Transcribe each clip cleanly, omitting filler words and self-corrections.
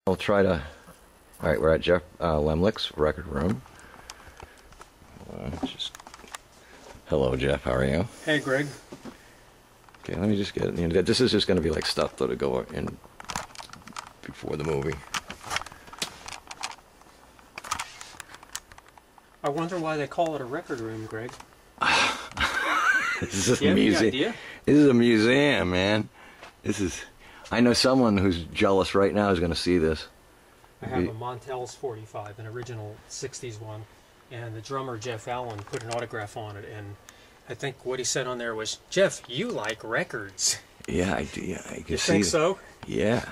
I'll try to... Alright, we're at Jeff LEMLICH's record room. Just... Hello, Jeff, how are you? Hey, Greg. Okay, let me just get... You know, this is just going to be like stuff that'll go in before the movie. I wonder why they call it a record room, Greg. This is a museum. This is a museum, man. This is... I know someone who's jealous right now is going to see this. I have a Montel's 45, an original 60s one, and the drummer, Jeff Allen, put an autograph on it, and I think what he said on there was, "Jeff, you like records." Yeah, I do. Yeah, I can see. You think so? Yeah.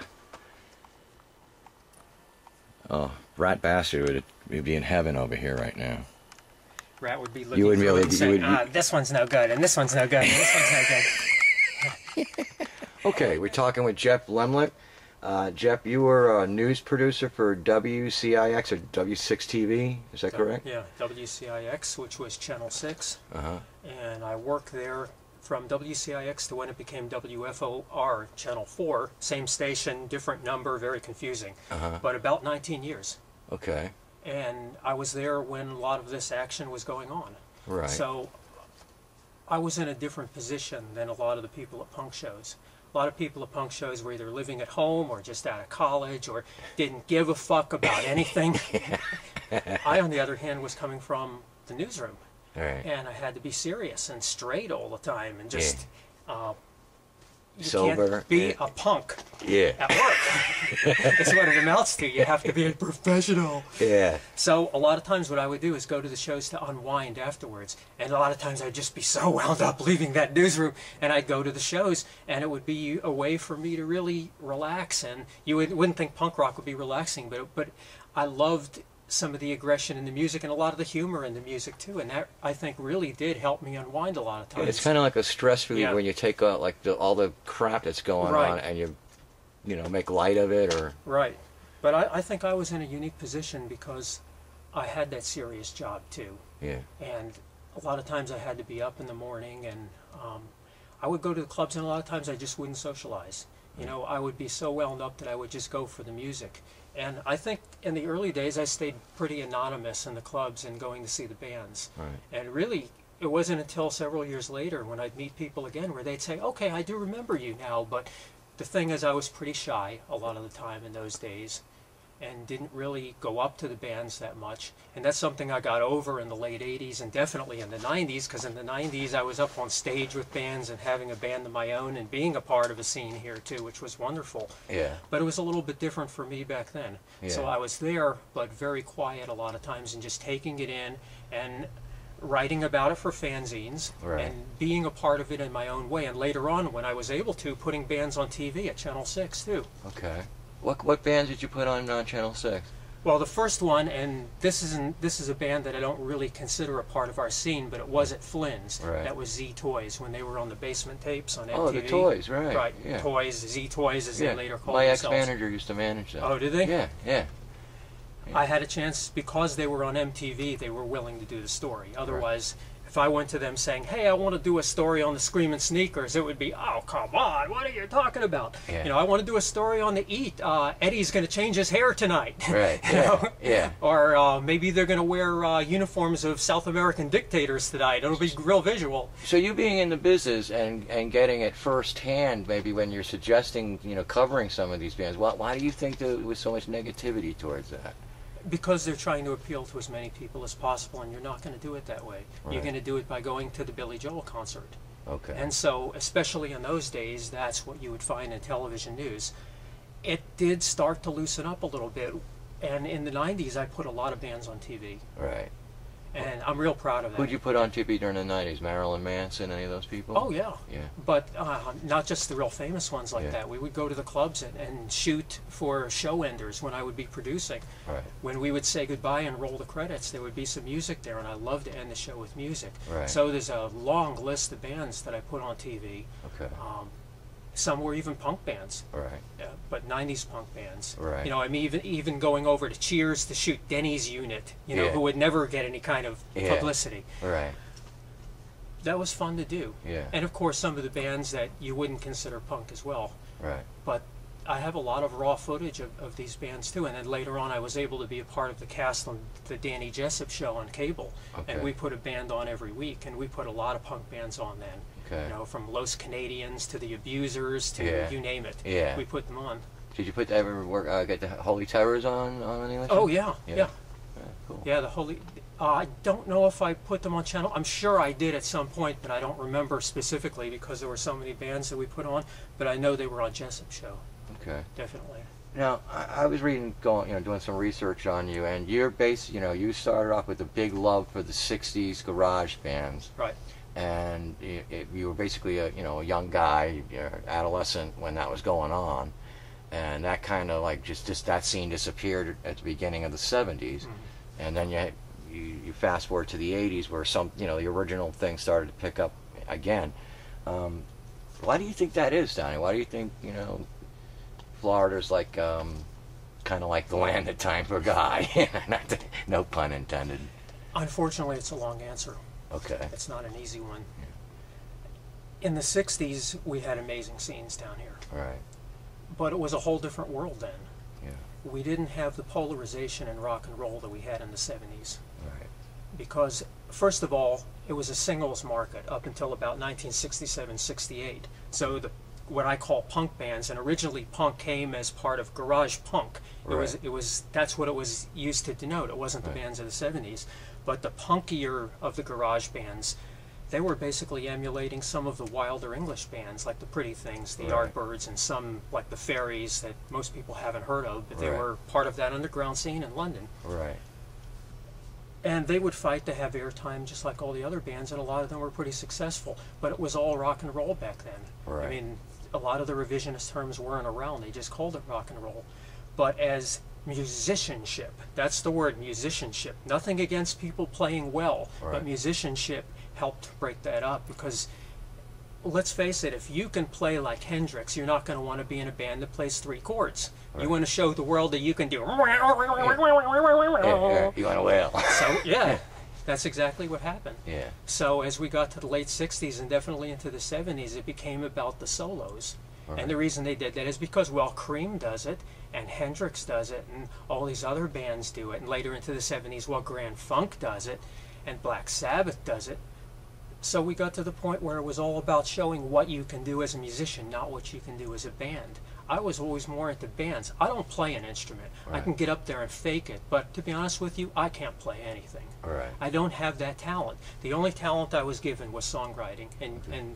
Oh, Rat Bastard would be in heaven over here right now. Rat would be looking for it and saying, this one's no good, and this one's no good, and this one's no good. Okay, we're talking with Jeff LEMLICH. Jeff, you were a news producer for WCIX or W6TV, is that correct? Yeah, WCIX, which was Channel 6. Uh-huh. And I worked there from WCIX to when it became WFOR, Channel 4. Same station, different number, very confusing. Uh-huh. But about 19 years. Okay. And I was there when a lot of this action was going on. Right. So I was in a different position than a lot of the people at punk shows. A lot of people at punk shows were either living at home or just out of college or didn't give a fuck about anything. I, on the other hand, was coming from the newsroom. Right. And I had to be serious and straight all the time and just... You sober. Can't be a punk at work. That's what it amounts to. You have to be a professional. Yeah. So a lot of times what I would do is go to the shows to unwind afterwards. And a lot of times I'd just be so wound up leaving that newsroom. And I'd go to the shows and it would be a way for me to really relax. And you wouldn't think punk rock would be relaxing, but I loved some of the aggression in the music and a lot of the humor in the music too, and that I think really did help me unwind a lot of times. It's kind of like a stress relief when you take out like all the crap that's going on and you know, make light of it, or right. But I think I was in a unique position because I had that serious job too. Yeah. And a lot of times I had to be up in the morning, and I would go to the clubs, and a lot of times I just wouldn't socialize. You know, I would be so wound up that I would just go for the music. And I think in the early days I stayed pretty anonymous in the clubs and going to see the bands. Right. And really, it wasn't until several years later when I'd meet people again where they'd say, "Okay, I do remember you now," but the thing is I was pretty shy a lot of the time in those days and didn't really go up to the bands that much. And that's something I got over in the late 80s and definitely in the 90s, because in the 90s I was up on stage with bands and having a band of my own and being a part of a scene here too, which was wonderful. Yeah. But it was a little bit different for me back then. Yeah. So I was there, but very quiet a lot of times and just taking it in and writing about it for fanzines and being a part of it in my own way. And later on, when I was able to, putting bands on TV at Channel 6 too. Okay. What bands did you put on Channel 6? Well, the first one, and this is a band that I don't really consider a part of our scene, but it was at Flynn's. Right. That was Z Toys when they were on the basement tapes on MTV. Oh, the Toys, right. Right, yeah. Toys, Z Toys as they later called My themselves. My ex-manager used to manage that. Oh, did they? Yeah, yeah. I had a chance, because they were on MTV, they were willing to do the story. Otherwise, if I went to them saying, "Hey, I want to do a story on the Screaming Sneakers," it would be, "Oh, come on, what are you talking about?" Yeah. You know, "I want to do a story on the Eat. Eddie's going to change his hair tonight." Right, you know? yeah. Or maybe they're going to wear uniforms of South American dictators tonight. It'll be real visual. So you being in the business and getting it firsthand, maybe when you're suggesting, you know, covering some of these bands, why do you think there was so much negativity towards that? Because they're trying to appeal to as many people as possible, and you're not going to do it that way. Right. You're going to do it by going to the Billy Joel concert. Okay. And so, especially in those days, that's what you would find in television news. It did start to loosen up a little bit, and in the 90s I put a lot of bands on TV. Right. And I'm real proud of that. Who'd you put on TV during the 90s? Marilyn Manson, any of those people? Oh, yeah. Yeah. But not just the real famous ones like Yeah. that. We would go to the clubs and shoot for show enders when I would be producing. Right. When we would say goodbye and roll the credits, there would be some music there, and I love to end the show with music. Right. So there's a long list of bands that I put on TV. Okay. Some were even punk bands. Right. But 90s punk bands. Right. You know, I mean, even going over to Cheers to shoot Denny's Unit, you know, Yeah. who would never get any kind of publicity. Right. That was fun to do. Yeah. And of course, some of the bands that you wouldn't consider punk as well. Right. But I have a lot of raw footage of these bands too, and then later on I was able to be a part of the cast on the Danny Jessup show on cable, and we put a band on every week, and we put a lot of punk bands on then. You know, from Los Canadians to the Abusers to you name it. We put them on. Did you ever get the Holy Terrors on any of that? Oh yeah. Cool. Yeah, the Holy. I don't know if I put them on channel. I'm sure I did at some point, but I don't remember specifically because there were so many bands that we put on. But I know they were on Jessup show. Okay. Definitely. Now, I was doing some research on you, and you're you started off with a big love for the '60s garage bands. Right. And you were basically a young guy, adolescent when that was going on, and that kind of like just that scene disappeared at the beginning of the '70s, and then you fast forward to the '80s where the original thing started to pick up again. Why do you think that is, Donnie? Why do you think Florida's like kind of like the land of time for a guy? No pun intended. Unfortunately, it's a long answer. Okay. It's not an easy one. In the '60s, we had amazing scenes down here. Right. But it was a whole different world then. Yeah. We didn't have the polarization in rock and roll that we had in the '70s. Right. Because, first of all, it was a singles market up until about 1967, 68. So what I call punk bands, and originally punk came as part of garage punk. That's what it was used to denote. It wasn't the bands of the '70s. But the punkier of the garage bands, they were basically emulating some of the wilder English bands, like the Pretty Things, the Yardbirds, and some like the Fairies that most people haven't heard of, but they were part of that underground scene in London. Right. And they would fight to have airtime just like all the other bands, and a lot of them were pretty successful. But it was all rock and roll back then. Right. I mean, a lot of the revisionist terms weren't around. They just called it rock and roll. But as musicianship, that's the word, musicianship. Nothing against people playing well, but musicianship helped break that up, because let's face it, if you can play like Hendrix, you're not going to want to be in a band that plays 3 chords. You want to show the world that you can do. You want to wail. So that's exactly what happened. Yeah. So as we got to the late '60s and definitely into the '70s, it became about the solos. And the reason they did that is because, well, Cream does it, and Hendrix does it, and all these other bands do it. And later into the '70s, well, Grand Funk does it, and Black Sabbath does it. So we got to the point where it was all about showing what you can do as a musician, not what you can do as a band. I was always more into bands. I don't play an instrument. I can get up there and fake it, but to be honest with you, I can't play anything. I don't have that talent. The only talent I was given was songwriting and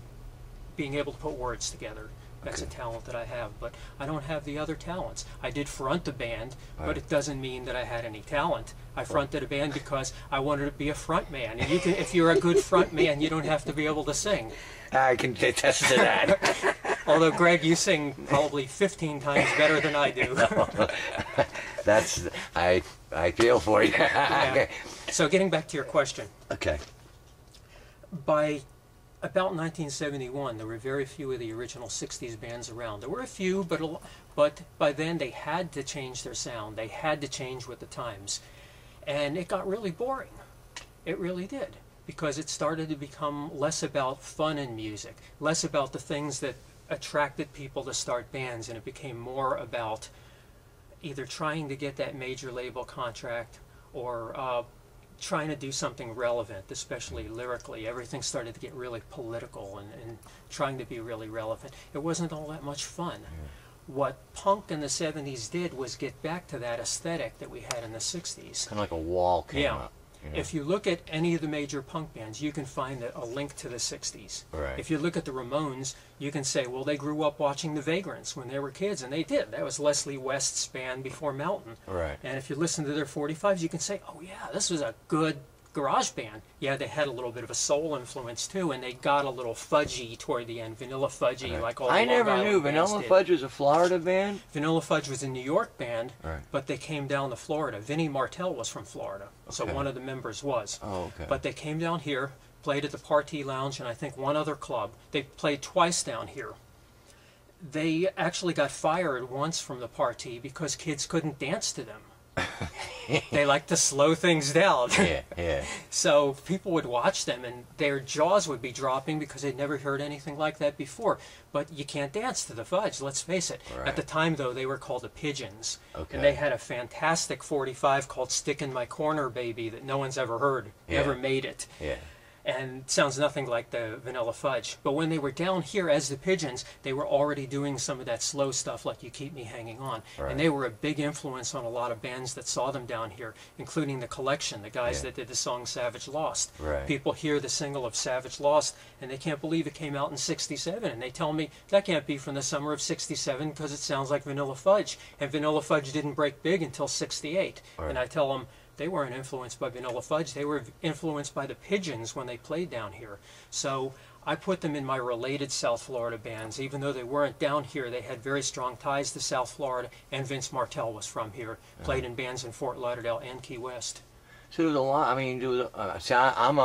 being able to put words together. That's a talent that I have, but I don't have the other talents. I did front a band, but it doesn't mean that I had any talent. I fronted a band because I wanted to be a front man. And if you're a good front man, you don't have to be able to sing. I can attest to that. Although, Greg, you sing probably 15 times better than I do. I feel for you. So getting back to your question. Okay. By about 1971, there were very few of the original '60s bands around. There were a few, but by then they had to change their sound. They had to change with the times. And it got really boring. It really did. Because it started to become less about fun and music, less about the things that attracted people to start bands, and it became more about either trying to get that major label contract or trying to do something relevant, especially lyrically. Everything started to get really political and trying to be really relevant. It wasn't all that much fun. What punk in the '70s did was get back to that aesthetic that we had in the '60s. Kind of like a wall came up. If you look at any of the major punk bands, you can find a link to the '60s. If you look at the Ramones, you can say, well, they grew up watching the Vagrants when they were kids, and they did. That was Leslie West's band before Mountain. And if you listen to their 45s, you can say, oh yeah, this was a good garage band. Yeah, they had a little bit of a soul influence too, and they got a little fudgy toward the end, Vanilla Fudgy, like all the I never Long Island knew bands Vanilla did. Fudge was a Florida band. Vanilla Fudge was a New York band, but they came down to Florida. Vinnie Martell was from Florida, so one of the members was. But they came down here, played at the Party Lounge, and I think one other club. They played twice down here. They actually got fired once from the Party because kids couldn't dance to them. They like to slow things down. Yeah, yeah. So people would watch them and their jaws would be dropping because they'd never heard anything like that before. But you can't dance to the fudge, let's face it. Right. At the time, though, they were called the Pigeons. Okay. And they had a fantastic 45 called Stick in My Corner Baby that no one's ever heard, never made it. Yeah. And sounds nothing like the Vanilla Fudge. But when they were down here as the Pigeons, they were already doing some of that slow stuff like You Keep Me Hanging On. Right. And they were a big influence on a lot of bands that saw them down here, including The Collection, the guys that did the song Savage Lost. Right. People hear the single of Savage Lost, and they can't believe it came out in '67. And they tell me, that can't be from the summer of '67 because it sounds like Vanilla Fudge. And Vanilla Fudge didn't break big until '68. Right. And I tell them, they weren't influenced by Vanilla Fudge. They were influenced by the Pigeons when they played down here. So I put them in my related South Florida bands. Even though they weren't down here, they had very strong ties to South Florida, and Vince Martell was from here, played in bands in Fort Lauderdale and Key West. So there's a lot. I mean, see, I'm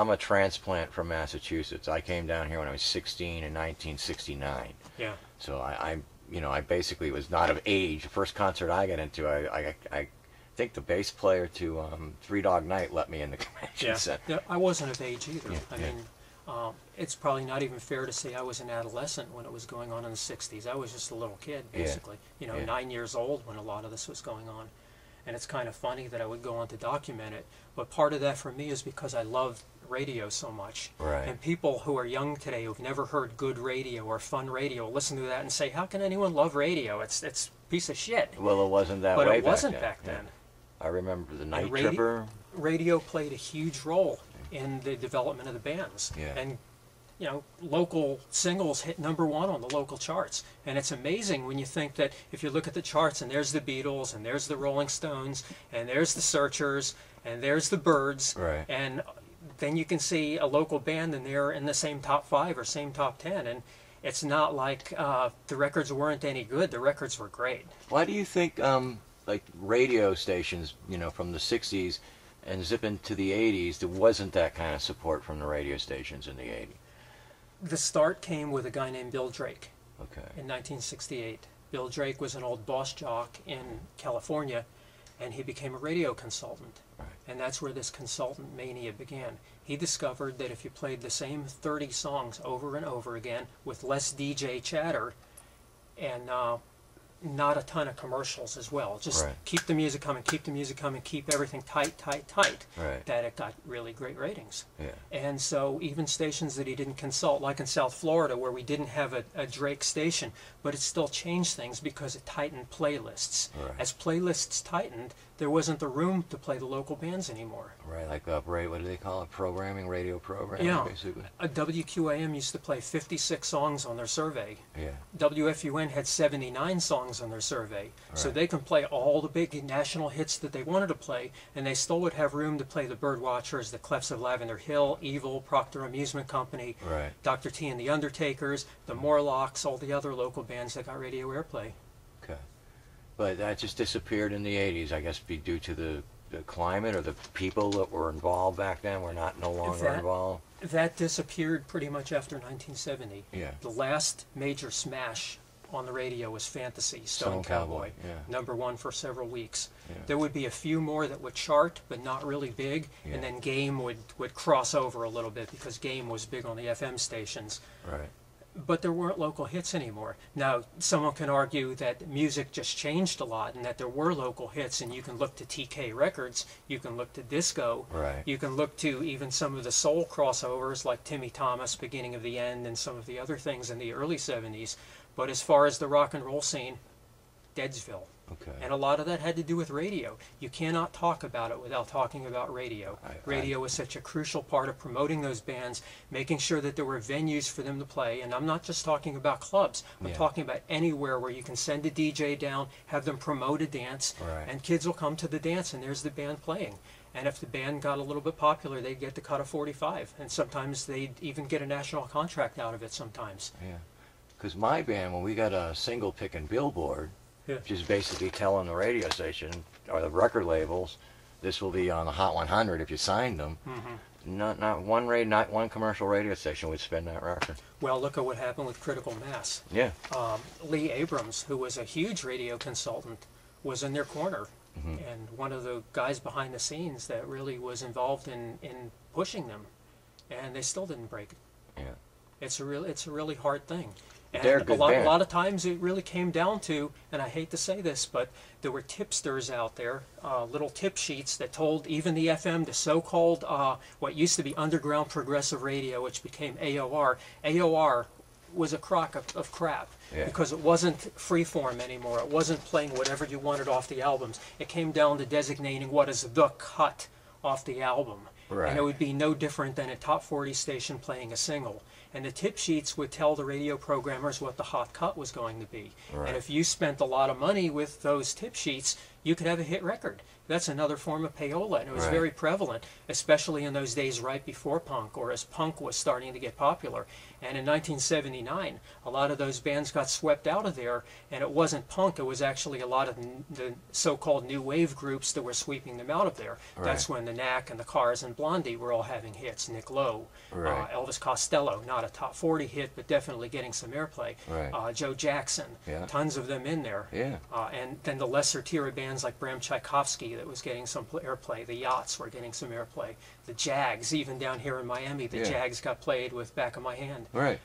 a transplant from Massachusetts. I came down here when I was 16 in 1969. Yeah. So I basically was not of age. The first concert I got into, I think the bass player to Three Dog Night let me in the convention center. Yeah, I wasn't of age either. Yeah, I mean, it's probably not even fair to say I was an adolescent when it was going on in the '60s. I was just a little kid, basically. You know, 9 years old when a lot of this was going on. And it's kind of funny that I would go on to document it. But part of that for me is because I love radio so much. Right. And people who are young today who've never heard good radio or fun radio listen to that and say, how can anyone love radio? It's a piece of shit. Well, it wasn't that But way it wasn't back then. Yeah. I remember the Night radio, Tripper. Radio played a huge role in the development of the bands. Yeah. And, you know, local singles hit #1 on the local charts. And it's amazing when you think that if you look at the charts and there's the Beatles and there's the Rolling Stones and there's the Searchers and there's the Byrds. Right. And then you can see a local band and they're in the same top 5 or same top 10. And it's not like the records weren't any good. The records were great. Why do you think like radio stations, from the 60s and zip into the 80s, there wasn't that kind of support from the radio stations in the 80s? The start came with a guy named Bill Drake Okay. in 1968. Bill Drake was an old boss jock in California, and he became a radio consultant. Right. And that's where this consultant mania began. He discovered that if you played the same 30 songs over and over again with less DJ chatter and not a ton of commercials as well, just keep the music coming, keep everything tight, Right. that it got really great ratings. Yeah. And so even stations that he didn't consult, like in South Florida where we didn't have a Drake station, but it still changed things because it tightened playlists. Right. As playlists tightened, there wasn't the room to play the local bands anymore. Right, like what do they call it? Programming, radio programming, Yeah. basically. A WQAM used to play 56 songs on their survey. Yeah. WFUN had 79 songs on their survey. So Right. they can play all the big national hits that they wanted to play, and they still would have room to play the Birdwatchers, the Clefs of Lavender Hill, Evil, Proctor Amusement Company, Right. Dr. T and the Undertakers, the Morlocks, all the other local bands that got radio airplay. Okay. But that just disappeared in the 80s, I guess, due to the climate or the people that were involved back then were no longer involved. That disappeared pretty much after 1970. Yeah. The last major smash on the radio was Fantasy, Stone Cowboy, yeah. #1 for several weeks. Yeah. There would be a few more that would chart, but not really big, Yeah. and then Game would cross over a little bit because Game was big on the FM stations. Right. But there weren't local hits anymore. Now, someone can argue that music just changed a lot and that there were local hits, and you can look to TK Records, you can look to disco, Right. you can look to even some of the soul crossovers like Timmy Thomas, Beginning of the End, and some of the other things in the early 70s. But as far as the rock and roll scene, Deadsville. Okay. And a lot of that had to do with radio. You cannot talk about it without talking about radio. Radio was such a crucial part of promoting those bands, making sure that there were venues for them to play. And I'm not just talking about clubs. I'm talking about anywhere where you can send a DJ down, have them promote a dance, Right. and kids will come to the dance, and there's the band playing. And if the band got a little bit popular, they'd get to cut a 45. And sometimes they'd even get a national contract out of it sometimes. Yeah. Because my band, when we got a single picking Billboard, Yeah. which is basically telling the radio station or the record labels, this will be on the Hot 100 if you signed them. Mm-hmm. Not one commercial radio station would spin that record. Well, look at what happened with Critical Mass. Yeah. Lee Abrams, who was a huge radio consultant, was in their corner. and one of the guys behind the scenes that really was involved in pushing them, and they still didn't break it. Yeah. It's a really hard thing. And they're a good band. A lot of times it really came down to, and I hate to say this, but there were tipsters out there, little tip sheets that told even the FM, the so-called, what used to be underground progressive radio, which became AOR. AOR was a crock of crap, because it wasn't freeform anymore. It wasn't playing whatever you wanted off the albums. It came down to designating what is the cut off the album. Right. And it would be no different than a top 40 station playing a single. And the tip sheets would tell the radio programmers what the hot cut was going to be. Right. And if you spent a lot of money with those tip sheets, you could have a hit record. That's another form of payola, and it was very prevalent, especially in those days right before punk, or as punk was starting to get popular. And in 1979, a lot of those bands got swept out of there, and it wasn't punk, it was actually a lot of the so-called new wave groups that were sweeping them out of there. Right. That's when the Knack and the Cars and Blondie were all having hits. Nick Lowe, Elvis Costello, not a top 40 hit, but definitely getting some airplay. Joe Jackson, tons of them in there. And then the lesser tier of bands like Bram Tchaikovsky that was getting some airplay. The Yachts were getting some airplay. The Jags, even down here in Miami, the Jags got played with Back of My Hand. Right.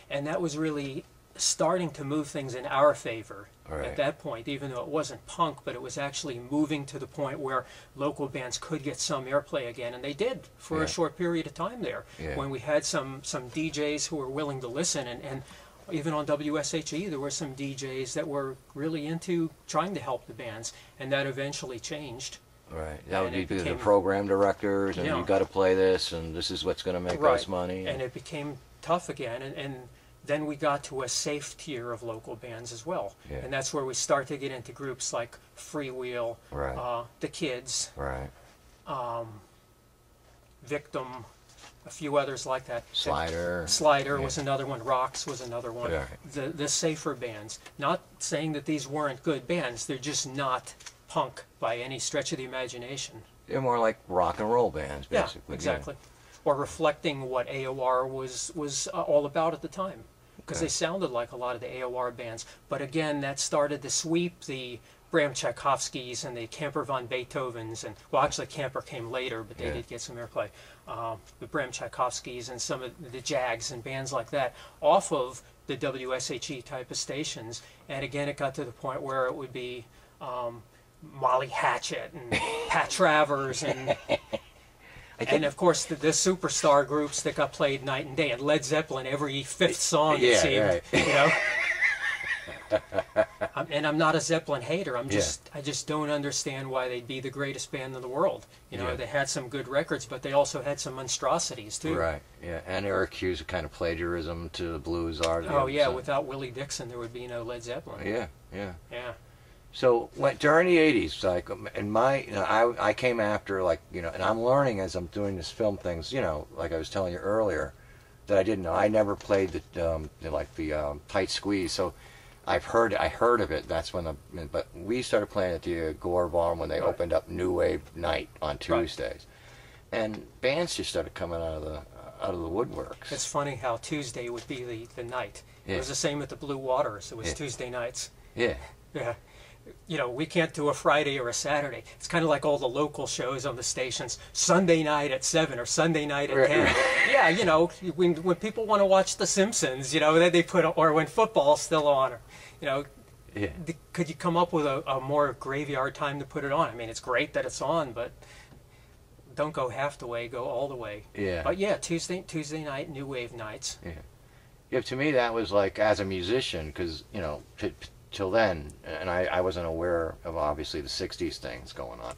And that was really starting to move things in our favor at that point, even though it wasn't punk, but it was actually moving to the point where local bands could get some airplay again, and they did for a short period of time there, when we had some DJs who were willing to listen, and even on WSHE there were some DJs that were really into trying to help the bands, and that eventually changed. Right. That would be the program directors, and you got to play this, and this is what's going to make us money. And it became tough again, and then we got to a safe tier of local bands as well. And that's where we start to get into groups like Freewheel, The Kids, Victim, a few others like that. Slider was another one. Rocks was another one. The safer bands. Not saying that these weren't good bands, they're just not punk by any stretch of the imagination. They're more like rock and roll bands, basically. Yeah, exactly. Or reflecting what AOR was all about at the time, because they sounded like a lot of the AOR bands. But again, that started to sweep the Bram Tchaikovskys and the Camper von Beethovens, and well, actually Camper came later, but they did get some airplay. The Bram Tchaikovskys and some of the Jags and bands like that off of the WSHE type of stations. And again, it got to the point where it would be Molly Hatchet and Pat Travers and of course the superstar groups that got played night and day, and Led Zeppelin every fifth song it seemed, you know. And I'm not a Zeppelin hater. I just don't understand why they'd be the greatest band in the world. You know, they had some good records, but they also had some monstrosities too. Right. Yeah, and they were accused of kind of plagiarism to the blues art. Oh yeah, without Willie Dixon, there would be no Led Zeppelin. Yeah. So during the '80s, like in my, I came after, like, and I'm learning as I'm doing this film things, like I was telling you earlier, that I didn't know. I never played the tight squeeze, so I heard of it. That's when but we started playing at the Gore Barn when they opened up New Wave Night on Tuesdays, and bands just started coming out of the woodworks. It's funny how Tuesday would be the night. It was the same at the Blue Waters. It was Tuesday nights. Yeah. We can't do a Friday or a Saturday. It's kind of like all the local shows on the stations. Sunday night at 7 or Sunday night at 10. Yeah, when people want to watch The Simpsons, they put, or when football's still on, could you come up with a more graveyard time to put it on? I mean, it's great that it's on, but don't go half the way, go all the way. But yeah, Tuesday night, New Wave nights. Yeah, to me that was like, as a musician, because, till then, and I wasn't aware of obviously the '60s things going on.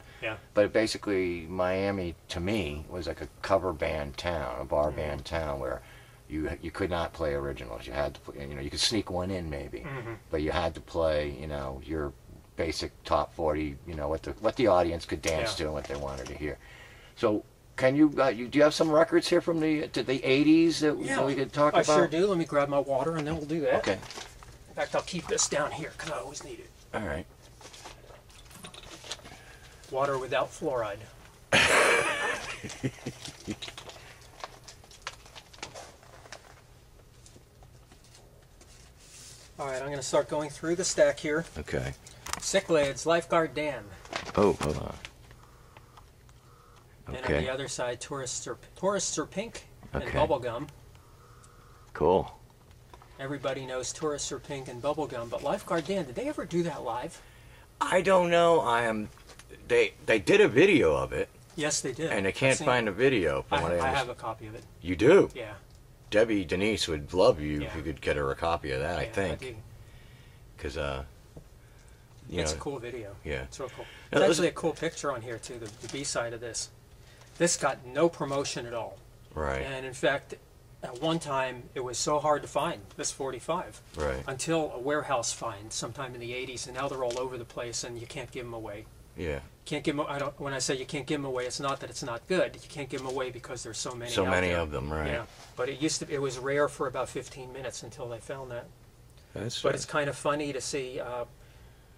But basically, Miami to me was like a cover band town, a bar band town, where you could not play originals. You had to play, you could sneak one in maybe, but you had to play, your basic top 40, what the audience could dance to and what they wanted to hear. So, can you do you have some records here from the '80s that we could talk about? I sure do. Let me grab my water and then we'll do that. Okay. In fact, I'll keep this down here because I always need it. All right. Water without fluoride. All right, I'm going to start going through the stack here. Okay. Cichlids, Lifeguard Dan. Oh, hold on. And on Okay. the other side, Tourists Are Pink and Okay. Bubblegum. Cool. Everybody knows Tourists Are Pink and Bubblegum, but Lifeguard Dan, did they ever do that live? I don't know. They did a video of it, Yes, they did. and they can't find a video. From what I I understand. have a copy of it. You do? Yeah. Debbie Denise would love you Yeah. if you could get her a copy of that. I Yeah, think, do. because It's a cool video. Yeah. It's real cool. Now, There's listen- actually a cool picture on here too, the B side of this. This got no promotion at all. Right. And in fact, at one time, it was so hard to find, this 45. Right. Until a warehouse find sometime in the 80s, and now they're all over the place and you can't give them away. Yeah. Can't give them, when I say you can't give them away, it's not that it's not good. You can't give them away because there's so many So out many there. of them, right? Yeah. But it was rare for about 15 minutes until they found that. That's But it's kind of funny to see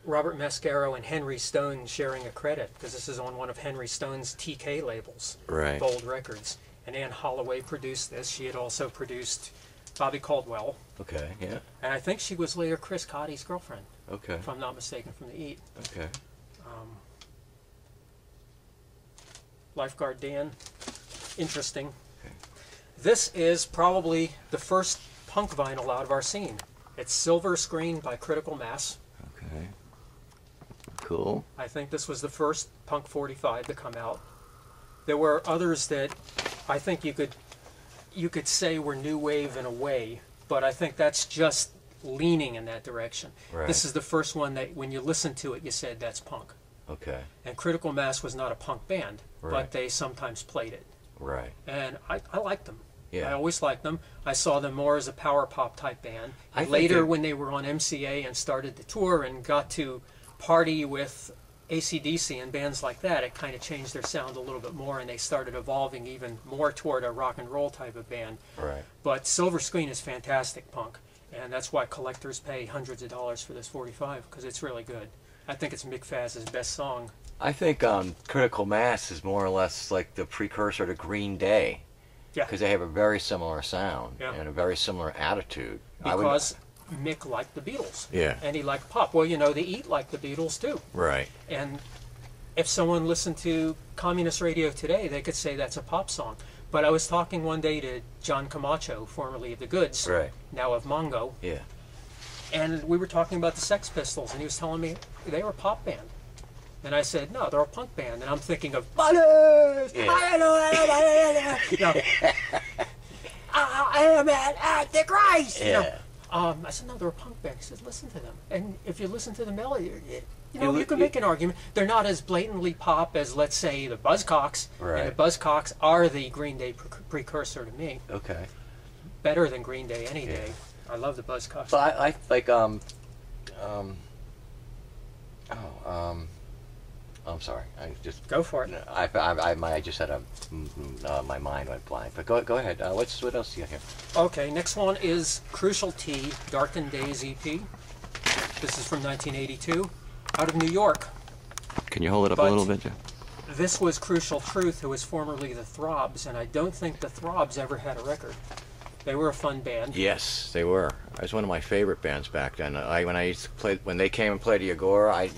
Robert Mascaro and Henry Stone sharing a credit, because this is on one of Henry Stone's TK labels, right. Bold Records. And Anne Holloway produced this. She had also produced Bobby Caldwell. Okay. Yeah. And I think she was later Chris Cotty's girlfriend, Okay. if I'm not mistaken, from the Eat. Okay. Lifeguard Dan, interesting. Okay. This is probably the first punk vinyl out of our scene. It's Silver Screen by Critical Mass. Okay. Cool. I think this was the first punk 45 to come out. There were others that I think you could say were new wave in a way, but I think that's just leaning in that direction. Right. This is the first one that when you listen to it, you said that's punk. Okay. And Critical Mass was not a punk band, Right. but they sometimes played it. Right. And I liked them. Yeah. I always liked them. I saw them more as a power pop type band. I And think later, they- when they were on MCA and started the tour and got to party with AC/DC and bands like that, it kind of changed their sound a little bit more, and they started evolving even more toward a rock and roll type of band. Right. But Silver Screen is fantastic punk, and that's why collectors pay hundreds of dollars for this 45, because it's really good. I think it's Mick Faz's best song. I think Critical Mass is more or less like the precursor to Green Day. Yeah. Because they have a very similar sound Yeah. and a very similar attitude. Because Mick liked the Beatles. Yeah. And he liked pop. Well, you know, the Eat liked the Beatles too. Right. And if someone listened to communist radio today, they could say that's a pop song. But I was talking one day to John Camacho, formerly of The Goods, Right. now of Mongo, Yeah. and we were talking about the Sex Pistols, and he was telling me they were a pop band. And I said, no, they're a punk band. And I'm thinking of, Butters! Yeah. I am an Antichrist! You know, Yeah. I said, no, they're a punk band. He said, listen to them. And if you listen to the melody, You you can make an argument. They're not as blatantly pop as, let's say, the Buzzcocks. Right. And the Buzzcocks are the Green Day precursor to me. Okay. Better than Green Day any Yeah. day. I love the Buzzcocks. But I like I'm sorry. I just Go for it. I just had my mind went blank. But go ahead. What else do you have here? Okay, next one is Crucial T, Darkened Days EP. This is from 1982, out of New York. Can you hold it up But- a little bit, Jeff? This was Crucial Truth, who was formerly the Throbs, and I don't think the Throbs ever had a record. They were a fun band. Yes, they were. It was one of my favorite bands back then. When they came and played the Agora,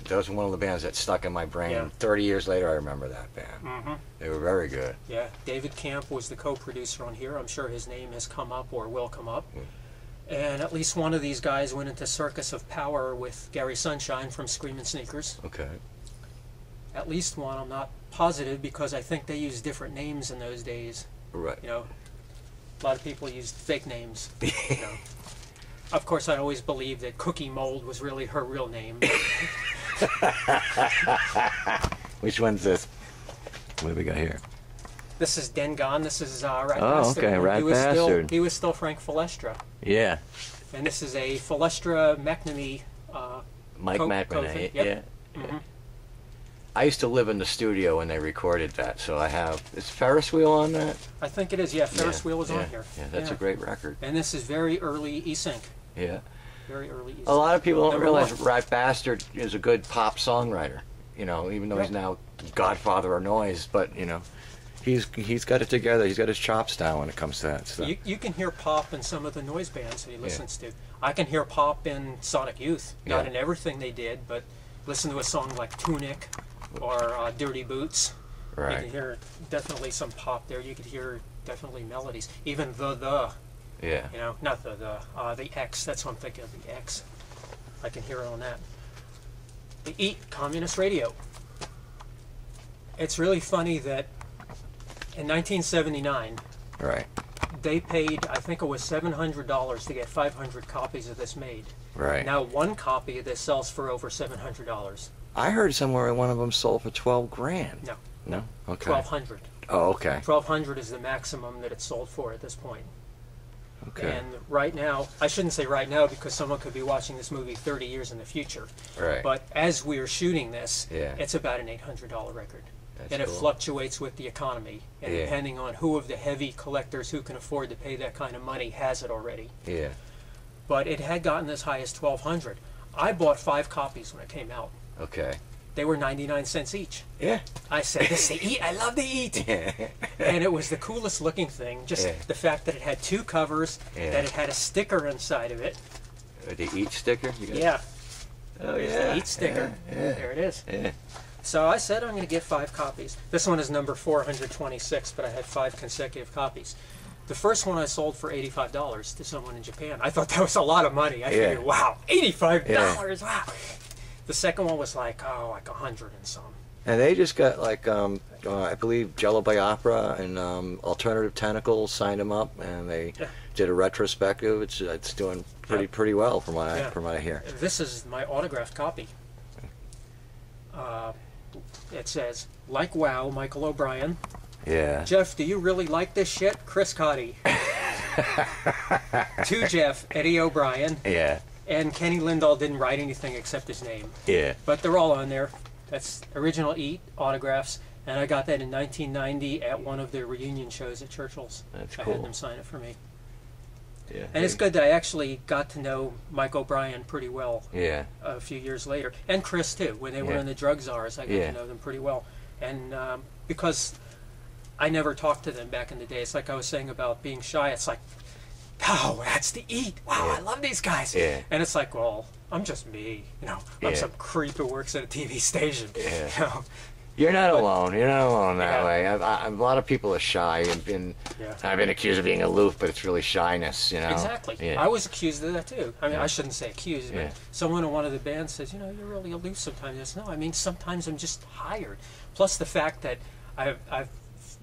those were one of the bands that stuck in my brain. Yeah. 30 years later, I remember that band. Mm-hmm. They were very good. Yeah, David Camp was the co-producer on here. I'm sure his name has come up or will come up. And at least one of these guys went into Circus of Power with Gary Sunshine from Screamin' Sneakers. Okay. At least one, I'm not positive, because I think they used different names in those days. Right. You know, a lot of people used fake names. You know. Of course, I always believed that Cookie Mold was really her real name. Which one's this? What do we got here? This is Dengon. This is Rat Oh, Bastard. okay, Rat he was Bastard. He was still Frank Filestra. Yeah. And this is a Filestra McNamee. Mike McMahon. Coffin, Yeah. yep. Mhm. I used to live in the studio when they recorded that, so I have. Is Ferris Wheel on that? I think it is. Yeah, Ferris Yeah, Wheel is yeah, on here. Yeah, that's a great record. And this is very early E-Sync. Yeah. Very early E-Sync. A lot of people don't Number realize one. Rat Bastard is a good pop songwriter. You know, even though he's Right. now Godfather of Noise, but he's got it together. He's got his chops down when it comes to that stuff. You can hear pop in some of the noise bands that he listens to. I can hear pop in Sonic Youth. Not in everything they did, but listen to a song like Tunic or Dirty Boots. Right. You can hear definitely some pop there. You could hear definitely melodies. Even the. Yeah. You know, not the X. That's what I'm thinking of, the X. I can hear it on that. The EAT, communist radio. It's really funny that in 1979, Right. they paid, I think it was $700 to get 500 copies of this made. Right. Now one copy of this sells for over $700. I heard somewhere one of them sold for 12 grand. No. No? Okay. 1,200. Oh, okay. 1,200 is the maximum that it's sold for at this point. Okay. And right now, I shouldn't say right now because someone could be watching this movie 30 years in the future. Right. But as we are shooting this, Yeah. it's about an $800 record. That's And it cool. fluctuates with the economy. And Yeah. depending on who of the heavy collectors who can afford to pay that kind of money has it already. Yeah. But it had gotten as high as 1,200. I bought 5 copies when it came out. Okay. They were 99 cents each. Yeah. I said, this is the EAT. I love the EAT. Yeah. And it was the coolest looking thing. Just the fact that it had 2 covers, that it had a sticker inside of it. The EAT sticker? You got Yeah. Oh, There's yeah. the EAT sticker. Yeah. There it is. Yeah. So I said I'm going to get 5 copies. This one is number 426, but I had 5 consecutive copies. The first one I sold for $85 to someone in Japan. I thought that was a lot of money. I figured, wow, $85, wow. The second one was like 100 and some. And they just got like I believe Jello Biafra and Alternative Tentacles signed them up, and they did a retrospective. It's doing pretty well from what I hear. This is my autographed copy. It says, like wow, Michael O'Brien. Yeah. Jeff, do you really like this shit? Chris Cotty. To Jeff, Eddie O'Brien. Yeah. And Kenny Lindahl didn't write anything except his name. Yeah. But they're all on there. That's original EAT autographs. And I got that in 1990 at one of the reunion shows at Churchill's. That's I cool. had them sign it for me. Yeah. And it's good that I actually got to know Mike O'Brien pretty well Yeah. a few years later. And Chris, too. When they were in the Drug Czars, I got to know them pretty well. And because I never talked to them back in the day, it's like I was saying about being shy. It's like, oh, that's the EAT. Wow, I love these guys. Yeah. And it's like, well, I'm just me. You know, I'm some creep who works at a TV station. Yeah. You know? You're not alone. You're not alone that way. A lot of people are shy and I've been accused of being aloof, but it's really shyness, you know. Exactly. Yeah. I was accused of that too. I mean, I shouldn't say accused, but Yeah. someone in one of the bands says, you know, you're really aloof sometimes. I said, no, I mean, sometimes I'm just tired. Plus the fact that I've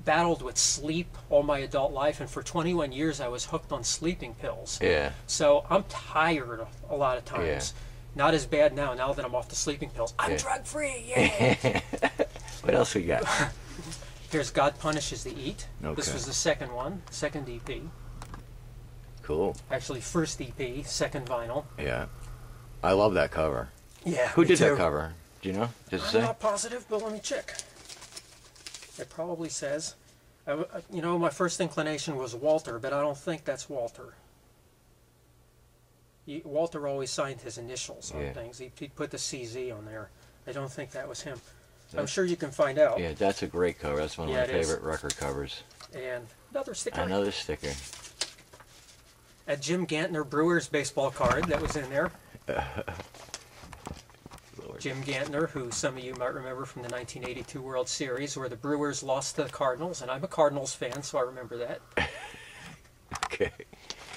battled with sleep all my adult life, and for 21 years I was hooked on sleeping pills. Yeah. So I'm tired a lot of times. Not as bad now that I'm off the sleeping pills. I'm drug-free, yay! What else we got? Here's God Punishes the EAT. Okay. This was the second one, second EP. Cool. Actually, first EP, second vinyl. Yeah. I love that cover. Yeah. Who me did too. that cover? Do you know? Does it I'm say? not positive, but let me check. It probably says. You know, my first inclination was Walter, but I don't think that's Walter. Walter always signed his initials on things. He'd put the CZ on there. I don't think that was him. I'm sure you can find out. Yeah, that's a great cover. That's one of my favorite record covers. And another sticker. Another sticker. A Jim Gantner Brewers baseball card that was in there. Jim Gantner, who some of you might remember from the 1982 World Series, where the Brewers lost to the Cardinals, and I'm a Cardinals fan, so I remember that. Okay.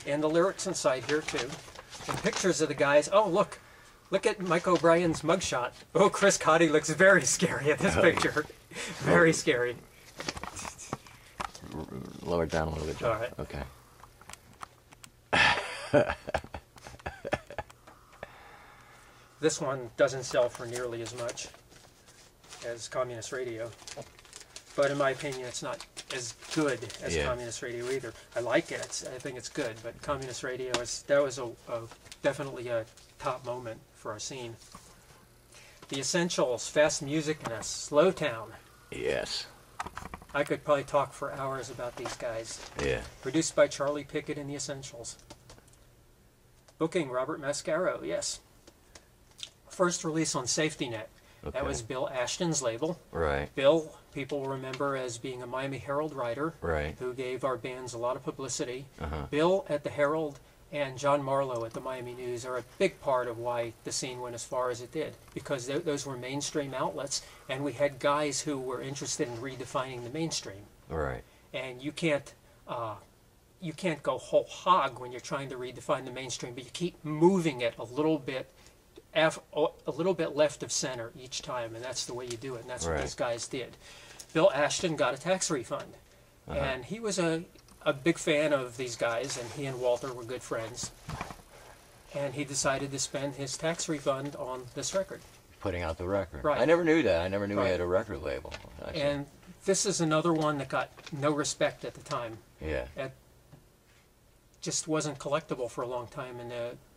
And the lyrics inside here, too. And pictures of the guys. Oh, look at Mike O'Brien's mugshot. Oh, Chris Cotty looks very scary in this picture. Very scary. Lower it down a little bit, Joe. All right. Okay. This one doesn't sell for nearly as much as Communist Radio. But in my opinion, it's not as good as Communist Radio either. I like it. I think it's good. But Communist Radio, that was definitely a top moment for our scene. The Essentials, Fast Music, and a Slow Town. Yes. I could probably talk for hours about these guys. Yeah. Produced by Charlie Pickett and the Essentials. Booking, Robert Mascaro, yes. First release on Safety Net. Okay. That was Bill Ashton's label. Right. Bill, people remember as being a Miami Herald writer, Right. who gave our bands a lot of publicity. Uh-huh. Bill at the Herald and John Marlowe at the Miami News are a big part of why the scene went as far as it did, because those were mainstream outlets, and we had guys who were interested in redefining the mainstream. Right. And you can't go whole hog when you're trying to redefine the mainstream, but you keep moving it a little bit left of center each time, and that's the way you do it, and that's what Right. these guys did. Bill Ashton got a tax refund, and he was a big fan of these guys, and he and Walter were good friends, and he decided to spend his tax refund on this record. Putting out the record. Right. I never knew that. I never knew he Right. had a record label. Actually. And this is another one that got no respect at the time. Yeah. It just wasn't collectible for a long time, and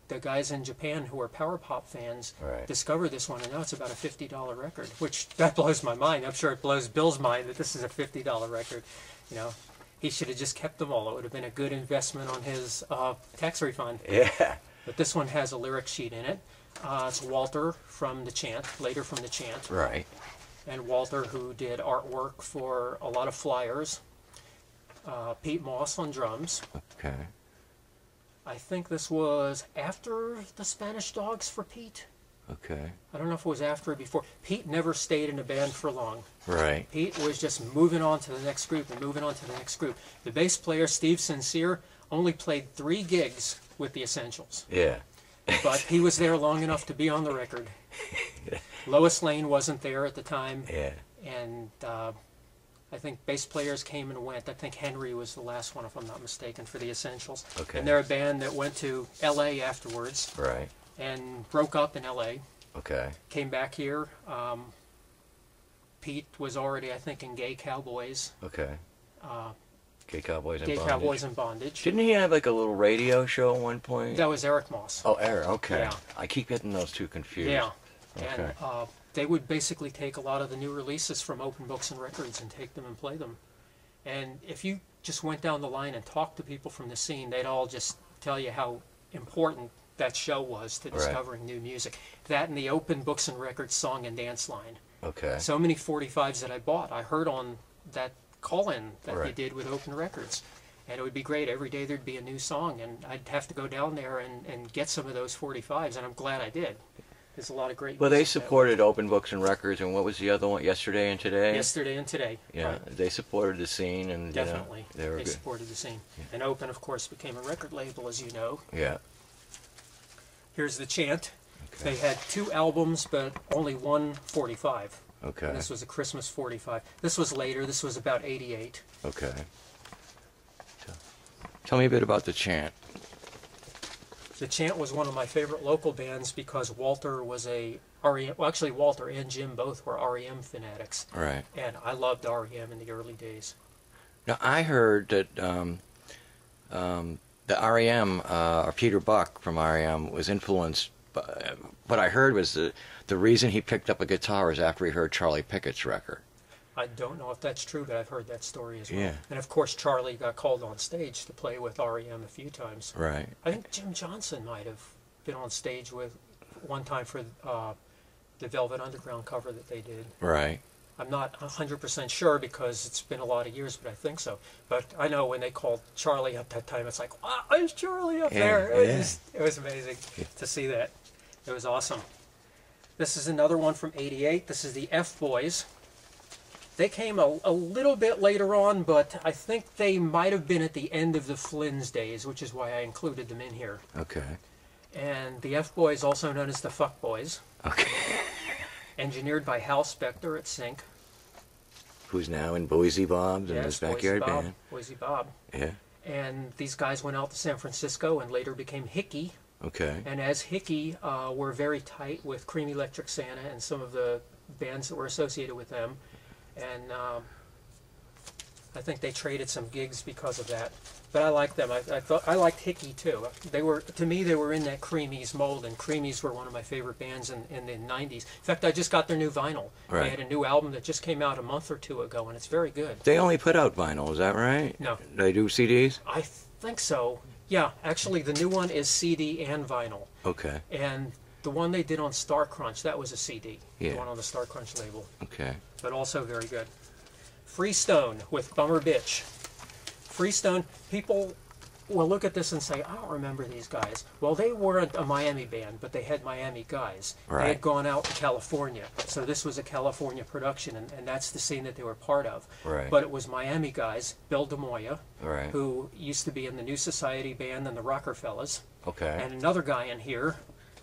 the guys in Japan who were power pop fans Right. discovered this one, and now it's about a $50 record, which that blows my mind. I'm sure it blows Bill's mind that this is a $50 record. You know, he should have just kept them all. It would have been a good investment on his tax refund. Yeah. But this one has a lyric sheet in it. It's Walter from the Chant, later from the Chant, Right. and Walter, who did artwork for a lot of flyers. Pete Moss on drums. Okay. I think this was after the Spanish Dogs for Pete. Okay. I don't know if it was after or before. Pete never stayed in a band for long. Right. Pete was just moving on to the next group and moving on to the next group. The bass player, Steve Sincere, only played 3 gigs with the Essentials. Yeah. But he was there long enough to be on the record. Lois Lane wasn't there at the time. Yeah. And I think bass players came and went. I think Henry was the last one, if I'm not mistaken, for the Essentials. Okay. And they're a band that went to L.A. afterwards Right. and broke up in L.A., Okay. came back here. Pete was already, I think, in Gay Cowboys. Okay. Gay Cowboys and Gay Bondage. Cowboys and Bondage. Didn't he have like a little radio show at one point? That was Eric Moss. Oh, Eric. Okay. Yeah. I keep getting those two confused. Yeah. Okay. And they would basically take a lot of the new releases from Open Books and Records and take them and play them. And if you just went down the line and talked to people from the scene, they'd all just tell you how important that show was to Right. discovering new music. That and the Open Books and Records song and dance line. Okay. So many 45s that I bought, I heard on that call-in that they Right. did with Open Records. And it would be great. Every day there'd be a new song, and I'd have to go down there and get some of those 45s, and I'm glad I did. There's a lot of great Well, they music that supported Open Books and Records, and what was the other one? Yesterday and Today? way. Yesterday and Today. Yeah, Right. they supported the scene, and Definitely. you know, they were They good. supported the scene. And Open, of course, became a record label, as you know. Yeah. Here's the Chant. Okay. They had 2 albums, but only one 45. Okay. And this was a Christmas 45. This was later. This was about 88. Okay. Tell me a bit about the Chant. The Chant was one of my favorite local bands because Walter was a REM. Well, actually, Walter and Jim both were REM fanatics, Right. and I loved REM in the early days. Now, I heard that the REM, or Peter Buck from REM, was influenced by, what I heard was the reason he picked up a guitar is after he heard Charlie Pickett's record. I don't know if that's true, but I've heard that story as well. Yeah. And of course, Charlie got called on stage to play with REM a few times. Right. I think Jim Johnson might have been on stage with one time for the Velvet Underground cover that they did. Right. I'm not 100% sure because it's been a lot of years, but I think so. But I know when they called Charlie up that time, it's like, wow, there's Charlie up Yeah, there. yeah. It was amazing to see that. It was awesome. This is another one from '88. This is the F Boys. They came a little bit later on, but I think they might have been at the end of the Flynn's days, which is why I included them in here. Okay. And the F Boys, also known as the Fuck Boys, Okay. engineered by Hal Spector at Sync. Who's now in Boise Bob's and his Boise backyard Bob, band. Boise Bob. Yeah. And these guys went out to San Francisco and later became Hickey. Okay. And as Hickey, were very tight with Cream Electric Santa and some of the bands that were associated with them. And I think they traded some gigs because of that. But I liked them. I liked Hickey too. They were, to me, they were in that Creamies mold, and Creamies were one of my favorite bands in the '90s. In fact, I just got their new vinyl. Right. They had a new album that just came out a month or 2 ago, and it's very good. They only put out vinyl, is that right? No. They do CDs? I think so. Yeah, actually, the new one is CD and vinyl. Okay. And The one they did on Star Crunch, that was a CD. Yeah. The one on the Star Crunch label. Okay. But also very good. Freestone with Bummer Bitch. Freestone, people will look at this and say, I don't remember these guys. Well, they weren't a Miami band, but they had Miami guys. Right. They had gone out to California. So this was a California production, and that's the scene that they were part of. Right. But it was Miami guys, Bill DeMoya, Right. who used to be in the New Society band and the Rockerfellas. Okay. And another guy in here,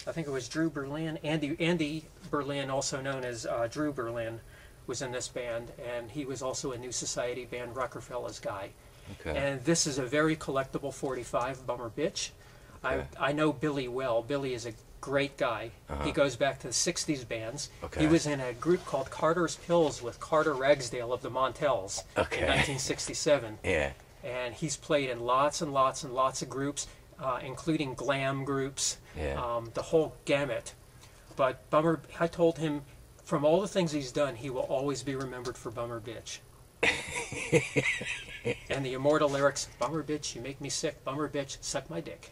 I think it was Drew Berlin, Andy Berlin, also known as Drew Berlin, was in this band, and he was also a New Society band Rockerfellas guy. Okay. And this is a very collectible 45, Bummer Bitch. Okay. I know Billy well. Billy is a great guy. Uh-huh. He goes back to the 60s bands. Okay. He was in a group called Carter's Pills with Carter Ragsdale of the Montels Okay. in 1967. Yeah. And he's played in lots and lots and lots of groups, including glam groups, Yeah. the whole gamut. But Bummer, I told him, from all the things he's done, he will always be remembered for Bummer Bitch. And the immortal lyrics, Bummer Bitch, you make me sick. Bummer Bitch, suck my dick.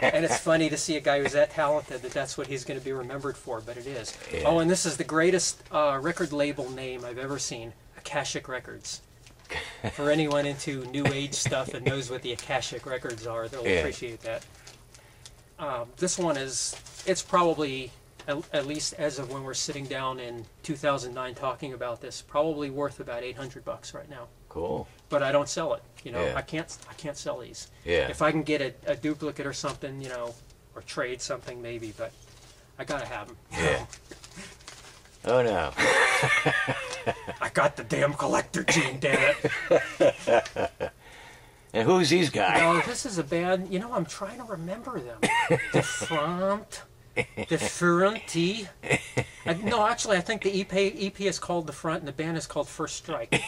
And it's funny to see a guy who's that talented that that's what he's going to be remembered for, but it is. Yeah. Oh, and this is the greatest record label name I've ever seen, Akashic Records. For anyone into New Age stuff and knows what the Akashic Records are, they'll Yeah. appreciate that. This one is, it's probably, at least as of when we're sitting down in 2009 talking about this, probably worth about $800 right now. Cool. But I don't sell it. You know, Yeah. I can't sell these. Yeah. If I can get a duplicate or something, you know, or trade something maybe, but I gotta have them. Yeah. Oh no. I got the damn collector gene, damn it. And who's these guys? No, this is a band, you know, I'm trying to remember them. The Front, the Fronty. No, actually, I think the EP is called The Front and the band is called First Strike.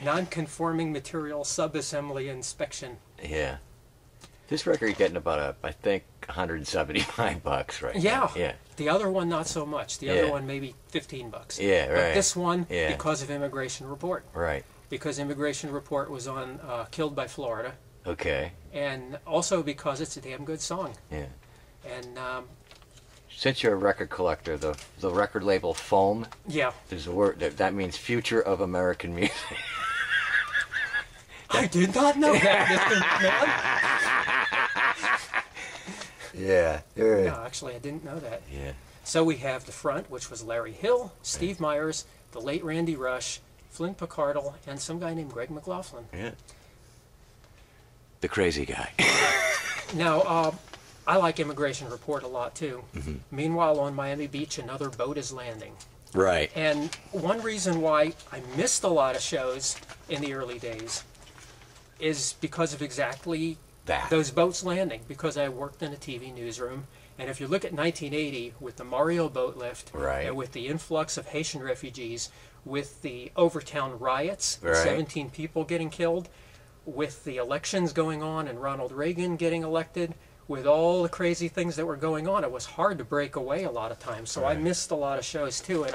Non-conforming material subassembly inspection. Yeah. This record getting about I think $175 right Yeah. now. Yeah. The other one, not so much. The Yeah. other one, maybe $15. Yeah, But right. this one, Yeah. because of Immigration Report. Right. Because Immigration Report was on Killed by Florida. Okay. And also because it's a damn good song. Yeah. And, Since you're a record collector, the record label Foam, yeah. there's a word that means future of American music. I did not know that, Mr. Man. Yeah. No, actually, I didn't know that. Yeah. So we have The Front, which was Larry Hill, Steve Myers, the late Randy Rush, Flynn Picardle, and some guy named Greg McLaughlin. Yeah. The crazy guy. Now, I like Immigration Report a lot, too. Mm-hmm. Meanwhile, on Miami Beach, another boat is landing. Right. And one reason why I missed a lot of shows in the early days is because of exactly That. those boats landing, because I worked in a TV newsroom. And if you look at 1980 with the Mario boat lift, Right. and with the influx of Haitian refugees, with the Overtown riots, Right. 17 people getting killed, with the elections going on and Ronald Reagan getting elected, with all the crazy things that were going on, it was hard to break away a lot of times. So I Right. missed a lot of shows too, and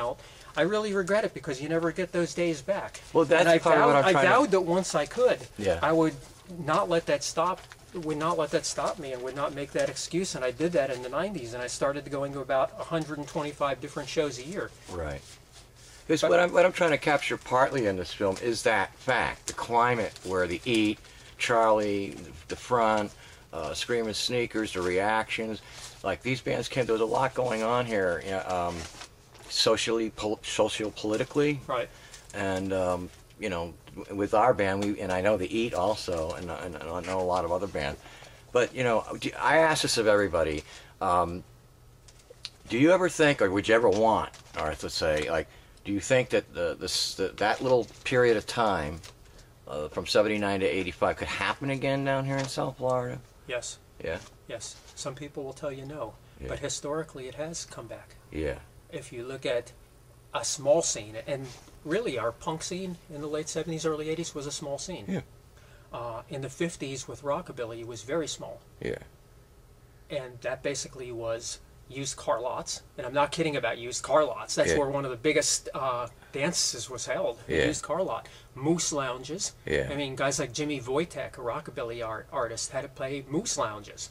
I really regret it because you never get those days back. Well, that's and I part of what I'm I trying to- vowed that once I could, Yeah. I would not let that stop. Would not let that stop me, and would not make that excuse. And I did that in the 90s, and I started going to about 125 different shows a year. Right. Because what I'm trying to capture partly in this film is that fact, the climate where the Eat, Charlie, the Front, Screaming Sneakers, the reactions, like these bands came. There was a lot going on here, you know, socio-politically, Right. and you know, with our band, and I know the Eat also, and I know a lot of other bands. But you know, I ask this of everybody: do you ever think, or would you ever want, or let's say, like, do you think that that little period of time from '79 to '85 could happen again down here in South Florida? Yes. Yeah. Yes. Some people will tell you no, Yeah. but historically it has come back. Yeah. If you look at a small scene, and really our punk scene in the late 70s, early 80s was a small scene. Yeah. In the 50s with rockabilly, it was very small. Yeah. And that basically was used car lots, and I'm not kidding about used car lots. That's Yeah. where one of the biggest dances was held. A Yeah. used car lot, moose lounges. Yeah. I mean, guys like Jimmy Wojtek, a rockabilly artist, had to play moose lounges.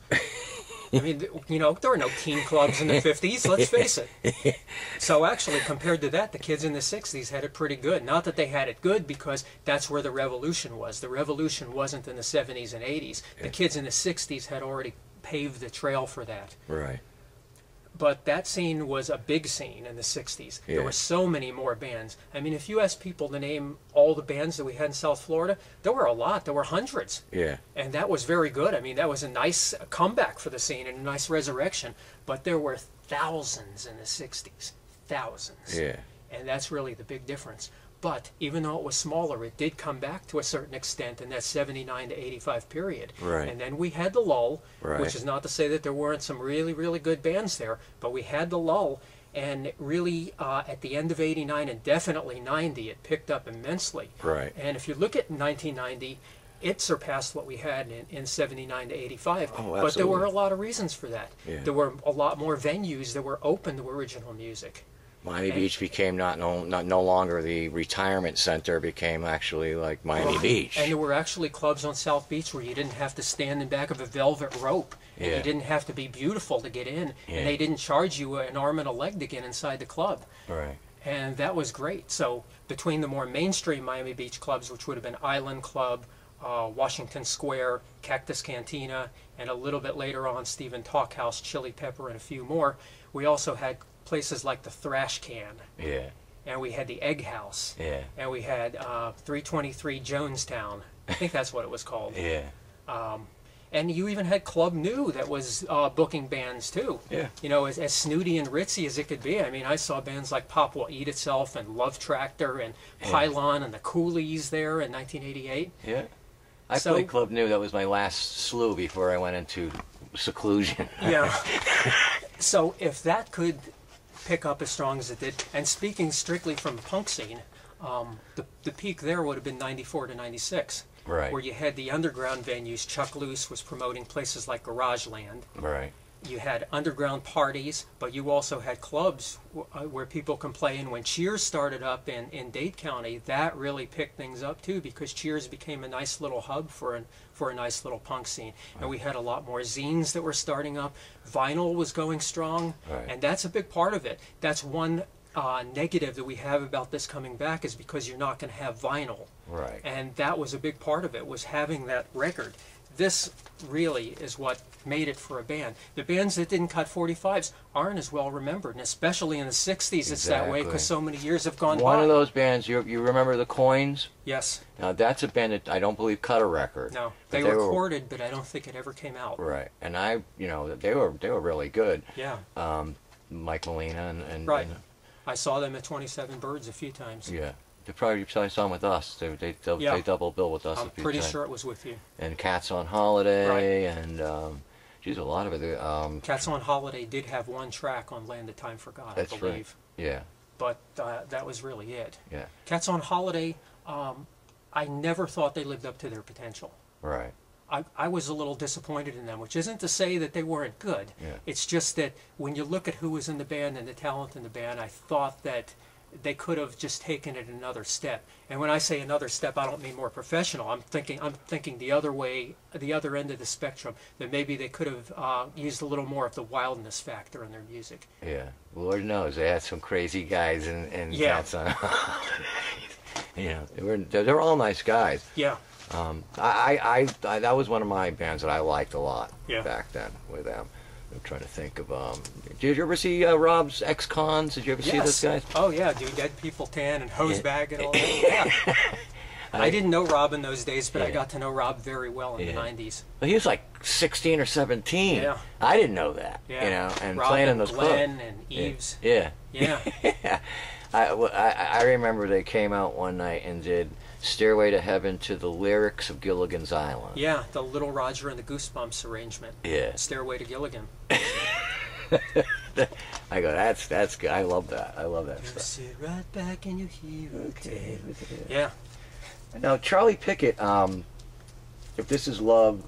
I mean, you know, there were no teen clubs in the 50s, let's face it. So actually, compared to that, the kids in the 60s had it pretty good. Not that they had it good, because that's where the revolution was. The revolution wasn't in the 70s and 80s. The kids in the 60s had already paved the trail for that. Right. But that scene was a big scene in the 60s. Yeah. There were so many more bands. I mean, if you ask people to name all the bands that we had in South Florida, there were a lot. There were hundreds. Yeah. And that was very good. I mean, that was a nice comeback for the scene and a nice resurrection. But there were thousands in the 60s. Thousands. Yeah. And that's really the big difference. But even though it was smaller, it did come back to a certain extent in that 79 to 85 period. Right. And then we had the lull, Right. which is not to say that there weren't some really, really good bands there, but we had the lull. And really, at the end of 89 and definitely 90, it picked up immensely. Right. And if you look at 1990, it surpassed what we had in 79 to 85. Oh, but there were absolutely. a lot of reasons for that. Yeah. There were a lot more venues that were open to original music. Miami Beach became no longer the retirement center, became actually like Miami Beach. And there were actually clubs on South Beach where you didn't have to stand in back of a velvet rope, and Yeah. you didn't have to be beautiful to get in, Yeah. and they didn't charge you an arm and a leg to get inside the club. Right. And that was great. So between the more mainstream Miami Beach clubs, which would have been Island Club, Washington Square, Cactus Cantina, and a little bit later on Stephen Talkhouse, Chili Pepper, and a few more, we also had places like the Thrash Can, Yeah. and we had the Egg House, Yeah. and we had 323 Jonestown. I think that's what it was called. Yeah. And you even had Club New that was booking bands too. Yeah. You know, as snooty and ritzy as it could be. I mean, I saw bands like Pop Will Eat Itself and Love Tractor and Pylon and the Coolies there in 1988. Yeah. I So- played Club New. That was my last slew before I went into seclusion. Yeah. So if that could pick up as strong as it did, and speaking strictly from the punk scene, the peak there would have been 94 to 96. Right. Where you had the underground venues. Chuck Loose was promoting places like Garage Land. Right. You had underground parties, but you also had clubs where people can play. And when Cheers started up in Dade County, that really picked things up too, because Cheers became a nice little hub for a nice little punk scene. And we had a lot more zines that were starting up. Vinyl was going strong, Right. and that's a big part of it. That's one negative that we have about this coming back, is because you're not going to have vinyl. Right. And that was a big part of it, was having that record. This really is what made it for a band. The bands that didn't cut 45s aren't as well remembered, and especially in the 60s it's that way, Exactly. because so many years have gone One by. of those bands, you remember the Coins? Yes. Now that's a band that I don't believe cut a record. No. But They were- recorded, but I don't think it ever came out. Right. And they were really good. Yeah. Mike Molina and Right. and, I saw them at 27 Birds a few times. yeah. They probably saw them with us. They Yeah. double bill with us I'm a few pretty times. sure it was with you. And Cats on Holiday and geez, a lot of it. Cats on Holiday did have one track on Land of Time Forgot, That's I right. believe. Yeah. But that was really it. Yeah. Cats on Holiday, I never thought they lived up to their potential. Right. I was a little disappointed in them, which isn't to say that they weren't good. Yeah. It's just that when you look at who was in the band and the talent in the band, I thought that they could have just taken it another step. And when I say another step, I don't mean more professional. I'm thinking the other way, the other end of the spectrum. That maybe they could have used a little more of the wildness factor in their music. Yeah. Lord knows they had some crazy guys in Yeah. Cats on. You know, they're all nice guys. Yeah. I that was one of my bands that I liked a lot Yeah. back then with them. I'm trying to think of did you ever see Rob's ex-cons? Did you ever see those guys? Oh yeah, do Dead People Tan and Hosebag and all that. Yeah. I didn't know Rob in those days, but I Yeah. got to know Rob very well in the Yeah. 90s. Well, he was like 16 or 17. Yeah. I didn't know that. Yeah. You know, and Rob playing in and those Glenn clubs. and Eves. Yeah. Yeah. Yeah. I remember they came out one night and did Stairway to Heaven to the lyrics of Gilligan's Island. Yeah, the Little Roger and the Goosebumps arrangement. Yeah. Stairway to Gilligan. I go, that's good. I love that. I love that You stuff. sit right back and you hear a tale. Yeah. Now, Charlie Pickett, If This Is Love,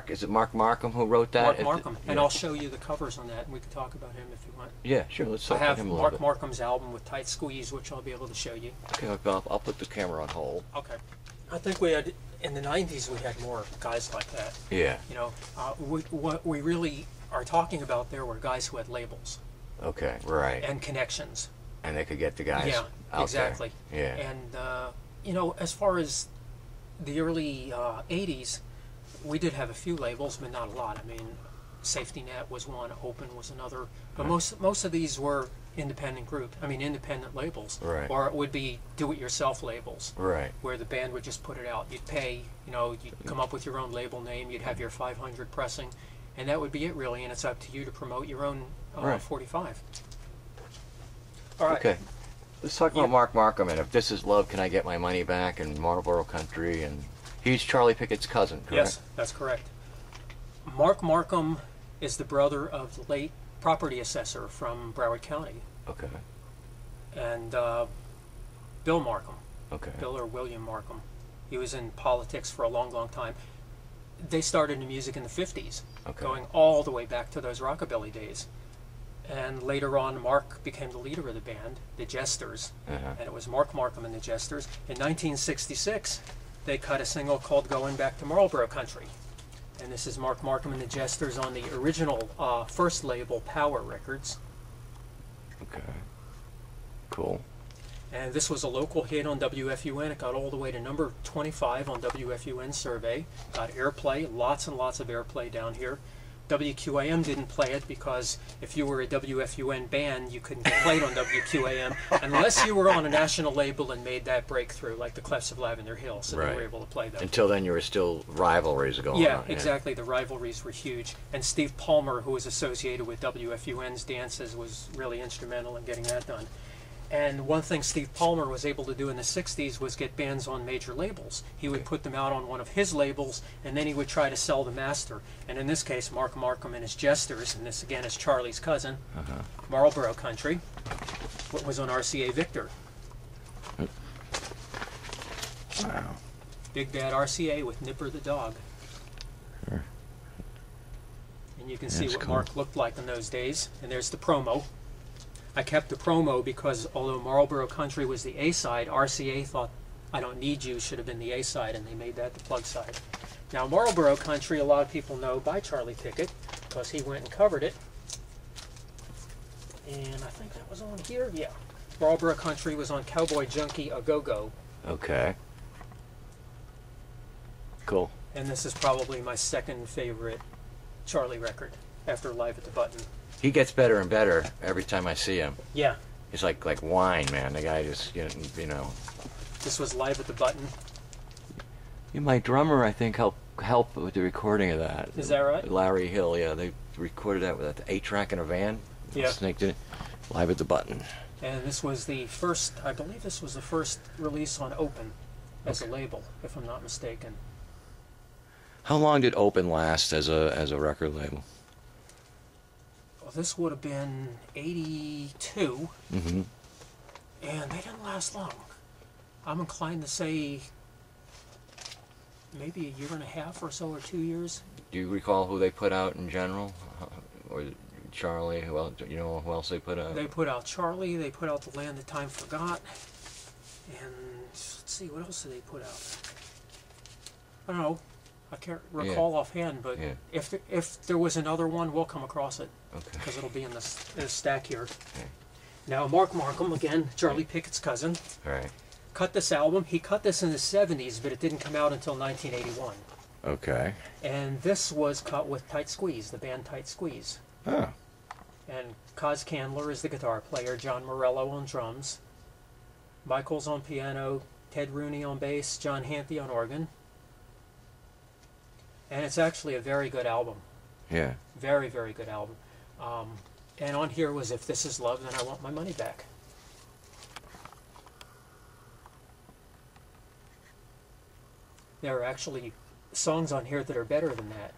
is it Mark Markham who wrote that? Mark Markham. And I'll show you the covers on that, and we can talk about him if you want. Yeah, sure. Let's I talk about have him a little Mark bit. Markham's album with Tight Squeeze, which I'll be able to show you. Okay, I'll put the camera on hold. Okay. I think we had, in the 90s, we had more guys like that. Yeah. You know, what we really are talking about there were guys who had labels. Okay, right. And connections. And they could get the guys Yeah, out exactly. there. Yeah. And, you know, as far as the early 80s, we did have a few labels, but not a lot. I mean, Safety Net was one, Open was another. But most of these were independent labels. Right. Or it would be do-it-yourself labels. Right. Where the band would just put it out. You'd pay, you know, you'd come up with your own label name, you'd have your 500 pressing, and that would be it really, and it's up to you to promote your own Right. 45. All right. Okay. Let's talk about Mark Markham and If This Is Love, Can I Get My Money Back, and Marlboro Country, and he's Charlie Pickett's cousin, correct? Yes, that's correct. Mark Markham is the brother of the late property assessor from Broward County. Okay. And Bill Markham. Okay. Bill or William Markham. He was in politics for a long, long time. They started in music in the 50s, going all the way back to those rockabilly days. And later on, Mark became the leader of the band, the Jesters, and it was Mark Markham and the Jesters. In 1966, they cut a single called Going Back to Marlboro Country. And this is Mark Markham and the Jesters on the original first label, Power Records. Okay. Cool. And this was a local hit on WFUN. It got all the way to number 25 on WFUN survey. Got airplay, lots and lots of airplay down here. WQAM didn't play it because if you were a WFUN band, you couldn't get played on WQAM unless you were on a national label and made that breakthrough, like the Clefs of Lavender Hill, so they were able to play them. Until then, you were still rivalries going on. Yeah, exactly. The rivalries were huge. And Steve Palmer, who was associated with WFUN's dances, was really instrumental in getting that done. And one thing Steve Palmer was able to do in the 60s was get bands on major labels. He would put them out on one of his labels, and then he would try to sell the master. And in this case, Mark Markham and his Jesters, and this again is Charlie's cousin, Marlboro Country, what was on RCA Victor. Wow. Big Bad RCA with Nipper the dog. Sure. And you can see what Mark looked like in those days. And there's the promo. I kept the promo because although Marlboro Country was the A-side, RCA thought I Don't Need You should have been the A-side, and they made that the plug side. Now Marlboro Country, a lot of people know by Charlie Pickett because he went and covered it. And I think that was on here, yeah. Marlboro Country was on Cowboy Junkie A Go-Go. Okay. Cool. And this is probably my second favorite Charlie record after Live at the Button. He gets better and better every time I see him. Yeah. It's like wine, man. The guy just, you know. This was Live at the Button. My drummer, I think, helped with the recording of that. Is that right? Larry Hill, yeah. They recorded that with an 8-track in a van. Yeah. Snaked it. Live at the Button. And this was the first, I believe this was the first release on Open as a label, if I'm not mistaken. How long did Open last as a record label? Well, this would have been 82, Mm-hmm. and they didn't last long. I'm inclined to say maybe a year and a half or so, or 2 years. Do you recall who they put out in general? Or Charlie, who else, you know who else they put out? They put out Charlie, they put out The Land That Time Forgot, and let's see, what else did they put out? I don't know. I can't recall offhand, but if there was another one, we'll come across it. Okay. Because it'll be in this stack here. Okay. Now, Mark Markham, again, Charlie Pickett's cousin, Right. cut this album. He cut this in the 70s, but it didn't come out until 1981. Okay. And this was cut with Tight Squeeze, the band Tight Squeeze. Oh. And Cos Candler is the guitar player, John Morello on drums, Michael's on piano, Ted Rooney on bass, John Hanthe on organ. And it's actually a very good album. Yeah. Very, very good album. And on here was If This Is Love, Then I Want My Money Back. There are actually songs on here that are better than that.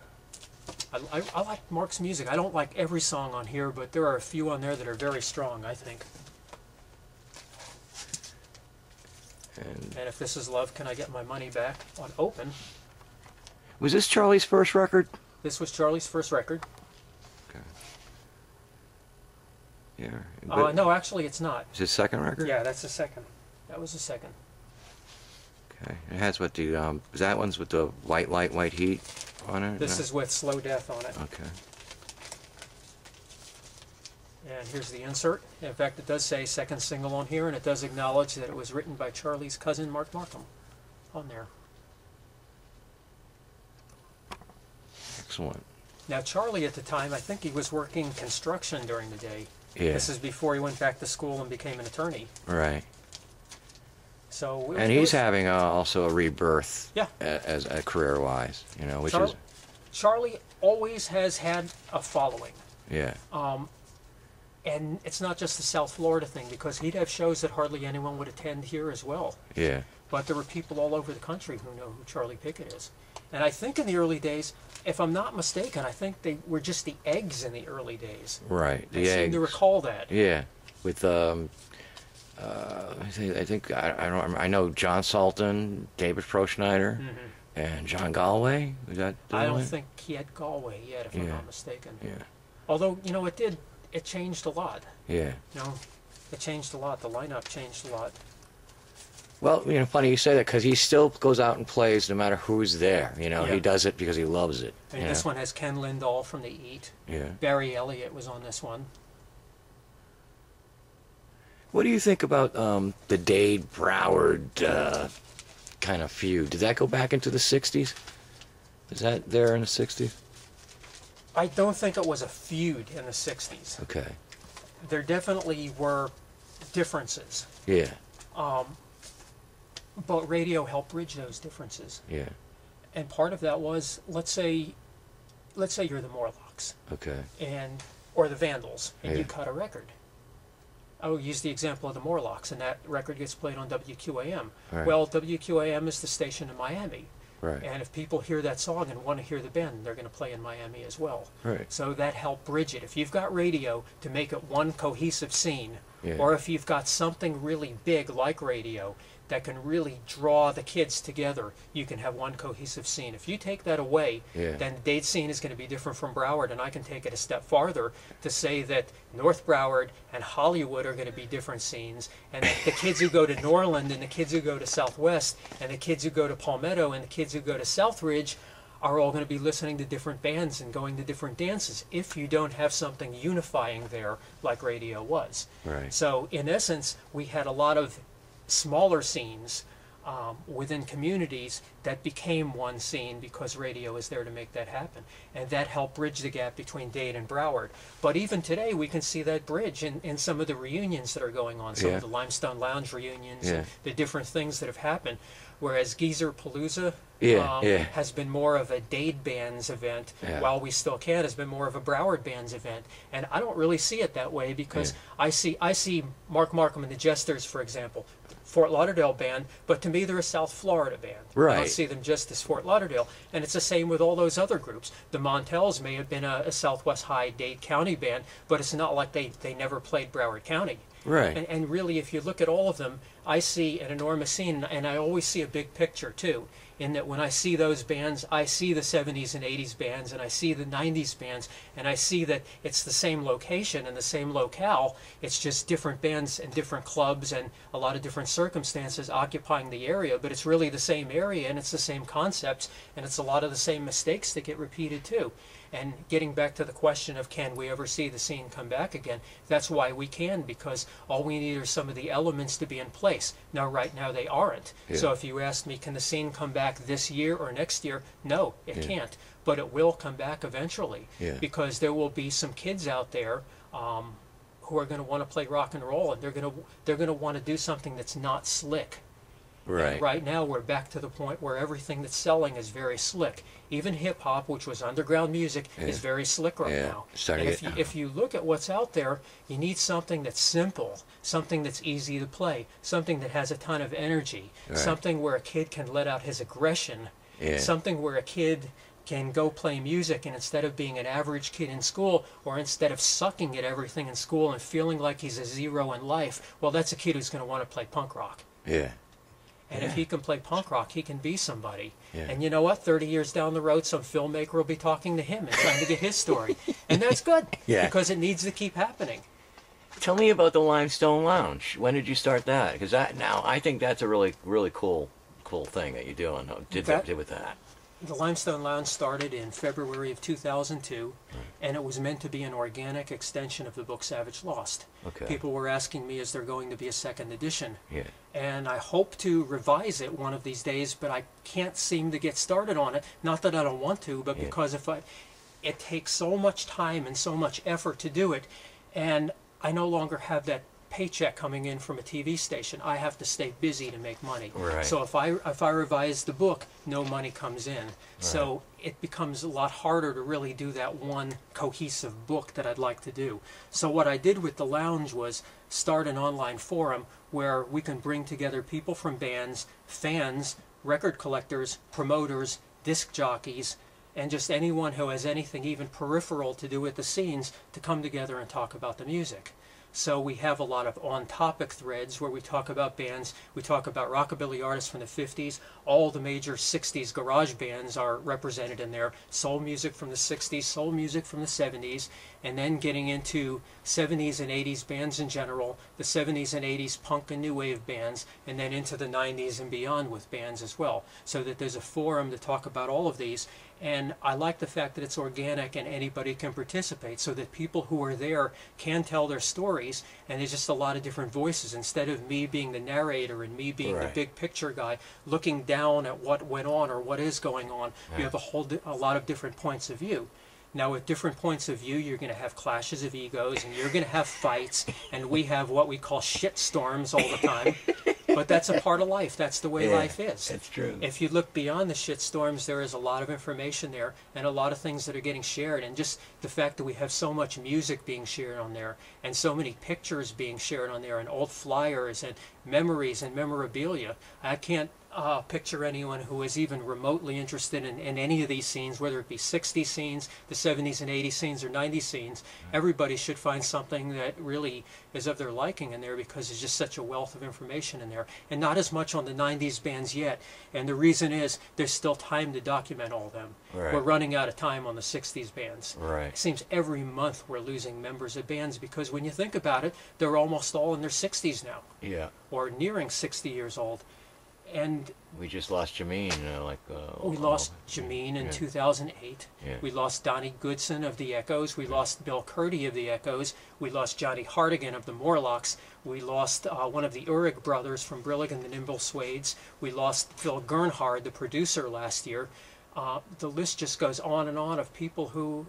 I like Mark's music. I don't like every song on here, but there are a few on there that are very strong, I think. And If This Is Love, Can I Get My Money Back on Open. Was this Charlie's first record? This was Charlie's first record. Okay. Yeah. No, actually, it's not. Is his second record? Yeah, that's the second. That was the second. Okay. It has what the that one's with the white light, white heat on it. This is with Slow Death on it. Okay. And here's the insert. In fact, it does say second single on here, and it does acknowledge that it was written by Charlie's cousin, Mark Markham, on there. Excellent. Now, Charlie at the time, I think he was working construction during the day. Yeah. This is before he went back to school and became an attorney. Right. So. And he's having also a rebirth. Yeah. As career-wise, you know, which is. Charlie always has had a following. Yeah. And it's not just the South Florida thing, because he'd have shows that hardly anyone would attend here as well. Yeah. But there were people all over the country who know who Charlie Pickett is. And I think in the early days, if I'm not mistaken, I think they were just the eggs in the early days. Right, I seem to recall that. Yeah, with I think I know John Salton, David Froschneider, and John Galway. Was that? I don't think he had Galway yet, if I'm not mistaken. Yeah. Although it changed a lot. Yeah. It changed a lot. The lineup changed a lot. Well, funny you say that, because he still goes out and plays no matter who's there. Yeah. He does it because he loves it. I mean, this one has Ken Lindahl from the Eat. Yeah. Barry Elliott was on this one. What do you think about the Dade Broward kind of feud? Did that go back into the 60s? Is that there in the 60s? I don't think it was a feud in the 60s. Okay. There definitely were differences. Yeah. But radio helped bridge those differences. Yeah. And part of that was, let's say you're the Morlocks. Okay. Or the Vandals, and Yeah. you cut a record. I will use the example of the Morlocks, and that record gets played on WQAM. Right. Well, WQAM is the station in Miami. Right. And if people hear that song and want to hear the band, they're going to play in Miami as well. Right. So that helped bridge it. If you've got radio to make it one cohesive scene, Yeah. or if you've got something really big like radio that can really draw the kids together, you can have one cohesive scene. If you take that away, Yeah. then the Dade scene is going to be different from Broward, and I can take it a step farther to say that North Broward and Hollywood are going to be different scenes, and that the kids who go to Norland and the kids who go to Southwest and the kids who go to Palmetto and the kids who go to Southridge are all going to be listening to different bands and going to different dances if you don't have something unifying there like radio was. Right. So in essence, we had a lot of smaller scenes within communities that became one scene because radio is there to make that happen. And that helped bridge the gap between Dade and Broward. But even today, we can see that bridge in some of the reunions that are going on, some Yeah. of the Limestone Lounge reunions, Yeah. and the different things that have happened. Whereas Geezer Palooza Yeah, yeah. has been more of a Dade Bands event, Yeah. while We Still Can has been more of a Broward Bands event. And I don't really see it that way, because I see Mark Markham and the Jesters, for example, Fort Lauderdale band, but to me they're a South Florida band. I Right. don't see them just as Fort Lauderdale. And it's the same with all those other groups. The Montels may have been a Southwest High Dade County band, but it's not like they never played Broward County. Right. And really, if you look at all of them, I see an enormous scene, and I always see a big picture too, in that when I see those bands, I see the 70s and 80s bands, and I see the 90s bands, and I see that it's the same location and the same locale. It's just different bands and different clubs and a lot of different circumstances occupying the area, but it's really the same area, and it's the same concepts, and it's a lot of the same mistakes that get repeated too. And getting back to the question of can we ever see the scene come back again, that's why we can, because all we need are some of the elements to be in place. Now, right now, they aren't. Yeah. So if you ask me, can the scene come back this year or next year? No, it Yeah. can't. But it will come back eventually, Yeah. because there will be some kids out there who are going to want to play rock and roll, and they're going to want to do something that's not slick. Right. And right now, we're back to the point where everything that's selling is very slick. Even hip hop, which was underground music, is very slick right Yeah. now. Starting And to if you look at what's out there, you need something that's simple, something that's easy to play, something that has a ton of energy, Right. something where a kid can let out his aggression, Yeah. something where a kid can go play music, and instead of being an average kid in school, or instead of sucking at everything in school and feeling like he's a zero in life, well, that's a kid who's going to want to play punk rock. Yeah. And if he can play punk rock, he can be somebody. Yeah. And you know what? 30 years down the road, some filmmaker will be talking to him and trying to get his story. And that's good, Yeah. because it needs to keep happening. Tell me about the Limestone Lounge. When did you start that? Because now I think that's a really cool thing that you're doing. Did with that? The Limestone Lounge started in February of 2002, and it was meant to be an organic extension of the book Savage Lost. Okay. People were asking me, is there going to be a second edition? Yeah. And I hope to revise it one of these days, but I can't seem to get started on it. Not that I don't want to, but because it takes so much time and so much effort to do it, and I no longer have that paycheck coming in from a TV station. I have to stay busy to make money. Right. So if I revise the book, no money comes in. Right. So it becomes a lot harder to really do that one cohesive book that I'd like to do. So what I did with the lounge was start an online forum where we can bring together people from bands, fans, record collectors, promoters, disc jockeys, and just anyone who has anything even peripheral to do with the scenes to come together and talk about the music. So we have a lot of on-topic threads where we talk about bands, we talk about rockabilly artists from the 50s, all the major 60s garage bands are represented in there, soul music from the 60s, soul music from the 70s, and then getting into 70s and 80s bands in general, the 70s and 80s punk and new wave bands, and then into the 90s and beyond with bands as well, so that there's a forum to talk about all of these. And I like the fact that it's organic and anybody can participate, so that people who are there can tell their stories, and there's just a lot of different voices. Instead of me being the narrator and me being the big picture guy looking down at what went on or what is going on, you have a lot of different points of view. Now, with different points of view, you're going to have clashes of egos, and you're going to have fights, and we have what we call shit storms all the time. But that's a part of life. That's the way life is. That's true. If you look beyond the shit storms, there is a lot of information there, and a lot of things that are getting shared. And just the fact that we have so much music being shared on there, and so many pictures being shared on there, and old flyers, and memories, and memorabilia. I can't picture anyone who is even remotely interested in any of these scenes, whether it be 60s scenes, the 70s and 80s scenes, or 90s scenes. Everybody should find something that really is of their liking in there, because there's just such a wealth of information in there. And not as much on the 90s bands yet. And the reason is there's still time to document all of them. Right. We're running out of time on the 60s bands. Right. It seems every month we're losing members of bands, because when you think about it, they're almost all in their 60s now. Yeah. Or nearing 60 years old. And we just lost Jameen, we lost Jameen in 2008. Yeah. We lost Donnie Goodson of the Echoes. We lost Bill Curdy of the Echoes. We lost Johnny Hartigan of the Morlocks. We lost one of the Uhrig brothers from Brillig and the Nimble Swades. We lost Phil Gernhard, the producer, last year. The list just goes on and on of people who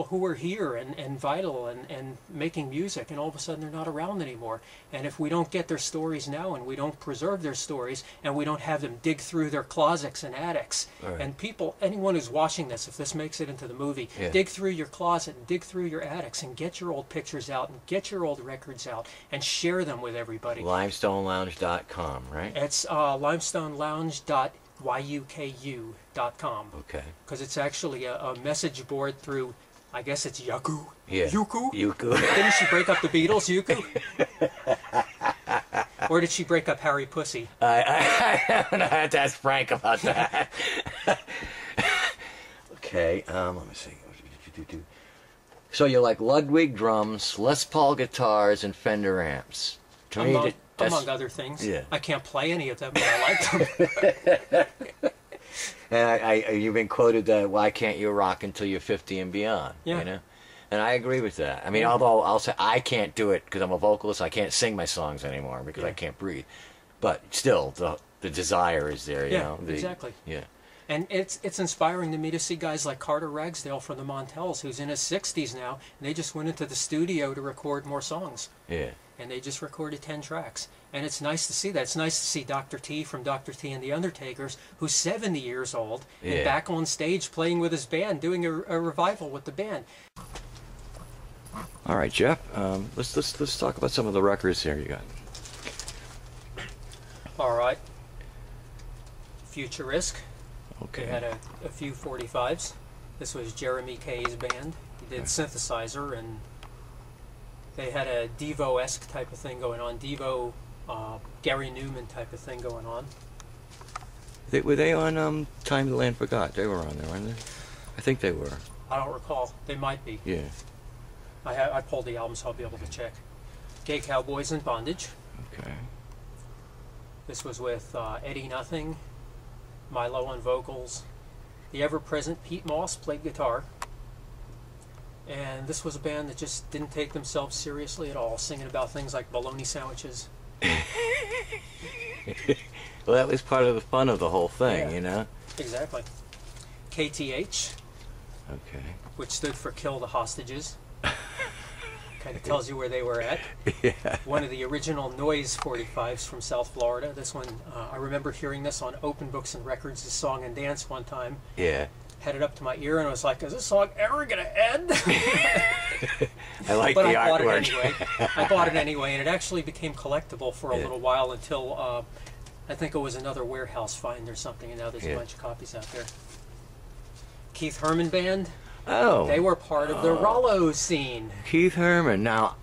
were here and vital and making music, and all of a sudden they're not around anymore. And if we don't get their stories now, and we don't preserve their stories, and we don't have them dig through their closets and attics, and anyone who's watching this, if this makes it into the movie, dig through your closet and dig through your attics and get your old pictures out and get your old records out and share them with everybody. LimestoneLounge.com, right? It's limestonellounge.yuku.com. Okay. Because it's actually a message board through, I guess it's Yuku. Yeah. Yuku? Yuku. Didn't she break up the Beatles, Yuku? Or did she break up Harry Pussy? I had to ask Frank about that. Okay, let me see. So you like Ludwig drums, Les Paul guitars, and Fender amps. To me, among other things. Yeah. I can't play any of them, but I like them. And you've been quoted that, why can't you rock until you're 50 and beyond? Yeah. You know? And I agree with that. I mean, although I'll say I can't do it because I'm a vocalist, I can't sing my songs anymore because I can't breathe. But still, the desire is there, you know? Exactly. Yeah. And it's inspiring to me to see guys like Carter Ragsdale from the Montels, who's in his 60s now, and they just went into the studio to record more songs. Yeah. And they just recorded 10 tracks. And it's nice to see that. It's nice to see Dr. T from Dr. T and the Undertakers, who's 70 years old, and back on stage playing with his band, doing a revival with the band. All right, Jeff, let's talk about some of the records here you got. All right. Futurisk. Okay. They had a few 45s. This was Jeremy Kay's band. He did synthesizer, and they had a Devo-esque type of thing going on. Devo Gary Newman type of thing going on. Were they on Time the Land Forgot? They were on there, weren't they? I think they were. I don't recall. They might be. Yeah. I pulled the album, so I'll be able to check. Gay Cowboys in Bondage. Okay. This was with Eddie Nothing, Milo on vocals. The ever-present Pete Moss played guitar. And this was a band that just didn't take themselves seriously at all, singing about things like bologna sandwiches. Well, that was part of the fun of the whole thing, Yeah. you know? Exactly. KTH, Okay. which stood for Kill the Hostages. Kind of tells you where they were at. Yeah. One of the original Noise 45s from South Florida. This one, I remember hearing this on Open Books and Records' Song and Dance one time. Yeah. Had it up to my ear and I was like, is this song ever going to end? I like But the I bought it artwork. anyway. I bought it anyway, and it actually became collectible for a Yeah. little while until I think it was another warehouse find or something, and now there's Yeah. a bunch of copies out there. Keith Herman Band, Oh. they were part of the Rollo scene. Keith Herman. Now,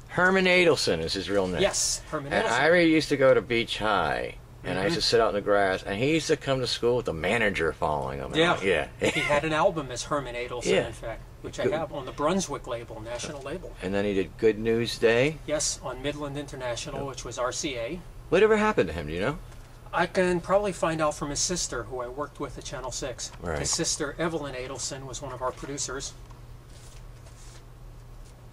Herman Adelson is his real name. Yes, Herman And Edison. I used to go to Beach High, and I used to Mm-hmm. sit out in the grass, and he used to come to school with the manager following him. Yeah. Yeah. He had an album as Herman Adelson, Yeah. in fact, which I Good. have on the Brunswick label, national label. And then he did Good News Day. Yes, on Midland International, which was RCA. Whatever happened to him, do you know? I can probably find out from his sister, who I worked with at Channel 6. Right. His sister, Evelyn Adelson, was one of our producers.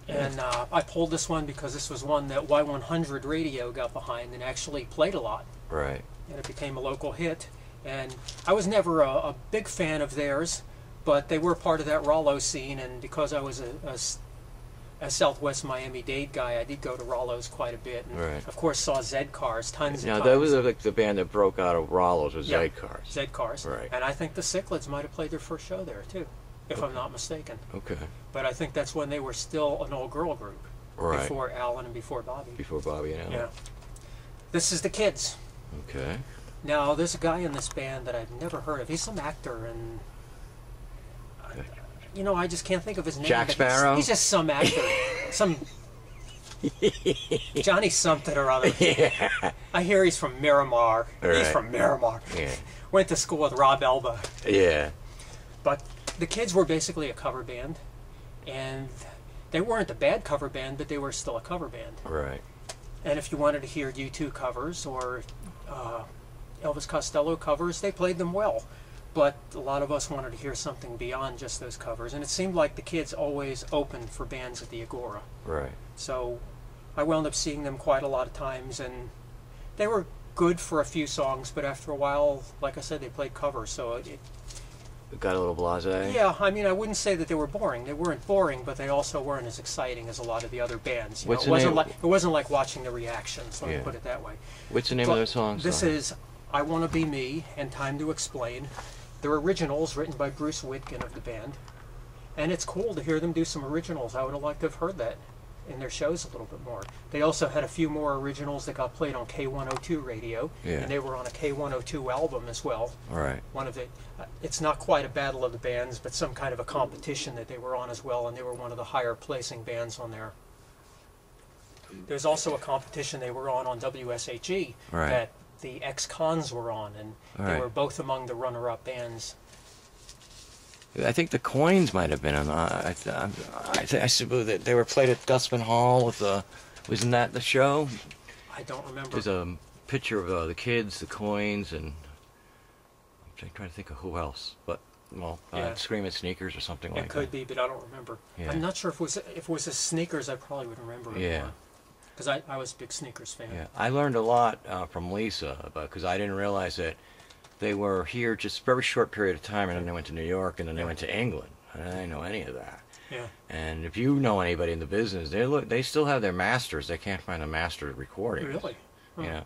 And I pulled this one because this was one that Y100 Radio got behind and actually played a lot. Right. And it became a local hit. And I was never a big fan of theirs, but they were part of that Rollo scene, and because I was a Southwest Miami-Dade guy, I did go to Rollo's quite a bit. And Right. of course saw Z-Cars tons Now, of that times. was like the band that broke out of Rollo's with Yeah. Z-Cars. Z-Cars. Right. And I think the Cichlids might have played their first show there, too, if I'm not mistaken. Okay. But I think that's when they were still an all-girl group. Right. Before Alan and before Bobby. Before Bobby and Alan. Yeah. This is the Kids. Okay. Now, there's a guy in this band that I've never heard of. He's some actor, and you know, I just can't think of his name. Jack but Sparrow? He's just some actor. Some Johnny something or other. Yeah. I hear he's from Miramar. He's Right. from Miramar. Yeah. Went to school with Rob Elba. Yeah. But the Kids were basically a cover band, and they weren't a bad cover band, but they were still a cover band. Right. And if you wanted to hear U2 covers or Elvis Costello covers, they played them well. But a lot of us wanted to hear something beyond just those covers. And it seemed like the Kids always opened for bands at the Agora. Right. So I wound up seeing them quite a lot of times, and they were good for a few songs, but after a while, like I said, they played covers. So it Got a little blasé. yeah, I mean, I wouldn't say that they were boring. They weren't boring, but they also weren't as exciting as a lot of the other bands. You What's know, the name? it wasn't like watching the reactions, let Yeah. me put it that way. What's the name But of their song? This sorry? is I Want to Be Me and Time to Explain. They're originals written by Bruce Witkin of the band. And it's cool to hear them do some originals. I would have liked to have heard that in their shows a little bit more. They also had a few more originals that got played on K102 radio. Yeah. And they were on a K102 album as well. All right. One of it, it's not quite a battle of the bands, but some kind of a competition that they were on as well, and they were one of the higher placing bands on there. There's also a competition they were on WSHE Right. that the ex-cons were on, and they Right. were both among the runner-up bands. I think the Coins might have been on. I suppose that they were played at Dustman Hall with the. Wasn't that the show? I don't remember. There's a picture of the Kids, the Coins, and I'm trying to think of who else. But well, Yeah. Screaming Sneakers or something It like could that. be, but I don't remember. Yeah. I'm not sure if it was the Sneakers. I probably would remember it Yeah. more. Because I was a big Sneakers fan. Yeah, I learned a lot from Lisa because I didn't realize that they were here just a very short period of time, and then they went to New York, and then they went to England. I didn't know any of that. Yeah. And if you know anybody in the business, they still have their masters. They can't find a master recording. Really? Huh. You know,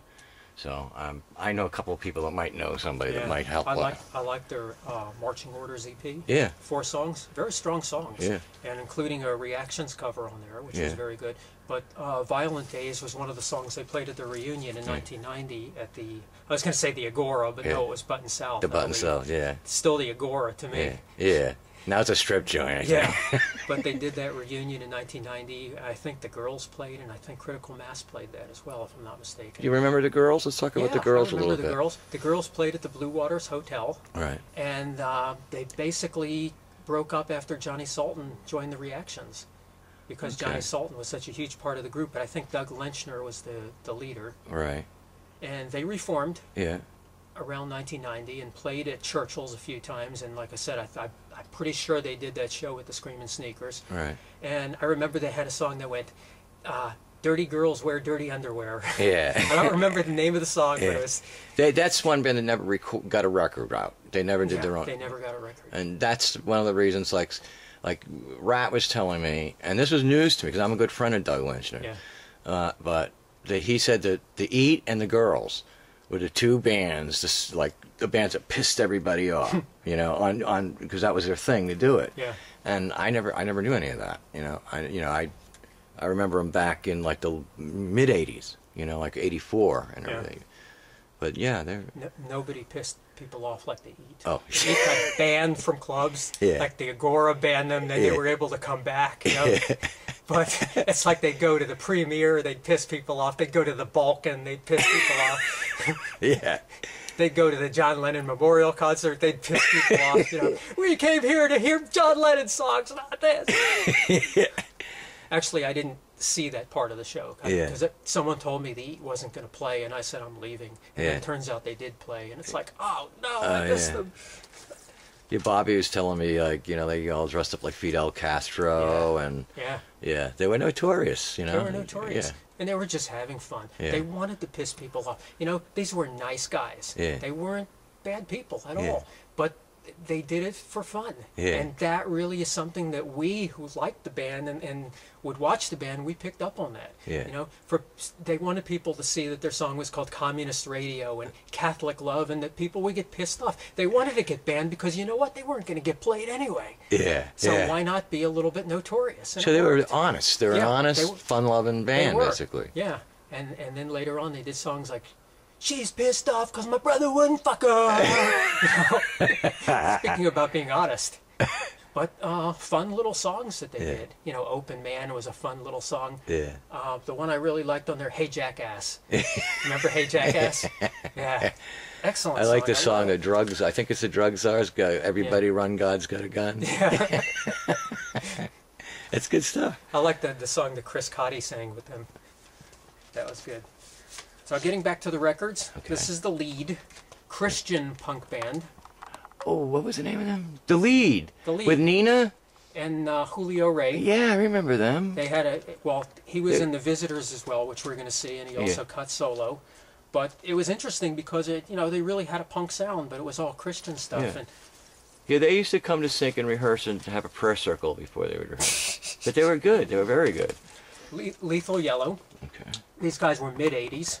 so I know a couple of people that might know somebody that might help. I like their Marching Orders EP. Yeah. 4 songs, very strong songs. Yeah. And including a Reactions cover on there, which was Yeah. very good. But Violent Days was one of the songs they played at the reunion in 1990 at the, I was going to say the Agora, but Yeah. no, it was Button South. The I Button believe. South, yeah, Still the Agora to me. yeah, yeah. Now it's a strip joint, I Yeah, think. but they did that reunion in 1990. I think the Girls played, and I think Critical Mass played that as well, if I'm not mistaken. You remember the Girls? Let's talk about the Girls a little bit. I remember the Girls. The Girls played at the Blue Waters Hotel. Right. And they basically broke up after Johnny Sultan joined the Reactions, because Johnny Sultan was such a huge part of the group. But I think Doug Lenchner was the leader. Right. And they reformed. Yeah. Around 1990, and played at Churchill's a few times, and like I said, I'm pretty sure they did that show with the Screaming Sneakers. Right. And I remember they had a song that went, "Dirty Girls Wear Dirty Underwear." Yeah. I don't remember the name of the song, but it was... That's one band that never got a record out. They never did their own. They never got a record. And that's one of the reasons, like Rat was telling me, and this was news to me, because I'm a good friend of Doug Lenchner. Yeah. But he said that the Eat and the Girls were the two bands, like the bands that pissed everybody off, you know, on because that was their thing to do it. Yeah. And I never knew any of that, you know. I remember them back in like the mid '80s, you know, like '84 and everything. But yeah, they're nobody pissed people off like the Eat. Oh. The Eat got banned from clubs. Yeah. Like the Agora banned them, then they were able to come back, you know. But it's like they'd go to the premiere, they'd piss people off. They'd go to the Balkan, they'd piss people off. Yeah. They'd go to the John Lennon Memorial Concert, they'd piss people off. You know, we came here to hear John Lennon songs, not this. Yeah. Actually, I didn't see that part of the show because someone told me the Eat wasn't going to play, and I said I'm leaving. And it turns out they did play, and it's like, oh no, I missed them. Yeah, Bobby was telling me, like, you know, they all dressed up like Fidel Castro, and they were notorious, you know. They were notorious, and they were just having fun. Yeah. They wanted to piss people off. You know, these were nice guys. Yeah. They weren't bad people at all, but they did it for fun. Yeah. And that really is something that we who liked the band and would watch the band, we picked up on that. Yeah. You know, they wanted people to see that their song was called Communist Radio and Catholic Love, and that people would get pissed off. They wanted to get banned because, you know what, they weren't going to get played anyway. Yeah. So why not be a little bit notorious? And so they were honest. They were an honest, fun-loving band, basically. Yeah. And then later on they did songs like, "She's pissed off because my brother wouldn't fuck her." You know? Speaking about being honest. But fun little songs that they did. You know, Open Man was a fun little song. Yeah. The one I really liked on there, Hey Jackass. Remember Hey Jackass? Yeah. Excellent I song. like the song, The Drugs. I think it's the Drug Czars. Everybody Run, God's Got a Gun. Yeah. It's good stuff. I like the song that Chris Cotty sang with them. That was good. So getting back to the records, this is the Lead, Christian punk band. Oh, what was the name of them? The Lead. The Lead. With Nina? And Julio Ray. Yeah, I remember them. They had he was in the Visitors as well, which we're going to see, and he also cut solo. But it was interesting because they really had a punk sound, but it was all Christian stuff. Yeah. And Yeah, they used to come to Sync and rehearse and have a prayer circle before they would rehearse. But they were good. They were very good. Lethal Yellow. Okay. These guys were mid-'80s.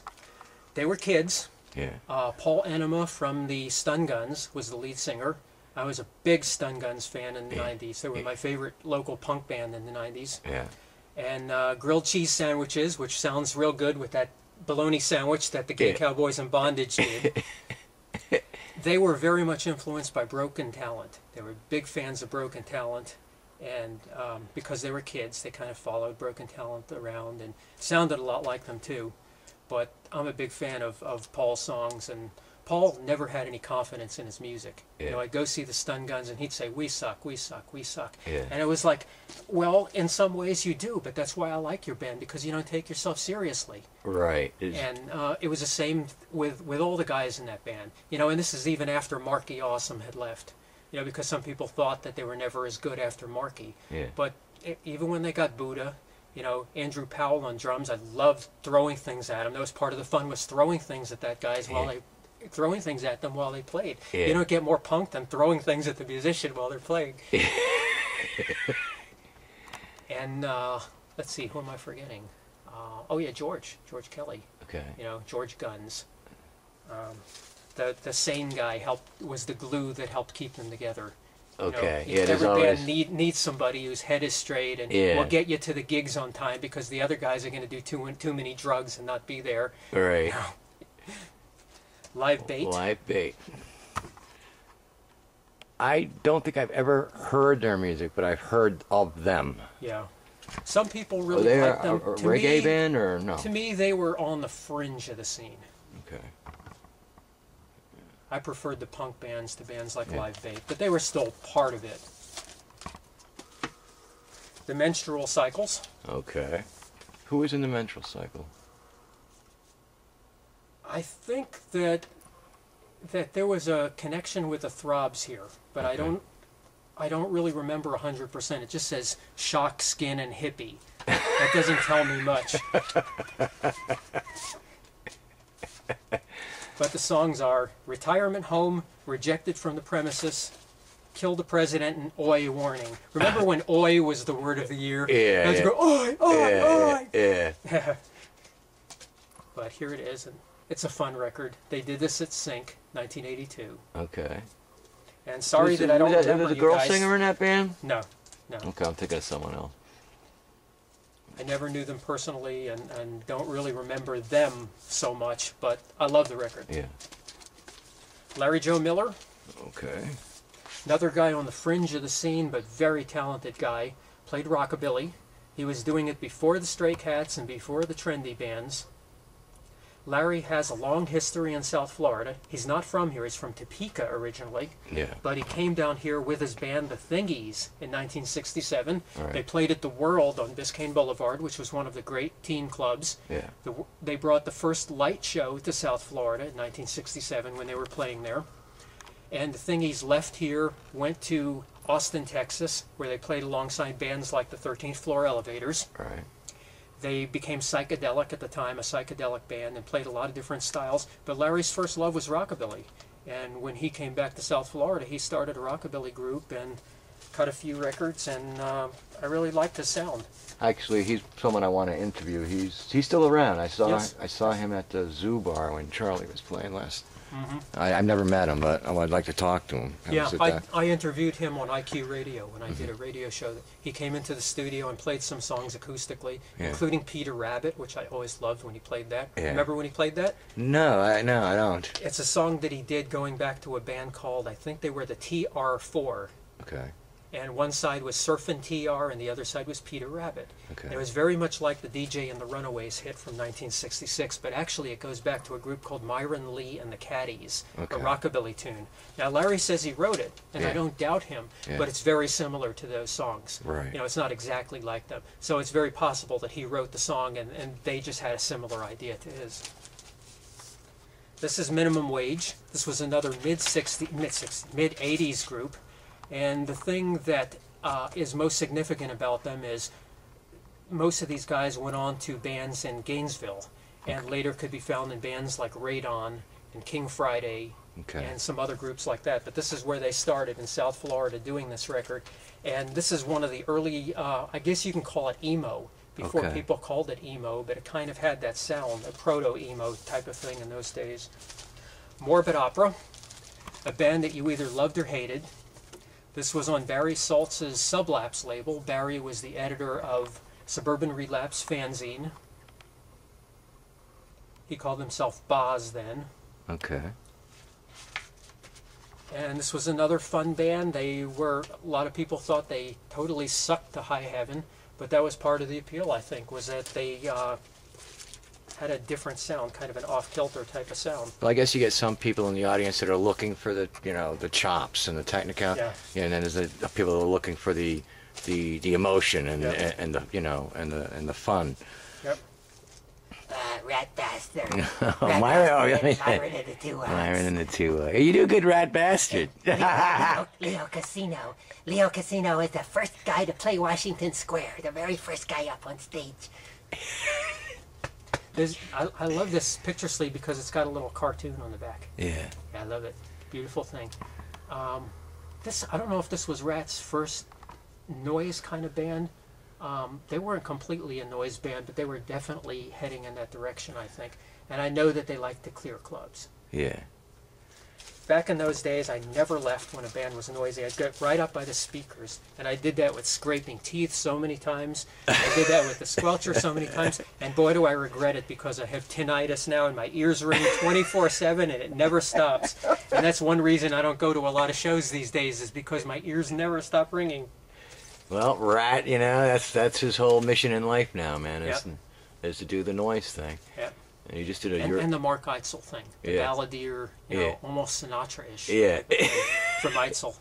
They were kids. Yeah. Paul Enema from the Stun Guns was the lead singer. I was a big Stun Guns fan in the 90s. They were my favorite local punk band in the 90s. Yeah. And Grilled Cheese Sandwiches, which sounds real good with that bologna sandwich that the Gay Cowboys in Bondage did. They were very much influenced by Broken Talent. They were big fans of Broken Talent. And because they were kids, they kind of followed Broken Talent around and sounded a lot like them too. But I'm a big fan of Paul's songs, and Paul never had any confidence in his music. Yeah. You know, I'd go see the Stun Guns, and he'd say, "We suck, we suck, we suck." Yeah. And it was like, well, in some ways you do, but that's why I like your band, because you don't take yourself seriously. Right. And it was the same with all the guys in that band. You know, and this is even after Marky Awesome had left. You know, because some people thought that they were never as good after Marky. Yeah. But even when they got Buddha, you know, Andrew Powell on drums, I loved throwing things at him. That was part of the fun, was throwing things at that guys throwing things at them while they played. Yeah. You don't get more punk than throwing things at the musician while they're playing. And let's see, who am I forgetting? Oh yeah, George Kelly. Okay. You know, George Guns. The sane guy was the glue that helped keep them together. Okay. You know, Yeah, there's every always... band needs somebody whose head is straight and will get you to the gigs on time, because the other guys are going to do too many drugs and not be there. Right. You know. Live Bait. Live Bait. I don't think I've ever heard their music, but I've heard of them. Yeah. Some people Are really they like a them. reggae band or no? To me, they were on the fringe of the scene. Okay. I preferred the punk bands to bands like Live Bait, but they were still part of it. The Menstrual Cycles. Okay. Who is in the Menstrual Cycle? I think that there was a connection with the Throbs here, but Okay. I don't really remember 100%. It just says shock, skin, and hippie. That doesn't tell me much. But the songs are Retirement Home, Rejected from the Premises, Kill the President, and Oi Warning. Remember when Oi was the word of the year? Yeah, Let's yeah. go, Oi, Oi, Yeah, Oi! yeah. But here it is, and it's a fun record. They did this at Sync, 1982. Okay. And sorry Was that I don't there remember was a you girl guys. singer in that band? No, no. Okay, I'm thinking of someone else. I never knew them personally and don't really remember them so much, but I love the record. Yeah. Larry Joe Miller, Okay. another guy on the fringe of the scene, but very talented guy, played rockabilly. He was doing it before the Stray Cats and before the trendy bands. Larry has a long history in South Florida. He's not from here. He's from Topeka originally. Yeah. But he came down here with his band, the Thingies, in 1967. All right. They played at the World on Biscayne Boulevard, which was one of the great teen clubs. Yeah. They brought the first light show to South Florida in 1967 when they were playing there. And the Thingies left here, went to Austin, Texas, where they played alongside bands like the 13th Floor Elevators. All right. They became psychedelic at the time, a psychedelic band, and played a lot of different styles. But Larry's first love was rockabilly. And when he came back to South Florida, he started a rockabilly group and cut a few records, and I really liked his sound. Actually, he's someone I want to interview. He's still around. I saw him at the Zoo Bar when Charlie was playing last. Mm-hmm. I've never met him, but I would like to talk to him. Yeah, I interviewed him on IQ Radio when I did a radio show. He came into the studio and played some songs acoustically, including Peter Rabbit, which I always loved when he played that. Yeah. Remember when he played that? No, I don't. It's a song that he did going back to a band called, I think they were the TR4. Okay. And one side was Surfin' TR and the other side was Peter Rabbit. Okay. And it was very much like the DJ and the Runaways hit from 1966, but actually it goes back to a group called Myron Lee and the Caddies, Okay. a rockabilly tune. Now Larry says he wrote it, and I Yeah. don't doubt him, Yeah. but it's very similar to those songs. Right. You know, it's not exactly like them. So it's very possible that he wrote the song and they just had a similar idea to his. This is Minimum Wage. This was another mid-80s group. And the thing that is most significant about them is most of these guys went on to bands in Gainesville and later could be found in bands like Radon and King Friday and some other groups like that. But this is where they started in South Florida doing this record. And this is one of the early, I guess you can call it emo, before people called it emo, but it kind of had that sound, a proto-emo type of thing in those days. Morbid Opera, a band that you either loved or hated. This was on Barry Saltz's Sublapse label. Barry was the editor of Suburban Relapse fanzine. He called himself Boz then. Okay. And this was another fun band. A lot of people thought they totally sucked to high heaven, but that was part of the appeal, I think, was that they had a different sound, kind of an off-kilter type of sound. Well, I guess you get some people in the audience that are looking for the, the chops and the technical, Yeah. and then there's the people that are looking for the emotion and and the and the fun. Yep. Rat bastard. Myron Myron and the two Myron and the two. You do a good rat bastard. Leo Casino. Leo Casino is the first guy to play Washington Square. The very first guy up on stage. I love this picture sleeve because it's got a little cartoon on the back. Yeah. Yeah, I love it. Beautiful thing. I don't know if this was Rat's first noise kind of band. They weren't completely a noise band, but they were definitely heading in that direction, I think. And I know that they liked to clear clubs. Yeah. back in those days, I never left when a band was noisy. I'd get right up by the speakers, and I did that with scraping teeth so many times. I did that with the squelcher so many times, and boy, do I regret it, because I have tinnitus now, and my ears ring 24/7, and it never stops. And that's one reason I don't go to a lot of shows these days, is because my ears never stop ringing. Well, Rat, you know, that's his whole mission in life now, man, is to do the noise thing. Yep. And you just did a... And the Mark Eitzel thing. The balladeer, you know, almost Sinatra-ish. Yeah. From Eitzel.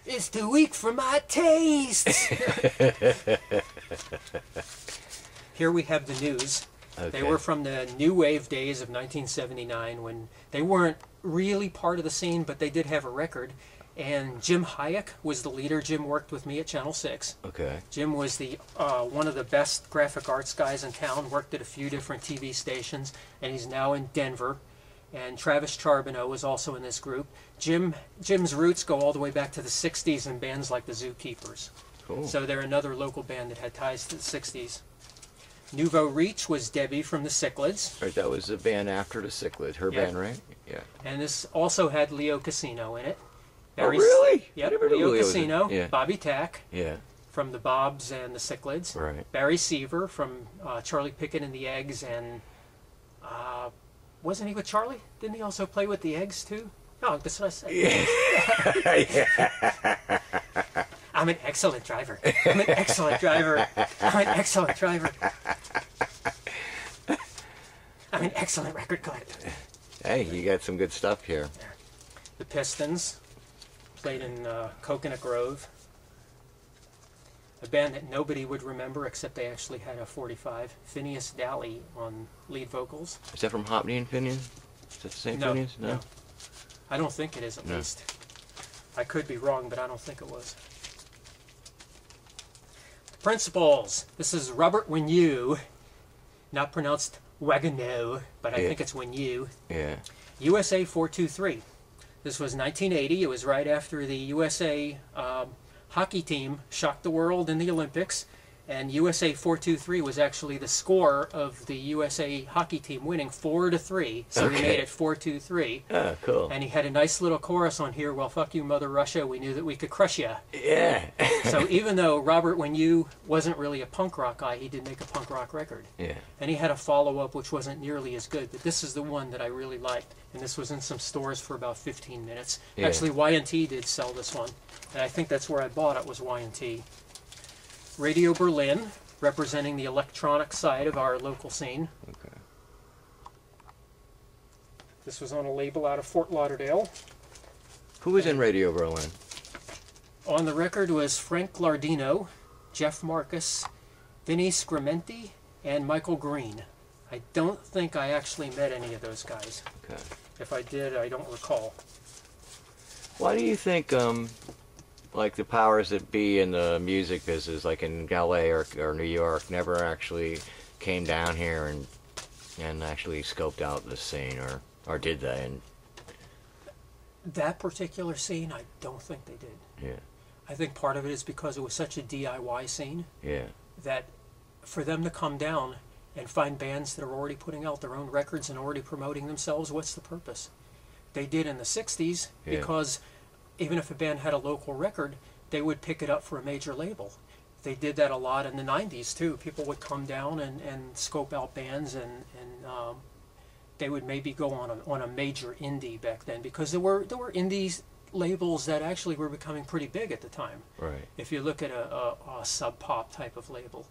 It's too weak for my tastes. Here we have the News. Okay. They were from the New Wave days of 1979, when they weren't really part of the scene, but they did have a record. And Jim Hayek was the leader. Jim worked with me at Channel 6. Okay. Jim was the one of the best graphic arts guys in town, worked at a few different TV stations, and he's now in Denver. And Travis Charbonneau was also in this group. Jim's roots go all the way back to the 60s in bands like the Zookeepers. Cool. So they're another local band that had ties to the 60s. Nouveau Reach was Debbie from the Cichlids. Right, that was the band after the Cichlids, her band, right? Yeah. And this also had Leo Casino in it. Oh, really? Yep, Leo Casino, Bobby Tack Yeah. from the Bobs and the Cichlids. Right. Barry Seaver from Charlie Pickett and the Eggs, and wasn't he with Charlie? Didn't he also play with the Eggs too? No, that's what I said. Yeah. I'm an excellent driver. I'm an excellent driver. I'm an excellent driver. I'm an excellent record collector. Hey, you got some good stuff here. The Pistons played in Coconut Grove. A band that nobody would remember, except they actually had a 45. Phineas Daly on lead vocals. Is that from Hopney and Phineas? Is that the same Phineas? No. I don't think it is, at least. I could be wrong, but I don't think it was. The Principals. This is Robert Wignew. Not pronounced Wagneau, but I think it's Wignew. Yeah. USA 423. This was 1980. It was right after the USA hockey team shocked the world in the Olympics, and USA 423 was actually the score of the USA hockey team winning 4-3. So he made it 423. Oh, cool. And he had a nice little chorus on here. Well, fuck you, Mother Russia. We knew that we could crush ya. Yeah. So even though Robert Wignew wasn't really a punk rock guy, he did make a punk rock record. Yeah. And he had a follow-up which wasn't nearly as good, but this is the one that I really liked. And this was in some stores for about 15 minutes. Yeah. Actually, Y&T did sell this one. And I think that's where I bought it, was Y&T. Radio Berlin, representing the electronic side of our local scene. Okay. This was on a label out of Fort Lauderdale. Who was in Radio Berlin? On the record was Frank Lardino, Jeff Marcus, Vinnie Scrimenti, and Michael Green. I don't think I actually met any of those guys. Okay. If I did, I don't recall. Why do you think, like, the powers that be in the music business, like in LA or New York, never actually came down here and actually scoped out the scene, or did they? And that particular scene, I don't think they did. Yeah. I think part of it is because it was such a DIY scene. Yeah. That for them to come down and find bands that are already putting out their own records and already promoting themselves, what's the purpose? They did in the 60s because even if a band had a local record, they would pick it up for a major label. They did that a lot in the 90s too. People would come down and scope out bands, and they would maybe go on a major indie back then, because there were indies labels that actually were becoming pretty big at the time. Right. If you look at a Sub Pop type of label,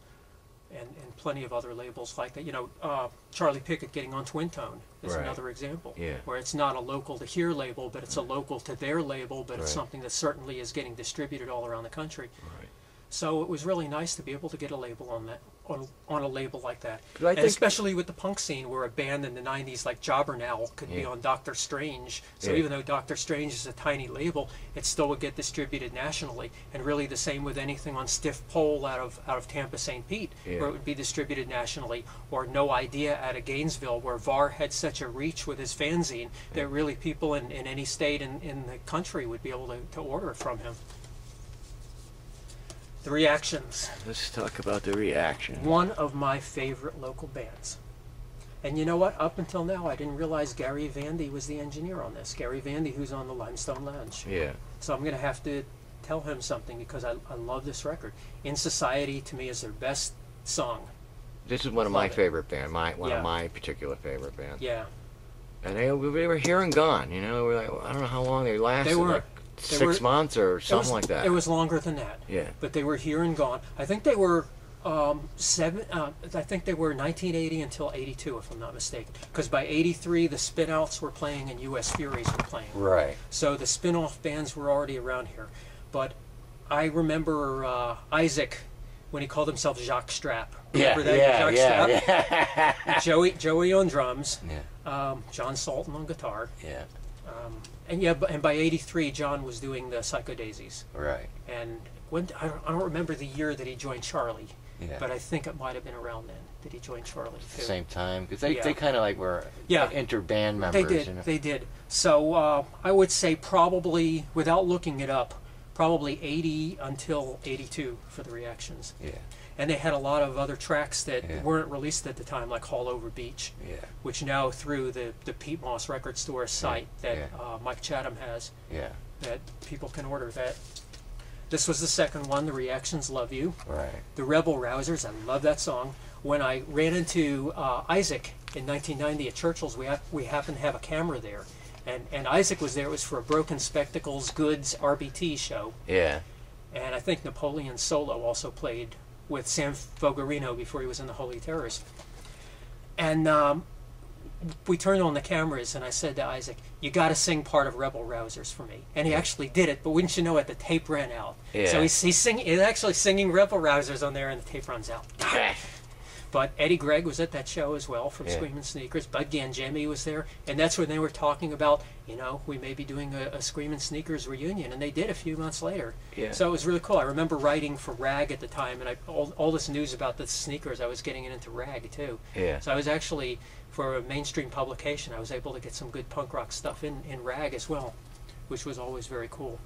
and plenty of other labels like that. You know, Charlie Pickett getting on Twin Tone is another example. Yeah. Where it's not a local to here label, but it's a local to their label, but it's something that certainly is getting distributed all around the country. Right. So it was really nice to be able to get a label on that, on a label like that. And especially with the punk scene, where a band in the 90s like Jobbernow could be on Dr. Strange. So even though Dr. Strange is a tiny label, it still would get distributed nationally. And really the same with anything on Stiff Pole out of Tampa St. Pete, where it would be distributed nationally. Or No Idea out of Gainesville, where Var had such a reach with his fanzine that really people in any state in the country would be able to order from him. The Reactions. Let's talk about the Reactions. One of my favorite local bands. And you know what? Up until now, I didn't realize Gary Vandy was the engineer on this. Gary Vandy, who's on the Limestone Lounge. Yeah. So I'm going to have to tell him something because I love this record. In Society, to me, is their best song. This is one of my favorite bands. One Yeah. of my particular favorite bands. Yeah. And they were here and gone. You know, we're like, I don't know how long they lasted. They were. Like 6 months or something like that. It was longer than that. Yeah. But they were here and gone. I think they were I think they were 1980 until 82, if I'm not mistaken. Because by 83, the Spin-Outs were playing and U.S. Furies were playing. Right. So the spin-off bands were already around here. But I remember Isaac when he called himself Jacques Strap. Remember that? Jacques Strap? Yeah. Joey on drums. Yeah. John Salton on guitar. Yeah. And by 83, John was doing the Psycho Daisies. Right. And when I don't remember the year that he joined Charlie. Yeah. But I think it might have been around then that he joined Charlie At too. the same time, because they kind of like were inter-band members. They did. You know? They did. So I would say probably, without looking it up, probably 80 until 82 for the Reactions. Yeah. And they had a lot of other tracks that weren't released at the time, like All Over Beach, which now through the Pete Moss record store site that Mike Chatham has, that people can order that. This was the second one, The Reactions Love You. Right. The Rebel Rousers, I love that song. When I ran into Isaac in 1990 at Churchill's, we happened to have a camera there. And Isaac was there. It was for a Broken Spectacles Goods RBT show. Yeah. And I think Napoleon Solo also played with Sam Fogarino before he was in the Holy Terrors. And we turned on the cameras, and I said to Isaac, you got to sing part of Rebel Rousers for me. And he actually did it, but wouldn't you know it, the tape ran out. Yeah. So he's actually singing Rebel Rousers on there, and the tape runs out. But Eddie Gregg was at that show as well from Screamin' Sneakers. Bud Gangemi was there, and that's when they were talking about, we may be doing a Screamin' Sneakers reunion, and they did a few months later. Yeah. So it was really cool. I remember writing for Rag at the time, and all this news about the sneakers, I was getting it into Rag too. Yeah. So I was actually, for a mainstream publication, I was able to get some good punk rock stuff in Rag as well, which was always very cool.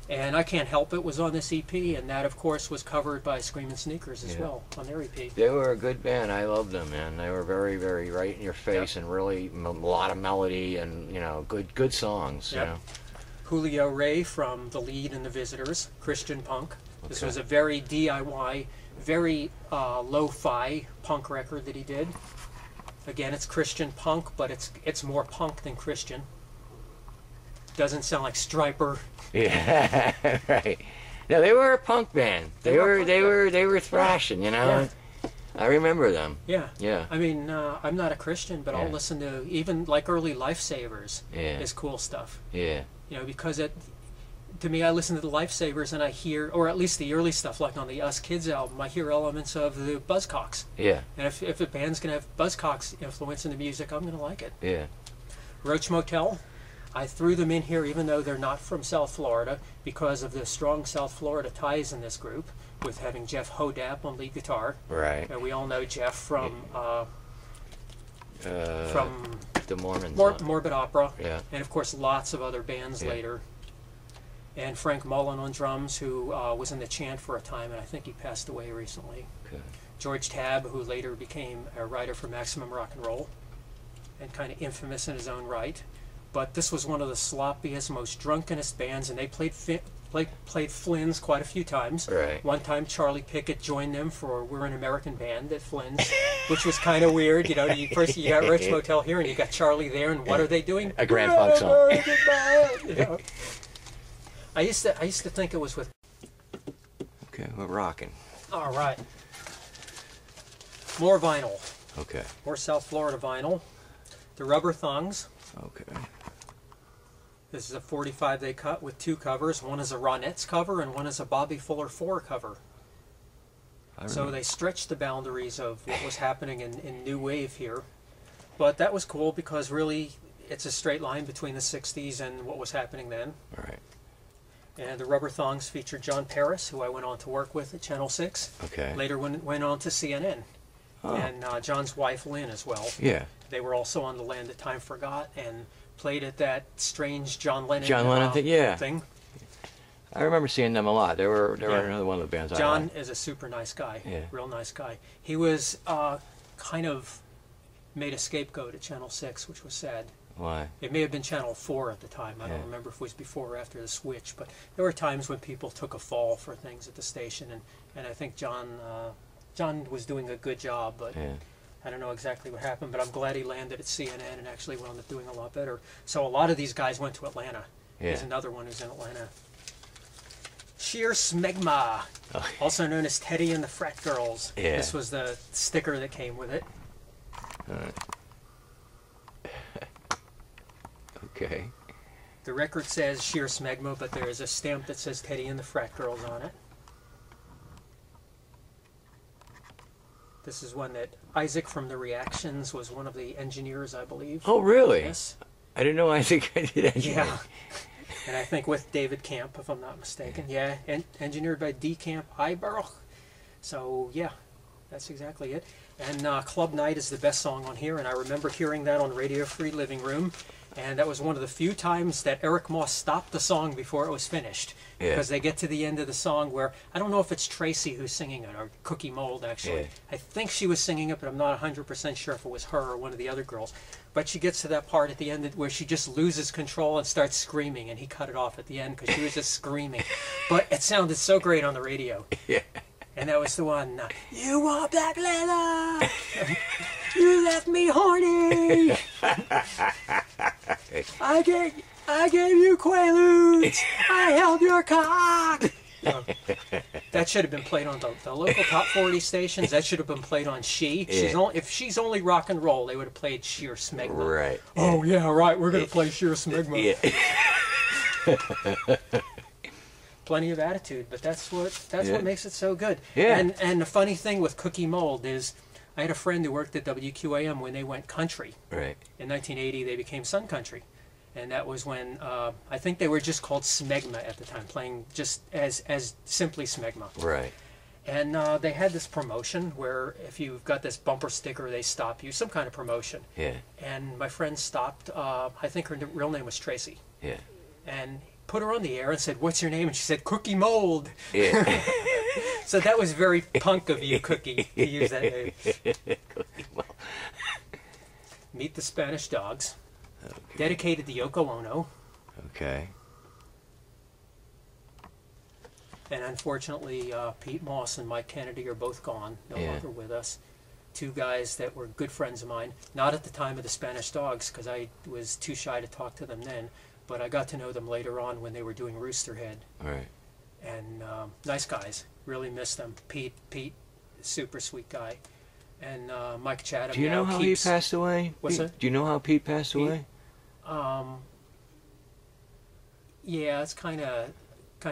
And I Can't Help It was on this EP, and that, of course, was covered by Screamin' Sneakers as well on their EP. They were a good band. I loved them, man. They were very, very right in your face and really a lot of melody and, good songs. Yep. You know? Julio Ray from The Lead and The Visitors, Christian punk. This was a very DIY, very lo-fi punk record that he did. Again, it's Christian punk, but it's more punk than Christian. Doesn't sound like Stryper. Yeah, right. No, they were a punk band. They were thrashing, Yeah. I remember them. Yeah. Yeah. I mean, I'm not a Christian, but I'll listen to even like early Lifesavers is cool stuff. Yeah. Because to me, I listen to the Lifesavers and I hear, or at least the early stuff, like on the Us Kids album, I hear elements of the Buzzcocks. Yeah. And if a band's going to have Buzzcocks influence in the music, I'm going to like it. Yeah. Roach Motel, I threw them in here even though they're not from South Florida because of the strong South Florida ties in this group with having Jeff Hodap on lead guitar. Right. And we all know Jeff from the Mormons. Morbid Opera. Yeah. And of course lots of other bands later. And Frank Mullen on drums, who was in the Chant for a time, and I think he passed away recently. Okay. George Tabb, who later became a writer for Maximum Rock and Roll, and kind of infamous in his own right. But this was one of the sloppiest, most drunkenest bands, and they played Flynn's quite a few times. Right. One time Charlie Pickett joined them for We're an American Band at Flynn's, which was kind of weird. You got Roach Motel here, and you got Charlie there, and what are they doing? A Grand Funk song. I used to think it was with. Okay, we're rocking. All right. More vinyl. Okay. More South Florida vinyl. The Rubber Thongs. Okay. This is a 45 they cut with two covers. One is a Ronettes cover and one is a Bobby Fuller 4 cover. So they stretched the boundaries of what was happening in New Wave here. But that was cool because really it's a straight line between the 60s and what was happening then. All right. And the Rubber Thongs featured John Paris, who I went on to work with at Channel 6. Okay. Later went on to CNN. Oh. And John's wife Lynn as well. Yeah. They were also on The Land That Time Forgot and played at that strange John Lennon thing. I remember seeing them a lot. They were another one of the bands I John liked. is a super nice guy, Yeah. real nice guy. He was kind of made a scapegoat at Channel 6, which was sad. Why? It may have been Channel 4 at the time. I don't remember if it was before or after the switch, but there were times when people took a fall for things at the station, and I think John was doing a good job, but I don't know exactly what happened, but I'm glad he landed at CNN and actually wound up doing a lot better. So a lot of these guys went to Atlanta. There's another one who's in Atlanta. Sheer Smegma, also known as Teddy and the Frat Girls. This was the sticker that came with it. All right. Okay. The record says Sheer Smegma, but there is a stamp that says Teddy and the Frat Girls on it. This is one that Isaac from The Reactions was one of the engineers, I believe. Oh, really? Yes. I didn't know Isaac did engineering. Yeah. And I think with David Camp, if I'm not mistaken. Yeah, and engineered by D. Camp Ibarach. So, yeah, that's exactly it. And Club Night is the best song on here, and I remember hearing that on Radio Free Living Room. And that was one of the few times that Eric Moss stopped the song before it was finished. Because they get to the end of the song where, I don't know if it's Tracy who's singing it, or Cookie Mold, actually. I think she was singing it, but I'm not 100% sure if it was her or one of the other girls. But she gets to that part at the end where she just loses control and starts screaming, and he cut it off at the end because she was just screaming. But it sounded so great on the radio. And that was the one, you want black leather, you left me horny, I gave you Quaaludes, I held your cock. That should have been played on the local top 40 stations. That should have been played on She. If she's only rock and roll, they would have played Sheer Smegma. Right. Oh, yeah, right, we're going to play Sheer Smegma. Plenty of attitude, but that's what makes it so good. And the funny thing with Cookie Mold is, I had a friend who worked at WQAM when they went country. Right. In 1980, they became Sun Country, and that was when I think they were just called Smegma at the time, playing just as simply Smegma. Right. And they had this promotion where if you've got this bumper sticker, they stop you, some kind of promotion. And my friend stopped. I think her real name was Tracy. And put her on the air and said, "What's your name?" And she said, "Cookie Mold." So that was very punk of you, Cookie, to use that name. Meet the Spanish Dogs. Dedicated to Yoko Ono. Okay. And unfortunately, Pete Moss and Mike Kennedy are both gone, no longer with us. Two guys that were good friends of mine, not at the time of the Spanish Dogs, because I was too shy to talk to them then. But I got to know them later on when they were doing Roosterhead. Right. And nice guys. Really miss them. Pete, super sweet guy. And Mike Chatham. Do you know how he passed away? What's that? Do you know how Pete passed away? Yeah, it's kind of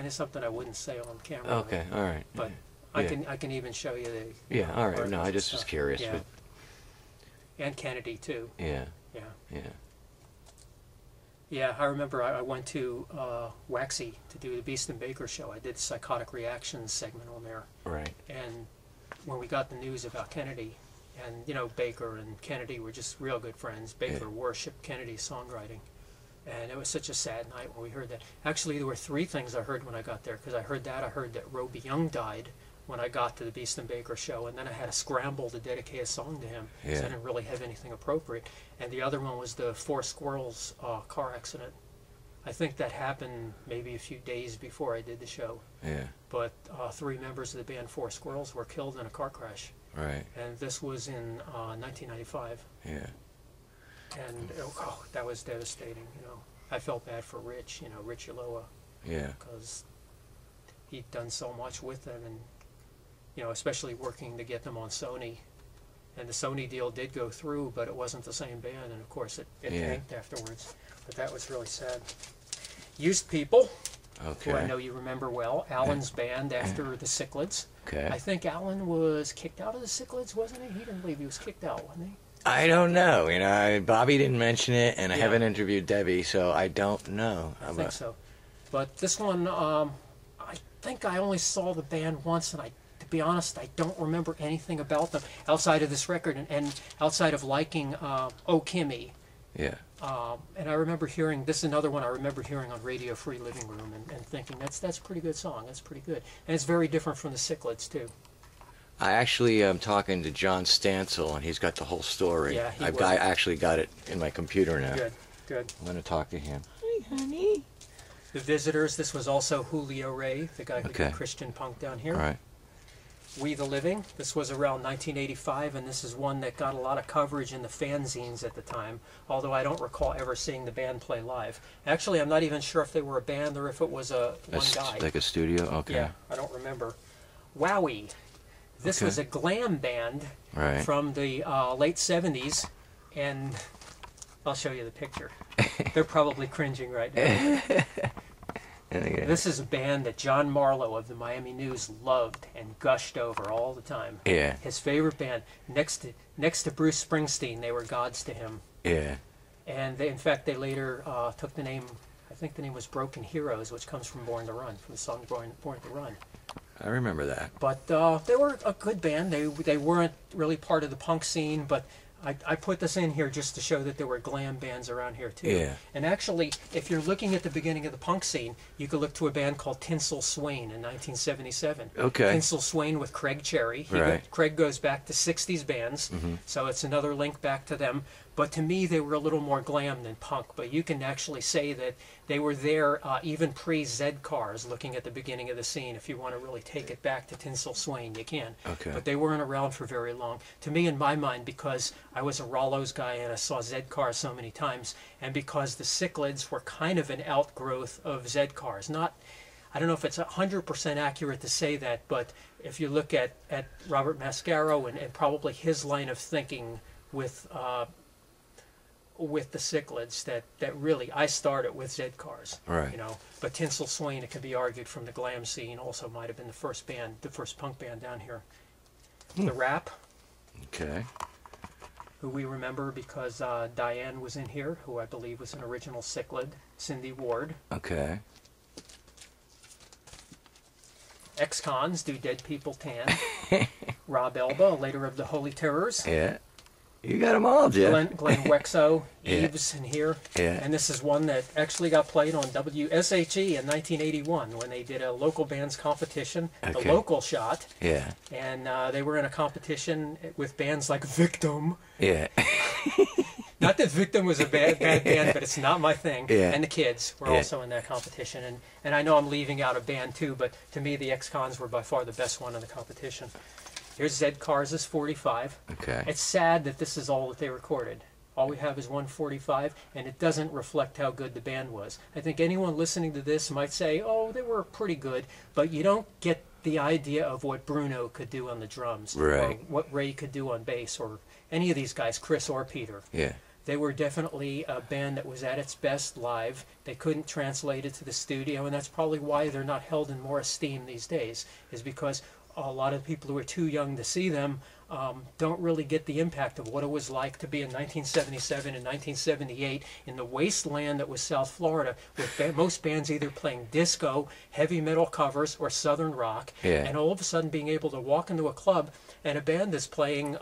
something I wouldn't say on camera. Okay, all right. But I can even show you the. Yeah, all right. No, I just was curious. Yeah. But... And Kennedy too. Yeah. Yeah. Yeah, I remember I went to Waxy to do the Beast and Baker show. I did the Psychotic Reactions segment on there. Right. And when we got the news about Kennedy, and you know, Baker and Kennedy were just real good friends. Baker worshipped Kennedy's songwriting. And it was such a sad night when we heard that. Actually, there were three things I heard when I got there, because I heard that Roby Young died when I got to the Beast and Baker show, and then I had to scramble to dedicate a song to him, because I didn't really have anything appropriate. And the other one was the Four Squirrels car accident. I think that happened maybe a few days before I did the show. Yeah. But three members of the band Four Squirrels were killed in a car crash. Right. And this was in 1995. Yeah. And that was devastating. You know, I felt bad for Rich. You know, Rich Uloa. Yeah. Because he'd done so much with them, and you know, especially working to get them on Sony. And the Sony deal did go through, but it wasn't the same band, and of course it tanked afterwards. But that was really sad. Used People, who I know you remember well, Alan's band after the Cichlids. Okay. I think Alan was kicked out of the Cichlids, wasn't he? He didn't believe he was kicked out, wasn't he? I don't know. You know, Bobby didn't mention it, and I haven't interviewed Debbie, so I don't know. I think so. But this one, I think I only saw the band once, and to be honest, I don't remember anything about them outside of this record and outside of liking Oh Kimmy. Yeah. And I remember hearing, this is another one I remember hearing on Radio Free Living Room and thinking, that's a pretty good song, that's pretty good. And it's very different from the Cichlids, too. I actually am talking to John Stansel, and he's got the whole story. Yeah, he I actually got it in my computer now. Good, good. I'm going to talk to him. Hi, honey. The Visitors, this was also Julio Ray, the guy who Okay. did Christian punk down here. All right. We the Living, this was around 1985, and this is one that got a lot of coverage in the fanzines at the time, although I don't recall ever seeing the band play live. Actually, I'm not even sure if they were a band or if it was one guy. Like a studio? Okay. Yeah, I don't remember. Wowie. This Okay. was a glam band Right. from the late 70s, and I'll show you the picture. They're probably cringing right now. This is a band that John Marlowe of the Miami News loved and gushed over all the time. Yeah. His favorite band, next to Bruce Springsteen, they were gods to him. Yeah. And they, in fact, they later took the name, I think the name was Broken Heroes, which comes from Born to Run, from the song Born to Run. I remember that. But they were a good band. They weren't really part of the punk scene, but I put this in here just to show that there were glam bands around here too. Yeah. And actually, if you're looking at the beginning of the punk scene, you could look to a band called Tinsel Swain in 1977. Okay. Tinsel Swain with Craig Cherry. Right. Craig goes back to 60s bands, so it's another link back to them. But to me, they were a little more glam than punk. But you can actually say that they were there even pre-Z Cars, looking at the beginning of the scene. If you want to really take it back to Tinsel Swain, you can. Okay. But they weren't around for very long. To me, in my mind, because I was a Rollo's guy and I saw Z Cars so many times, and because the Cichlids were kind of an outgrowth of Z Cars. Not, I don't know if it's 100% accurate to say that, but if you look at Robert Mascaro and probably his line of thinking with the Cichlids, that really I started with Z Cars, Right. you know. But Tinsel Swain, it could be argued from the glam scene, also might have been the first punk band down here. The Rap, Okay. who we remember because Diane was in here, who I believe was an original Cichlid. Cindy Ward. Okay. Ex-Cons, Do Dead People Tan. Rob Elba, later of the Holy Terrors. Yeah. You got them all, Jeff. Glenn Wexo, Yeah. Eves in here. Yeah. And this is one that actually got played on WSHE in 1981 when they did a local bands competition, Okay. the Local Shot. Yeah. And they were in a competition with bands like Victim. Yeah. Not that Victim was a bad band, but it's not my thing. Yeah. And the Kids were Yeah. also in that competition. And I know I'm leaving out a band too, but to me the Ex-Cons were by far the best one in the competition. Here's Zed Cars' 45. Okay. It's sad that this is all that they recorded. All we have is 145, and it doesn't reflect how good the band was. I think anyone listening to this might say, oh, they were pretty good, but you don't get the idea of what Bruno could do on the drums, or Right. what Ray could do on bass, or any of these guys, Chris or Peter. Yeah. They were definitely a band that was at its best live. They couldn't translate it to the studio, and that's probably why they're not held in more esteem these days, is because a lot of people who are too young to see them don't really get the impact of what it was like to be in 1977 and 1978 in the wasteland that was South Florida, with most bands either playing disco, heavy metal covers, or southern rock, Yeah. and all of a sudden being able to walk into a club and a band is playing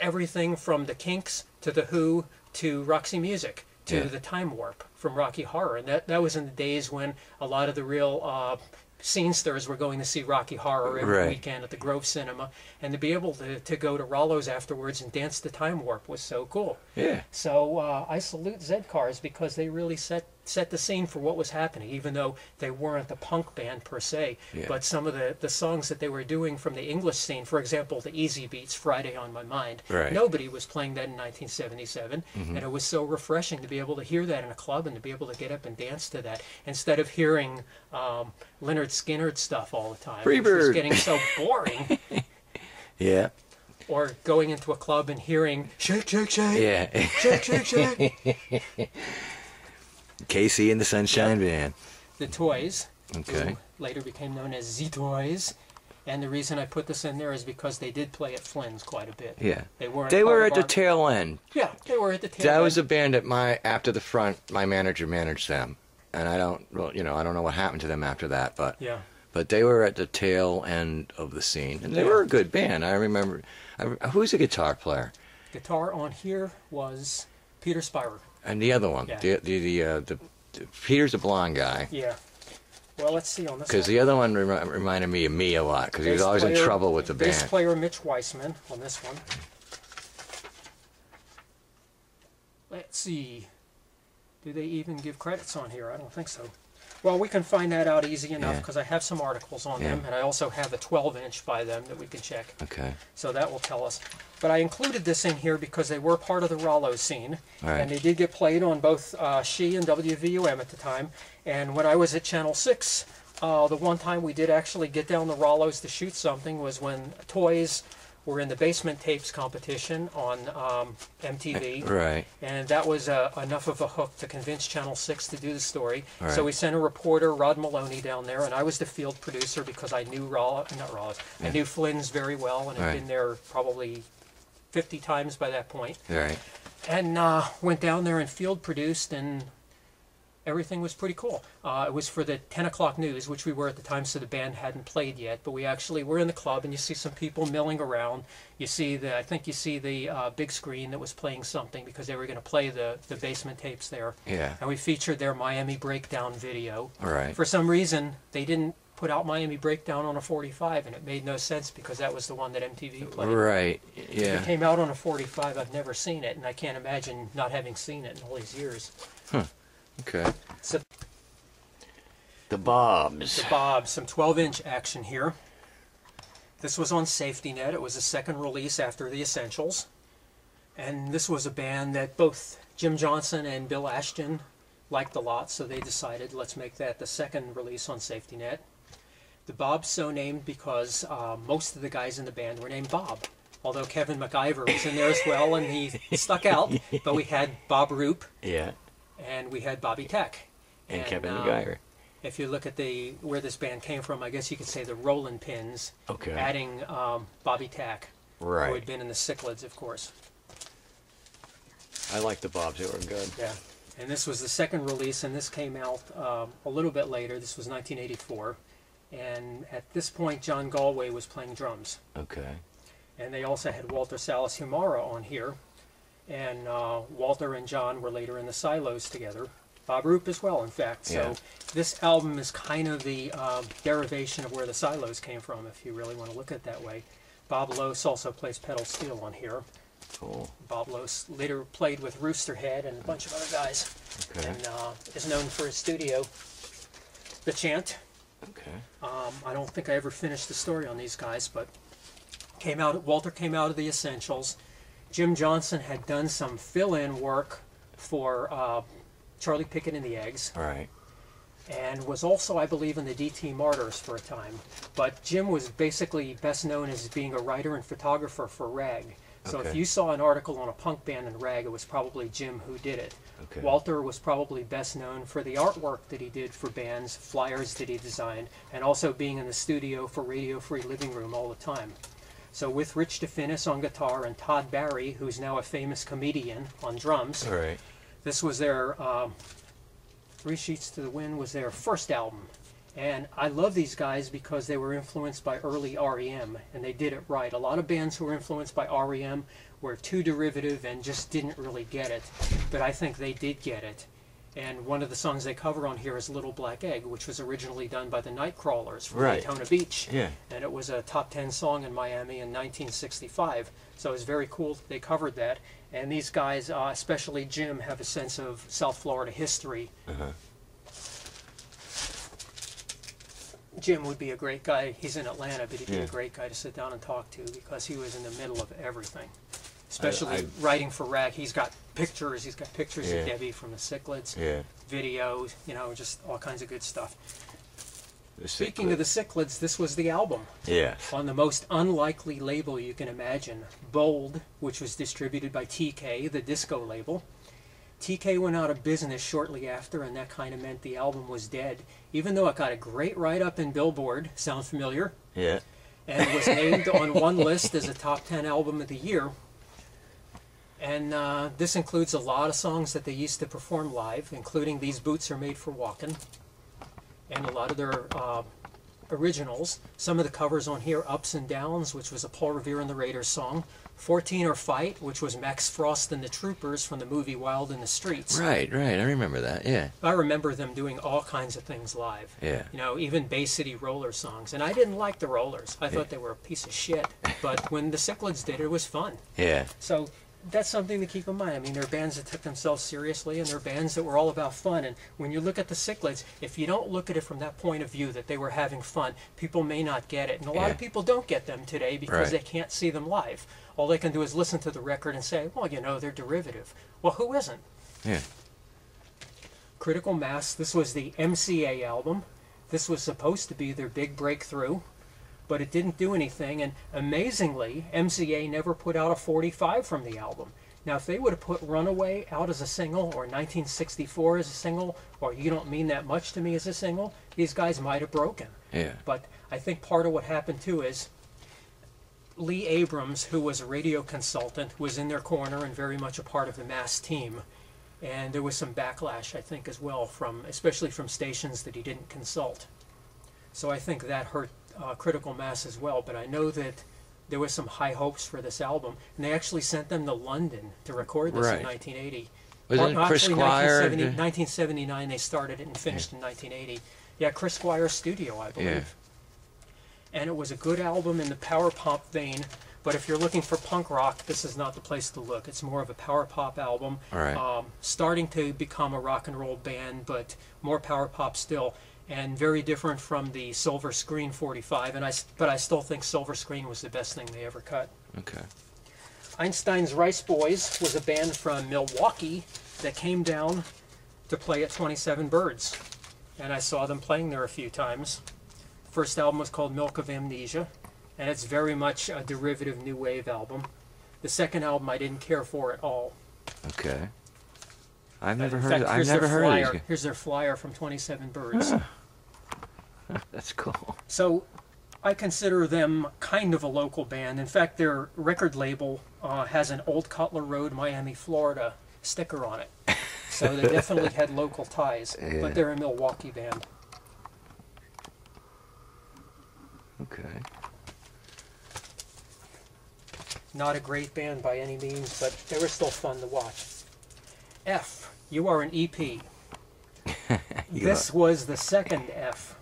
everything from the Kinks to the Who to Roxy Music to Yeah. the Time Warp from Rocky Horror, and that was in the days when a lot of the real scenesters were going to see Rocky Horror every Right. weekend at the Grove Cinema, and to be able to go to Rollo's afterwards and dance to Time Warp was so cool. Yeah. So I salute Zed Cars because they really set the scene for what was happening, even though they weren't a punk band per se. Yeah. But some of the songs that they were doing from the English scene, for example, the Easy Beats, Friday on My Mind, Right. nobody was playing that in 1977, and it was so refreshing to be able to hear that in a club and to be able to get up and dance to that instead of hearing Leonard Skinner stuff all the time, which was Freebird. getting so boring. Yeah. Or going into a club and hearing shake, shake, shake, Yeah. shake, shake, shake. Casey and the Sunshine Band. The Toys, Okay. who later became known as Z Toys, and the reason I put this in there is because they did play at Flynn's quite a bit. Yeah. They weren't. They part were of at the our- tail end. Yeah, they were at the tail. That end. was a band at after the front. My manager managed them, and I don't know what happened to them after that, but Yeah. they were at the tail end of the scene, and they were a good band. I remember. Who's the guitar player? Guitar on here was Peter Spyrer. And the other one, Yeah. the Peter's a blonde guy. Yeah. Well, let's see on this Because one. the other one reminded me of me a lot, because he was always in trouble with the bass band. player Mitch Weissman on this one. Let's see. Do they even give credits on here? I don't think so. Well, we can find that out easy enough because I have some articles on them, and I also have a 12-inch by them that we can check. Okay. So that will tell us. But I included this in here because they were part of the Rollo scene, and they did get played on both She and WVUM at the time. And when I was at Channel 6, the one time we did actually get down the Rollos to shoot something was when Toys were in the Basement Tapes competition on MTV. Right. And that was enough of a hook to convince Channel 6 to do the story. Right. So we sent a reporter, Rod Maloney, down there, and I was the field producer because I knew I knew Flynn's very well and had been there probably 50 times by that point. Right. And went down there and field produced, and everything was pretty cool. It was for the 10 o'clock news, which we were at the time, so the band hadn't played yet. But we actually were in the club, and you see some people milling around. You see I think you see the big screen that was playing something because they were going to play the Basement Tapes there. Yeah. And we featured their Miami Breakdown video. Right. For some reason, they didn't put out Miami Breakdown on a 45, and it made no sense because that was the one that MTV played. Right. It came out on a 45. I've never seen it, and I can't imagine not having seen it in all these years. Huh. Okay. So The Bobs. the Bobs, some 12-inch action here. This was on Safety Net. It was a second release after the Essentials. And this was a band that both Jim Johnson and Bill Ashton liked a lot, so they decided let's make that the second release on Safety Net. The Bobs so named because most of the guys in the band were named Bob. Although Kevin McIver was in there as well, and he stuck out. But we had Bob Roop. Yeah. And we had Bobby Tech. And Kevin McIver. If you look at where this band came from, I guess you could say the Rollin' Pins, adding Bobby Tech, who had been in the Cichlids, of course. I like the Bobs. They were good. Yeah. And this was the second release, and this came out a little bit later. This was 1984. And at this point, John Galway was playing drums. Okay. And they also had Walter Salas Humara on here. And Walter and John were later in the Silos together. Bob Roop as well, in fact. So this album is kind of the derivation of where the Silos came from, if you really want to look at it that way. Bob Lose also plays pedal steel on here. Cool. Bob Lose later played with Roosterhead and a bunch of other guys. Okay. And is known for his studio, The Chant. Okay. I don't think I ever finished the story on these guys, but Walter came out of the Essentials. Jim Johnson had done some fill-in work for Charlie Pickett and the Eggs. Right. And was also, I believe, in the DT Martyrs for a time. But Jim was basically best known as being a writer and photographer for Rag. So if you saw an article on a punk band in Rag, it was probably Jim who did it. Okay. Walter was probably best known for the artwork that he did for bands, flyers that he designed, and also being in the studio for Radio Free Living Room all the time. So with Rich DeFinis on guitar and Todd Barry, who's now a famous comedian, on drums, this was their Three Sheets to the Wind was their first album. And I love these guys because they were influenced by early REM, and they did it right. A lot of bands who were influenced by REM were too derivative and just didn't really get it. But I think they did get it. And one of the songs they cover on here is Little Black Egg, which was originally done by the Nightcrawlers from Daytona Beach. Yeah. And it was a top 10 song in Miami in 1965. So it was very cool that they covered that. And these guys, especially Jim, have a sense of South Florida history. Jim would be a great guy. He's in Atlanta, but he'd be a great guy to sit down and talk to because he was in the middle of everything. Especially writing for Rag. He's got pictures. He's got pictures of Debbie from the Cichlids, videos, just all kinds of good stuff. Speaking of the Cichlids, this was the album. On the most unlikely label you can imagine, Bold, which was distributed by TK, the disco label. TK went out of business shortly after, and that kind of meant the album was dead, even though it got a great write-up in Billboard. Sound familiar? Yeah. And was named on one list as a top 10 album of the year. And this includes a lot of songs that they used to perform live, including These Boots Are Made for Walking, and a lot of their originals. Some of the covers on here, Ups and Downs, which was a Paul Revere and the Raiders song. 14 or Fight, which was Max Frost and the Troopers from the movie Wild in the Streets. Right, I remember that, yeah. I remember them doing all kinds of things live. Yeah. You know, even Bay City Roller songs. And I didn't like the Rollers. I thought they were a piece of shit. But when the Cichlids did it was fun. Yeah. So that's something to keep in mind. I mean, there are bands that took themselves seriously, and there are bands that were all about fun. And when you look at the Cichlids, if you don't look at it from that point of view, that they were having fun, people may not get it. And a lot of people don't get them today because they can't see them live. All they can do is listen to the record and say, well, you know, they're derivative. Well, who isn't? Yeah. Critical Mass, this was the MCA album. This was supposed to be their big breakthrough, but it didn't do anything. And amazingly, MCA never put out a 45 from the album. Now, if they would have put Runaway out as a single, or 1964 as a single, or You Don't Mean That Much to Me as a single, these guys might have broken. Yeah. But I think part of what happened too is Lee Abrams, who was a radio consultant, was in their corner and very much a part of the Mass team. And there was some backlash, I think, as well, especially from stations that he didn't consult. So I think that hurt Critical Mass as well. But I know that there was some high hopes for this album, and they actually sent them to London to record this in 1980. Wasn't it Chris Squire? 1979 they started it and finished in 1980. Yeah, Chris Squire's studio, I believe. Yeah. And it was a good album in the power pop vein. But if you're looking for punk rock, this is not the place to look. It's more of a power pop album, starting to become a rock and roll band, but more power pop still, and very different from the Silver Screen 45. But I still think Silver Screen was the best thing they ever cut. Okay. Einstein's Rice Boys was a band from Milwaukee that came down to play at 27 Birds, and I saw them playing there a few times. First album was called Milk of Amnesia, and it's very much a derivative new wave album. The second album I didn't care for at all. Okay. I've never heard of these. Here's their flyer from 27 Birds. That's cool. So I consider them kind of a local band. In fact, their record label has an Old Cutler Road, Miami, Florida sticker on it. So they definitely had local ties, but they're a Milwaukee band. Okay. Not a great band by any means, but they were still fun to watch. F, You Are an EP. This was the second F.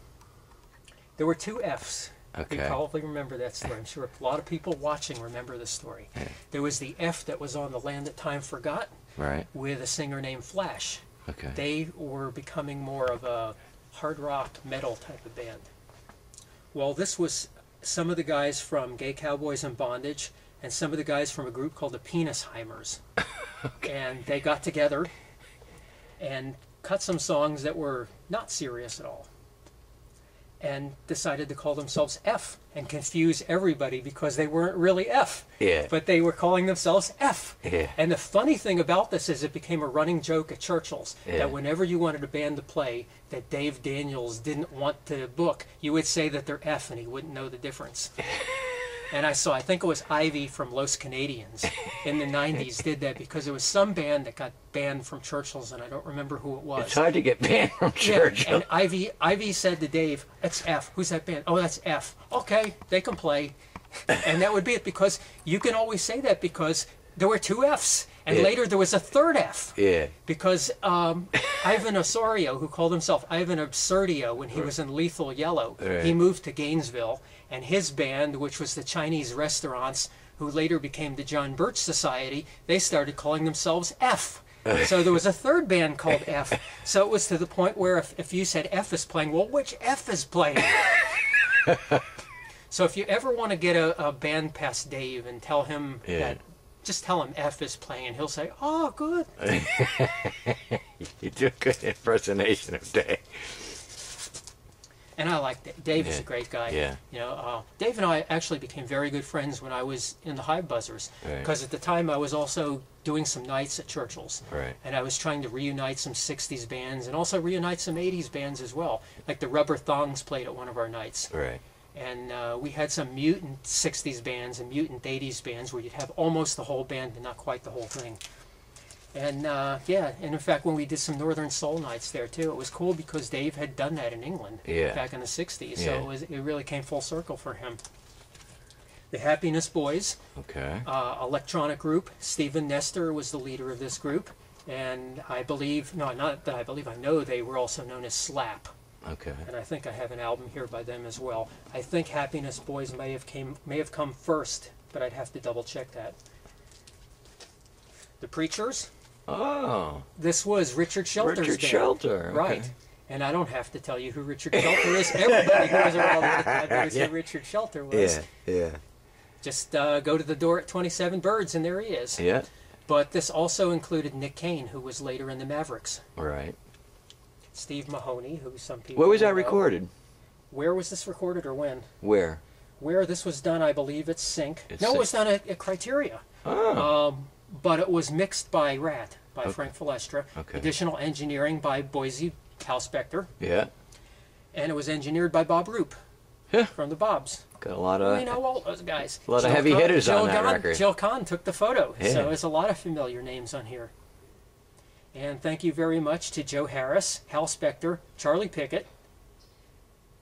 There were two Fs. Okay. You probably remember that story. I'm sure a lot of people watching remember this story. Yeah. There was the F that was on The Land That Time Forgot, with a singer named Flash. Okay. They were becoming more of a hard rock metal type of band. Well, this was some of the guys from Gay Cowboys in Bondage and some of the guys from a group called the Penisheimers. And they got together and cut some songs that were not serious at all, and decided to call themselves F and confuse everybody because they weren't really F. Yeah. But they were calling themselves F. Yeah. And the funny thing about this is it became a running joke at Churchill's that whenever you wanted a band to play that Dave Daniels didn't want to book, you would say that they're F and he wouldn't know the difference. And I think it was Ivy from Los Canadians in the 90s did that because it was some band that got banned from Churchill's, and I don't remember who it was. It's hard to get banned from Churchill. And Ivy said to Dave, "That's F. Who's that band? Oh, that's F. Okay, they can play." And that would be it, because you can always say that because there were two Fs. And later there was a third F. Yeah. Because Ivan Osorio, who called himself Ivan Absurdio when he was in Lethal Yellow, he moved to Gainesville, and his band, which was the Chinese Restaurants, who later became the John Birch Society, they started calling themselves F. So there was a third band called F. So it was to the point where if you said F is playing, well, which F is playing? So if you ever want to get a band past Dave and tell him that, just tell him F is playing, and he'll say, "Oh, good." You do a good impersonation of Dave. And I like Dave. Dave is a great guy. Yeah. You know, Dave and I actually became very good friends when I was in the Hive Buzzers, because at the time I was also doing some nights at Churchill's, and I was trying to reunite some '60s bands and also reunite some '80s bands as well. Like the Rubber Thongs played at one of our nights. And we had some mutant '60s bands and mutant '80s bands where you'd have almost the whole band but not quite the whole thing. And yeah, and in fact, when we did some Northern Soul nights there too, it was cool because Dave had done that in England back in the '60s. Yeah. So it really came full circle for him. The Happiness Boys, Okay. electronic group. Stephen Nestor was the leader of this group, and I believe, no, not that I believe, I know they were also known as Slap. Okay. And I think I have an album here by them as well. I think Happiness Boys may have come first, but I'd have to double check that. The Preachers. Oh. This was Richard Shelter's Richard band. Shelter. Okay. Right. And I don't have to tell you who Richard Shelter is. Everybody who was around at the time knows who Richard Shelter was. Yeah. Just go to the door at 27 Birds and there he is. Yeah. But this also included Nick Kane, who was later in the Mavericks. Right. Steve Mahoney, who some people Where was that know. recorded? Where was this recorded or when? Where? Where this was done, I believe it's Sync. It's no, Sync. it was done at Criteria. Oh. But it was mixed by Rat, by Frank Filestra. Okay. Additional engineering by Boise, Hal Spector. Yeah. And it was engineered by Bob Roop Yeah. from the Bobs. Got a lot of. We know all those guys. A lot of Jill heavy Kahn- hitters on Jill that Kahn- record. Jill Kahn took the photo, Yeah. so there's a lot of familiar names on here. And thank you very much to Joe Harris, Hal Spector, Charlie Pickett,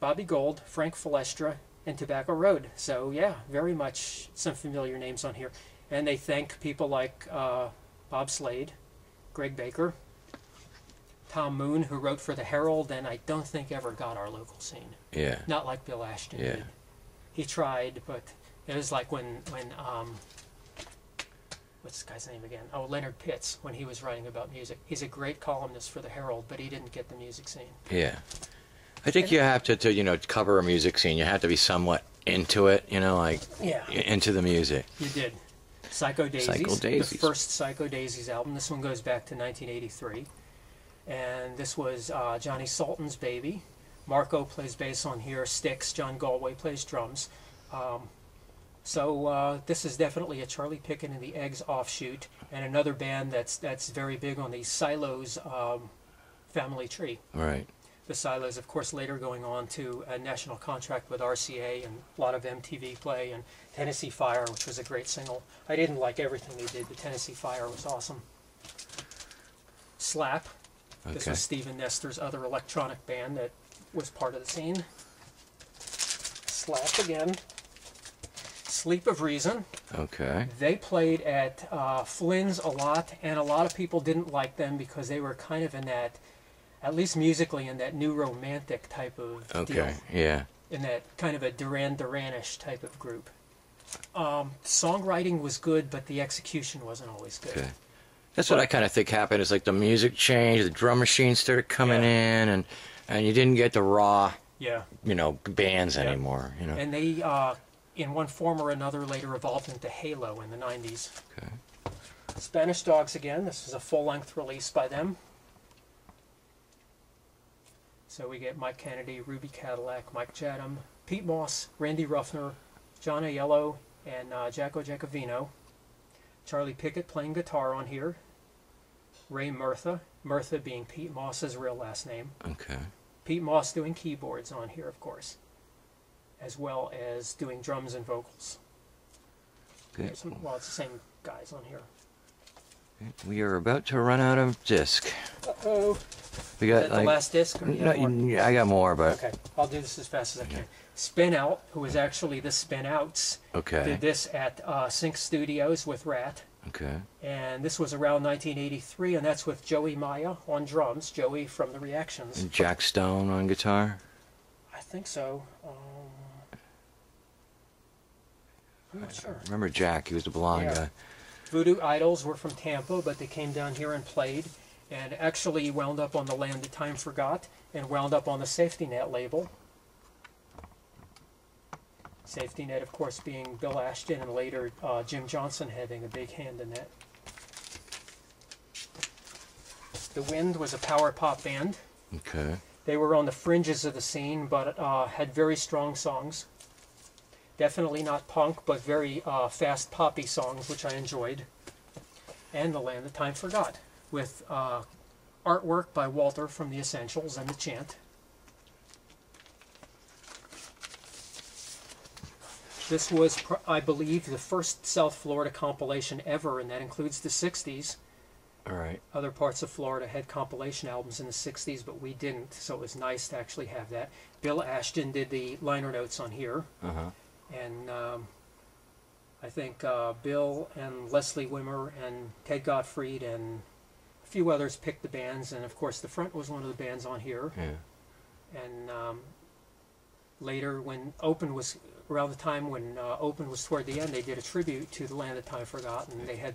Bobby Gold, Frank Filestra, and Tobacco Road. So yeah, very much some familiar names on here. And they thank people like Bob Slade, Greg Baker, Tom Moon, who wrote for the Herald, and I don't think ever got our local scene. Yeah. Not like Bill Ashton Yeah. did. He tried, but it was like when what's this guy's name again? Oh, Leonard Pitts, when he was writing about music. He's a great columnist for the Herald, but he didn't get the music scene. Yeah. I think you have to cover a music scene. You have to be somewhat into it, like Yeah. into the music. You did. Psycho Daisies, Psycho Daisies. the first Psycho Daisies album. This one goes back to 1983. And this was Johnny Sultan's Baby. Marco plays bass on here, Styx. John Galway plays drums. So this is definitely a Charlie Pickett and the Eggs offshoot, and another band that's very big on the Silos family tree. Right. The Silos, of course, later going on to a national contract with RCA and a lot of MTV play, and Tennessee Fire, which was a great single. I didn't like everything they did, but Tennessee Fire was awesome. Slap. This Okay. was Stephen Nestor's other electronic band that was part of the scene. Slap again. Sleep of Reason. Okay. They played at Flynn's a lot, and a lot of people didn't like them because they were kind of in that, at least musically, in that new romantic type of deal. Okay. Yeah. In that kind of a Duran Duran-ish type of group. Songwriting was good, but the execution wasn't always good. Okay. That's what I kind of think happened. Is like the music changed, the drum machine started coming in, and you didn't get the raw, Yeah. bands anymore. And they, in one form or another, later evolved into Halo in the 90s. Okay. Spanish Dogs again. This is a full-length release by them. So we get Mike Kennedy, Ruby Cadillac, Mike Chatham, Pete Moss, Randy Ruffner, John Aiello, and Jacko Giacovino. Charlie Pickett playing guitar on here. Ray Murtha, Murtha being Pete Moss's real last name. Okay. Pete Moss doing keyboards on here, of course, as well as doing drums and vocals. Okay. It's the same guys on here. We are about to run out of disc. Uh-oh. We Is got that the like. last disc? Or do you have more? No, I got more, but Okay, I'll do this as fast as I can. Spin Out, who was actually the Spin Outs, okay. did this at Sync Studios with Rat. Okay. And this was around 1983, and that's with Joey Maya on drums. Joey from the Reactions. And Jack Stone on guitar. I think so. I'm not sure. Remember Jack? He was the blonde Yeah. guy. Voodoo Idols were from Tampa, but they came down here and played, and actually wound up on the Land That Time Forgot, and wound up on the Safety Net label. Safety Net, of course, being Bill Ashton, and later Jim Johnson having a big hand in that. The Wind was a power pop band. Okay. They were on the fringes of the scene, but had very strong songs. Definitely not punk, but very fast poppy songs, which I enjoyed. And The Land That Time Forgot, with artwork by Walter from The Essentials and The Chant. This was, I believe, the first South Florida compilation ever, and that includes the 60s. All right. Other parts of Florida had compilation albums in the 60s, but we didn't, so it was nice to actually have that. Bill Ashton did the liner notes on here. Uh-huh. And I think Bill and Leslie Wimmer and Ted Gottfried and a few others picked the bands, and of course the Front was one of the bands on here. Yeah. And later, when Open was, around the time when Open was toward the end, they did a tribute to The Land of Time Forgotten. They had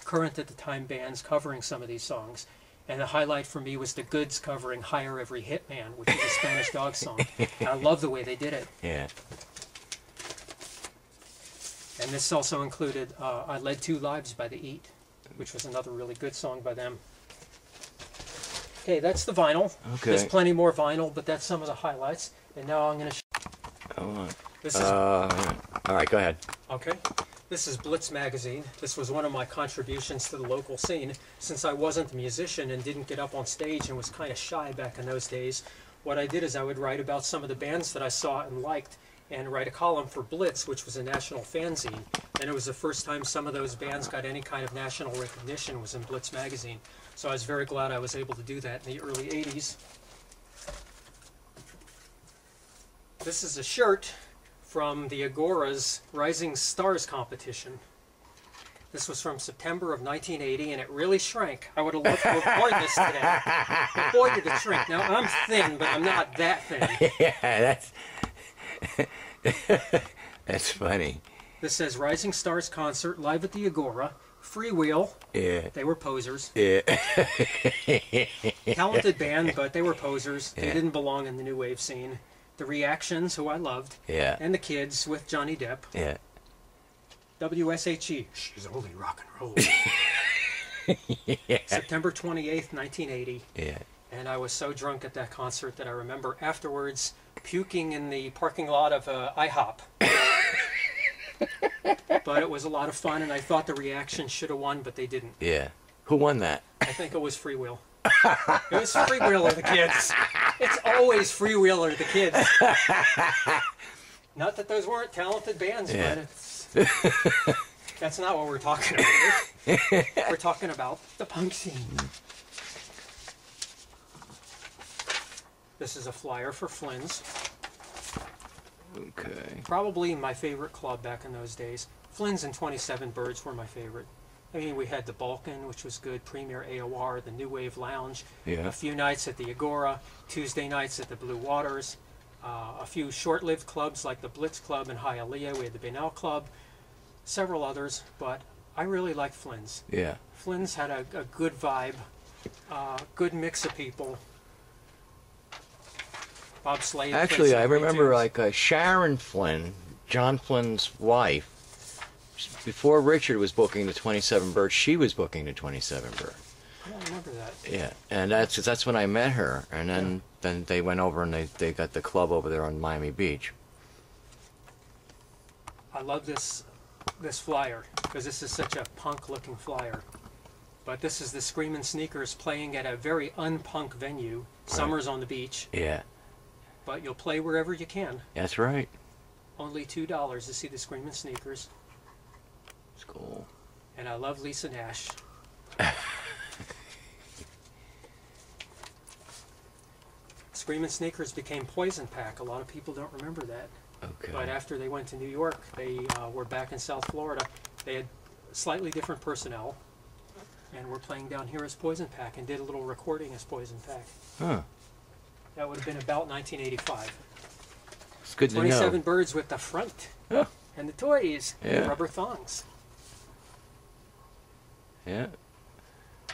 current at the time bands covering some of these songs. And the highlight for me was the Goods covering Hire Every Hitman, which is a Spanish dog song. And I love the way they did it. Yeah. And this also included I Led Two Lives by The Eat, which was another really good song by them. Okay, that's the vinyl. Okay. There's plenty more vinyl, but that's some of the highlights. And now I'm going to... Hold on. This is... All right, go ahead. Okay. This is Blitz magazine. This was one of my contributions to the local scene. Since I wasn't a musician and didn't get up on stage and was kind of shy back in those days, what I did is I would write about some of the bands that I saw and liked, and write a column for Blitz, which was a national fanzine. And it was the first time some of those bands got any kind of national recognition was in Blitz magazine. So I was very glad I was able to do that in the early 80s. This is a shirt from the Agora's Rising Stars competition. This was from September of 1980, and it really shrank. I would have loved to have worn this today. But boy, did it shrink. Now, I'm thin, but I'm not that thin. Yeah, that's funny. This says Rising Stars Concert live at the Agora. Freewheel. Yeah. They were posers. Yeah. Talented band, but they were posers. Yeah. They didn't belong in the new wave scene. The Reactions, who I loved. Yeah. And the Kids with Johnny Depp. Yeah. WSHE. She's only rock and roll. Yeah. September 28th, 1980. Yeah. And I was so drunk at that concert that I remember afterwards puking in the parking lot of IHOP. But it was a lot of fun, and I thought the Reaction should have won, but they didn't. Yeah. Who won that? I think it was Freewheel. It was Freewheel or the Kids. It's always Freewheel or the Kids. Not that those weren't talented bands, Yeah. but it's... That's not what we're talking about. We're talking about the punk scene. This is a flyer for Flynn's. Okay. Probably my favorite club back in those days. Flynn's and 27 Birds were my favorite. I mean, we had the Balkan, which was good, Premier AOR, the New Wave Lounge, Yeah. a few nights at the Agora, Tuesday nights at the Blue Waters, a few short-lived clubs like the Blitz Club in Hialeah. We had the Benel Club, several others, but I really liked Flynn's. Yeah. Flynn's had a good vibe, good mix of people. Bob Slade. played Actually, some I great remember tunes. like Sharon Flynn, John Flynn's wife, before Richard was booking the 27 Bird, she was booking the 27 Bird. I don't remember that. Yeah, and that's when I met her, and then they went over and they got the club over there on Miami Beach. I love this flyer because this is such a punk-looking flyer. But this is the Screamin' Sneakers playing at a very un-punk venue. Summer's on the beach, Yeah, but you'll play wherever you can. that's right. Only $2 to see the Screamin' Sneakers. It's cool. And I love Lisa Nash. Screamin' Sneakers became Poison Pack. A lot of people don't remember that. Okay. But after they went to New York, they were back in South Florida. They had slightly different personnel, and were playing down here as Poison Pack, and did a little recording as Poison Pack. Huh. That would have been about 1985. It's good to 27 know. Birds with the front, Oh, and the toys, and Yeah. the rubber thongs. yeah.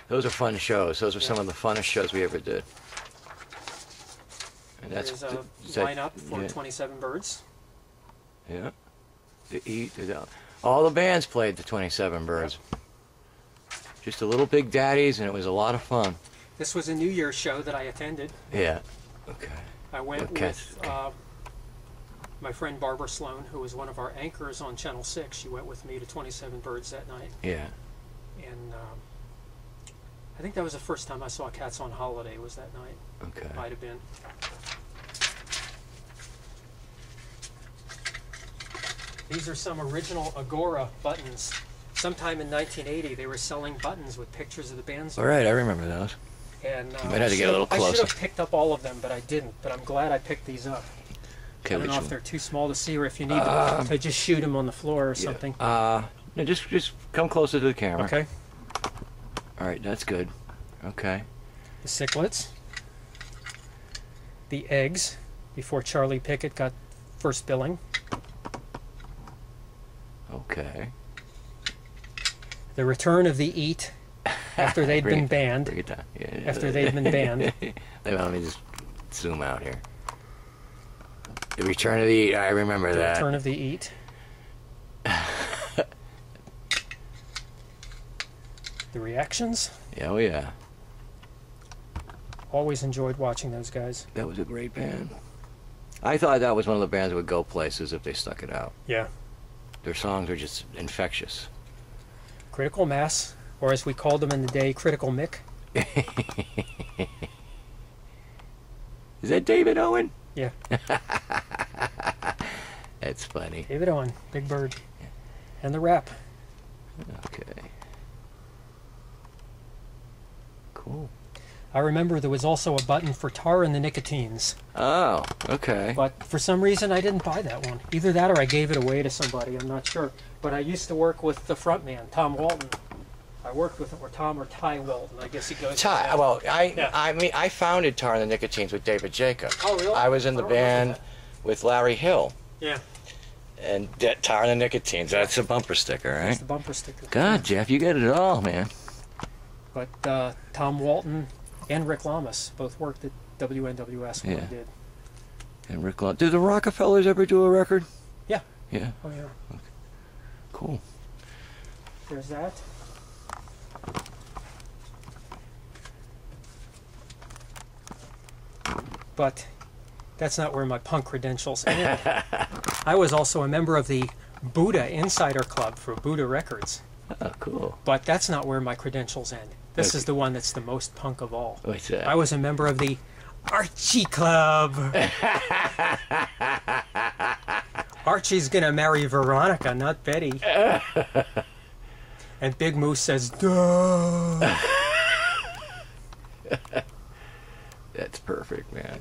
Those are fun shows. Those are some Yeah. of the funnest shows we ever did. And There's a lineup for yeah. 27 Birds. Yeah. All the bands played the 27 Birds. Just the little Big Daddies, and it was a lot of fun. This was a New Year's show that I attended. Yeah. Okay. I went Okay. with my friend Barbara Sloan, who was one of our anchors on Channel 6. She went with me to 27 Birds that night. Yeah. And I think that was the first time I saw Cats on Holiday was that night. Okay. Might have been. These are some original Agora buttons sometime in 1980 they were selling buttons with pictures of the bands. All right, I remember those. And You might have to get a little I closer. should have picked up all of them, but I didn't. But I'm glad I picked these up. Okay, I don't know which if they're too small to see, or if you need to just shoot them on the floor or something. No, just come closer to the camera. Okay. All right, that's good. Okay. The Sicklets. The Eggs, before Charlie Pickett got first billing. Okay. The Return of the Eat, after they'd been banned. Bring it down. Yeah. After they'd been banned. Let me just zoom out here. The Return of the... I remember The that. Return of the Eat. The Reactions. Yeah, oh yeah. Always enjoyed watching those guys. That was a great band. I thought that was one of the bands that would go places if they stuck it out. Yeah. Their songs are just infectious. Critical Mass, or as we called them in the day, Critical Mick. Is that David Owen? Yeah. That's funny. David Owen, Big Bird. And the Rap. Okay. Cool. I remember there was also a button for Tar and the Nicotines. Oh, okay. But for some reason I didn't buy that one. Either that or I gave it away to somebody, I'm not sure. But I used to work with the front man, Tom Walton. I worked with him, or Tom or Ty Walton, I guess he goes. Ty, well, Yeah. I mean, I founded Tar and the Nicotines with David Jacob. Oh, really? I was in the I don't remember band with Larry Hill. Yeah, And Tar and the Nicotines, that's a bumper sticker, that's right? the bumper sticker. God, Jeff, you get it all, man. But Tom Walton and Rick Lamas both worked at WNWS when I Yeah. did. And Rick Law. Did the Rockefellers ever do a record? Yeah. Yeah, Oh yeah. cool. There's that. But that's not where my punk credentials end. I was also a member of the Buddha Insider Club for Buddha Records. Oh, cool. But that's not where my credentials end. This is the one that's the most punk of all. What's that? I was a member of the Archie Club. Archie's gonna marry Veronica, not Betty. And Big Moose says, duh. That's perfect, man.